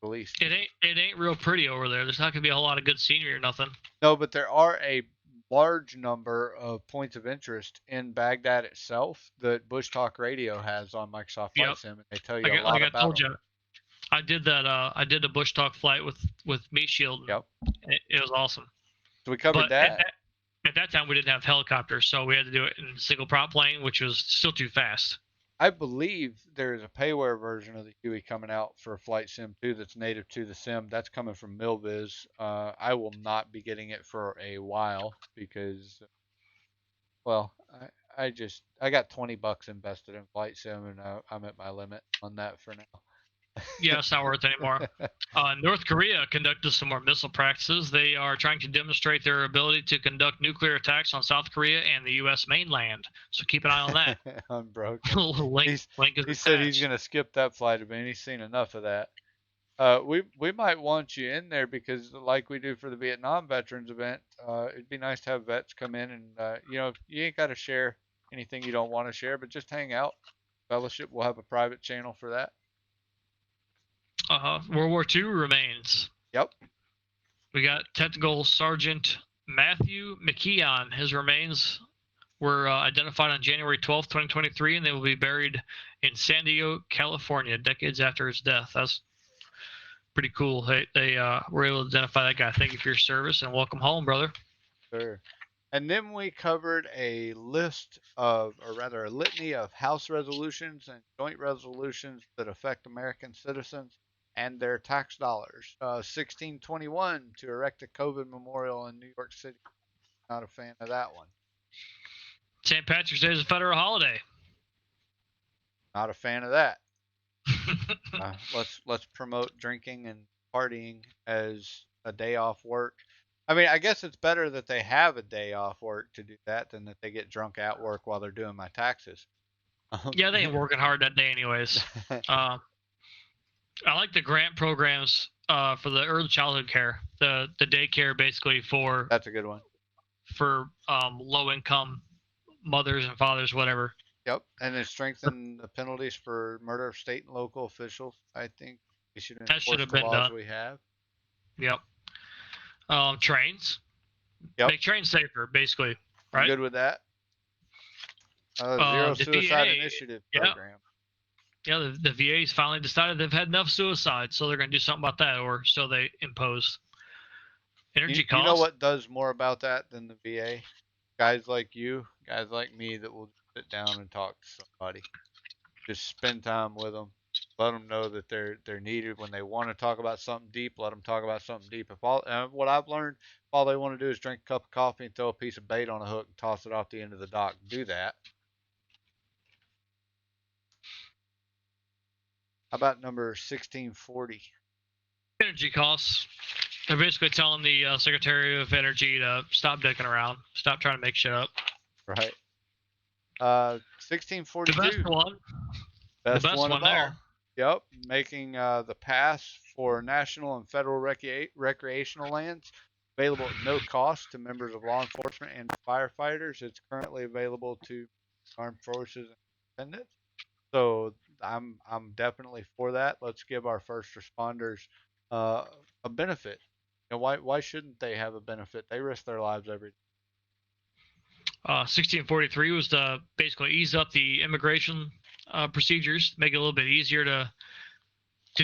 release. It ain't real pretty over there. There's not gonna be a whole lot of good scenery or nothing. No, but there are a large number of points of interest in Baghdad itself that Bush Talk Radio has on Microsoft Flight Sim, and they tell you a lot about I told them. you, I did that. I did the Bush Talk flight with Meat Shield. Yep. It was awesome. So we covered that. At that time, we didn't have helicopters, so we had to do it in a single prop plane, which was still too fast. I believe there is a payware version of the Huey coming out for Flight Sim 2 that's native to the sim. That's coming from Milviz. I will not be getting it for a while because, well, I got $20 invested in flight sim, and I'm at my limit on that for now. Yeah, it's not worth it anymore. North Korea conducted some more missile practices. They are trying to demonstrate their ability to conduct nuclear attacks on South Korea and the U.S. mainland. So keep an eye on that. Unbroken. Link is He said he's attached. going to skip that flight. I mean, he's seen enough of that. We might want you in there because, like we do for the Vietnam Veterans event, it'd be nice to have vets come in and you ain't got to share anything you don't want to share, but just hang out. Fellowship. We'll have a private channel for that. World War II remains. Yep. We got Technical Sergeant Matthew McKeon. His remains were identified on January 12th, 2023, and they will be buried in San Diego, California, decades after his death. That's pretty cool. They were able to identify that guy. Thank you for your service, and welcome home, brother. Sure. And then we covered a litany of House resolutions and joint resolutions that affect American citizens and their tax dollars. 1621 to erect a COVID memorial in New York City. Not a fan of that one. St. Patrick's Day is a federal holiday. Not a fan of that. Let's promote drinking and partying as a day off work. I mean, I guess it's better that they have a day off work to do that than that they get drunk at work while they're doing my taxes. Yeah, they ain't working hard that day anyways. I like the grant programs for the early childhood care, the daycare basically for. That's a good one. For low income mothers and fathers, whatever. Yep, and then strengthen the penalties for murder of state and local officials. I think we should enforce the laws we have. Yep. Trains. Yep. Make trains safer, basically. Right. I'm good with that. Zero Suicide VA, Initiative program. Yeah, the VA's finally decided they've had enough suicide, so they're going to do something about that, or so they impose. Energy costs. You know what does more about that than the VA? Guys like you, guys like me that will sit down and talk to somebody. Just spend time with them. Let them know that they're needed. When they want to talk about something deep, let them talk about something deep. What I've learned, if all they want to do is drink a cup of coffee and throw a piece of bait on a hook and toss it off the end of the dock, do that. How about number 1640? Energy costs. They're basically telling the Secretary of Energy to stop dicking around, stop trying to make shit up. Right. 1642. The best one. The best one there. Yep. Making the pass for national and federal recreational lands available at no cost to members of law enforcement and firefighters. It's currently available to armed forces and independents. So I'm definitely for that. Let's give our first responders a benefit. You know, why shouldn't they have a benefit? They risk their lives every day. 1643 was to basically ease up the immigration procedures, make it a little bit easier to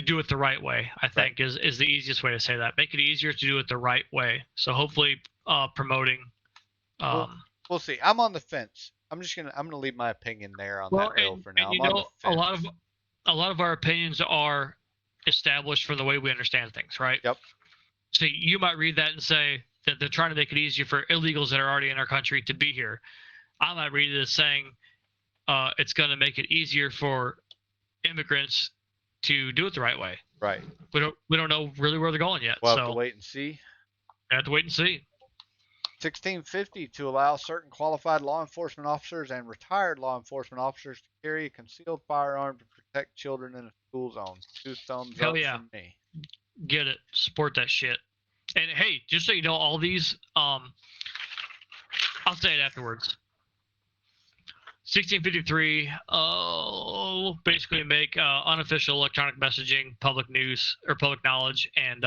do it the right way. I think is the easiest way to say that. Make it easier to do it the right way. So hopefully promoting. We'll see. I'm on the fence. I'm gonna leave my opinion there on that bill for now. And a lot of our opinions are established for the way we understand things, right? Yep. So you might read that and say that they're trying to make it easier for illegals that are already in our country to be here. I might read it as saying it's going to make it easier for immigrants to do it the right way. Right. We don't know really where they're going yet. We'll have to wait and see. Have to wait and see. 1650 to allow certain qualified law enforcement officers and retired law enforcement officers to carry a concealed firearm to protect children in a school zone. 2 thumbs up from me. Get it. Support that shit. And hey, just so you know, all these, I'll say it afterwards. 1653, basically make unofficial electronic messaging public news or public knowledge, and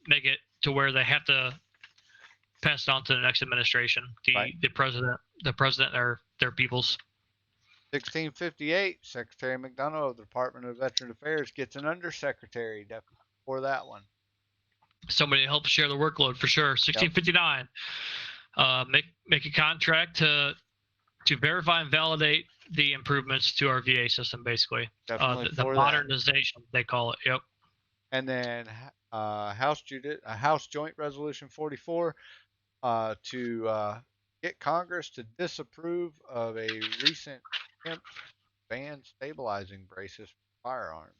make it to where they have to pass it on to the next administration, the president, or their peoples. 1658, Secretary McDonough of the Department of Veteran Affairs gets an undersecretary, definitely for that one. Somebody to help share the workload for sure. 1659, make a contract to verify and validate the improvements to our VA system, basically. Definitely the modernization, they call it. Yep. And then House Joint Resolution 44 to get Congress to disapprove of a recent attempt to ban stabilizing braces for firearms.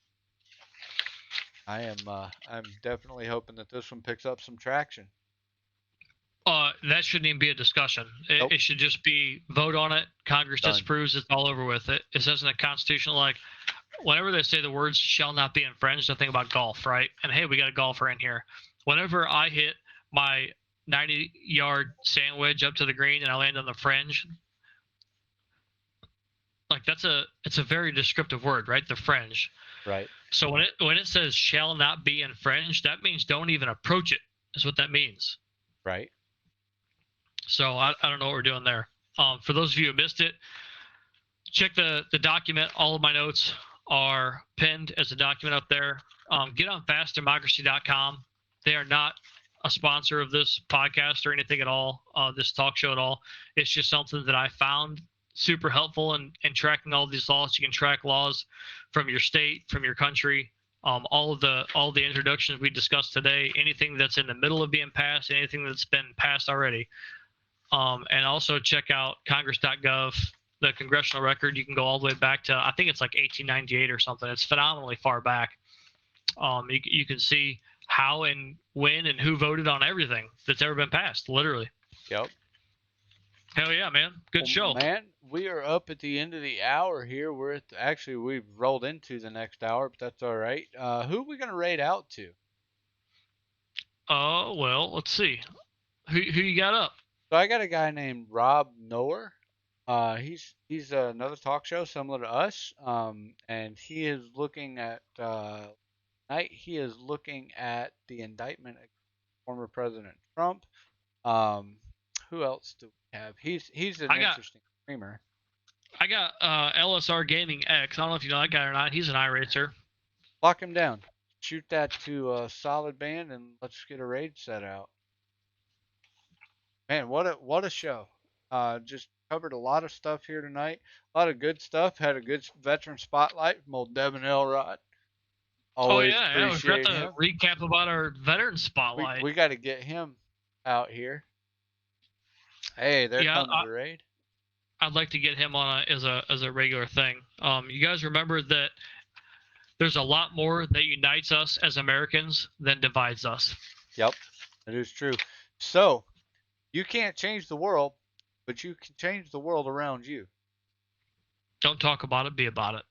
I'm definitely hoping that this one picks up some traction. That shouldn't even be a discussion. Nope. It should just be vote on it. Congress Done. disapproves. It's all over with. It says in the Constitution, like, whenever they say the words shall not be infringed, I think about golf, right? And hey, we got a golfer in here. Whenever I hit my 90-yard sandwich up to the green and I land on the fringe, like it's a very descriptive word, right? The fringe. Right. So when it says shall not be infringed, that means don't even approach it, is what that means. Right. So I don't know what we're doing there. For those of you who missed it, check the document. All of my notes are pinned as a document up there. Get on fastdemocracy.com. They are not a sponsor of this podcast or anything at all, this talk show at all. It's just something that I found super helpful in tracking all these laws. You can track laws from your state, from your country, all the introductions we discussed today, anything that's in the middle of being passed, anything that's been passed already. And also check out congress.gov, the congressional record. You can go all the way back to, I think it's like 1898 or something. It's phenomenally far back. You can see how and when and who voted on everything that's ever been passed, literally. Yep. Hell yeah, man. Good show. Man, we are up at the end of the hour here. Actually, we've rolled into the next hour, but that's all right. Who are we going to raid out to? Well, let's see. Who you got up? So I got a guy named Rob Noer. He's another talk show similar to us. And he is looking at he is looking at the indictment of former President Trump. Who else do we have? He's an interesting streamer. I got LSR Gaming X. I don't know if you know that guy or not. He's an iRacer. Lock him down. Shoot that to a solid band, and let's get a raid set out. Man, what a show! Just covered a lot of stuff here tonight. A lot of good stuff. Had a good veteran spotlight from old Devin Elrod. Always appreciate we got to recap about our veteran spotlight. We got to get him out here. Hey, there comes the raid. I'd like to get him on as a regular thing. You guys remember that there's a lot more that unites us as Americans than divides us. Yep, that is true. So, you can't change the world, but you can change the world around you. Don't talk about it, be about it.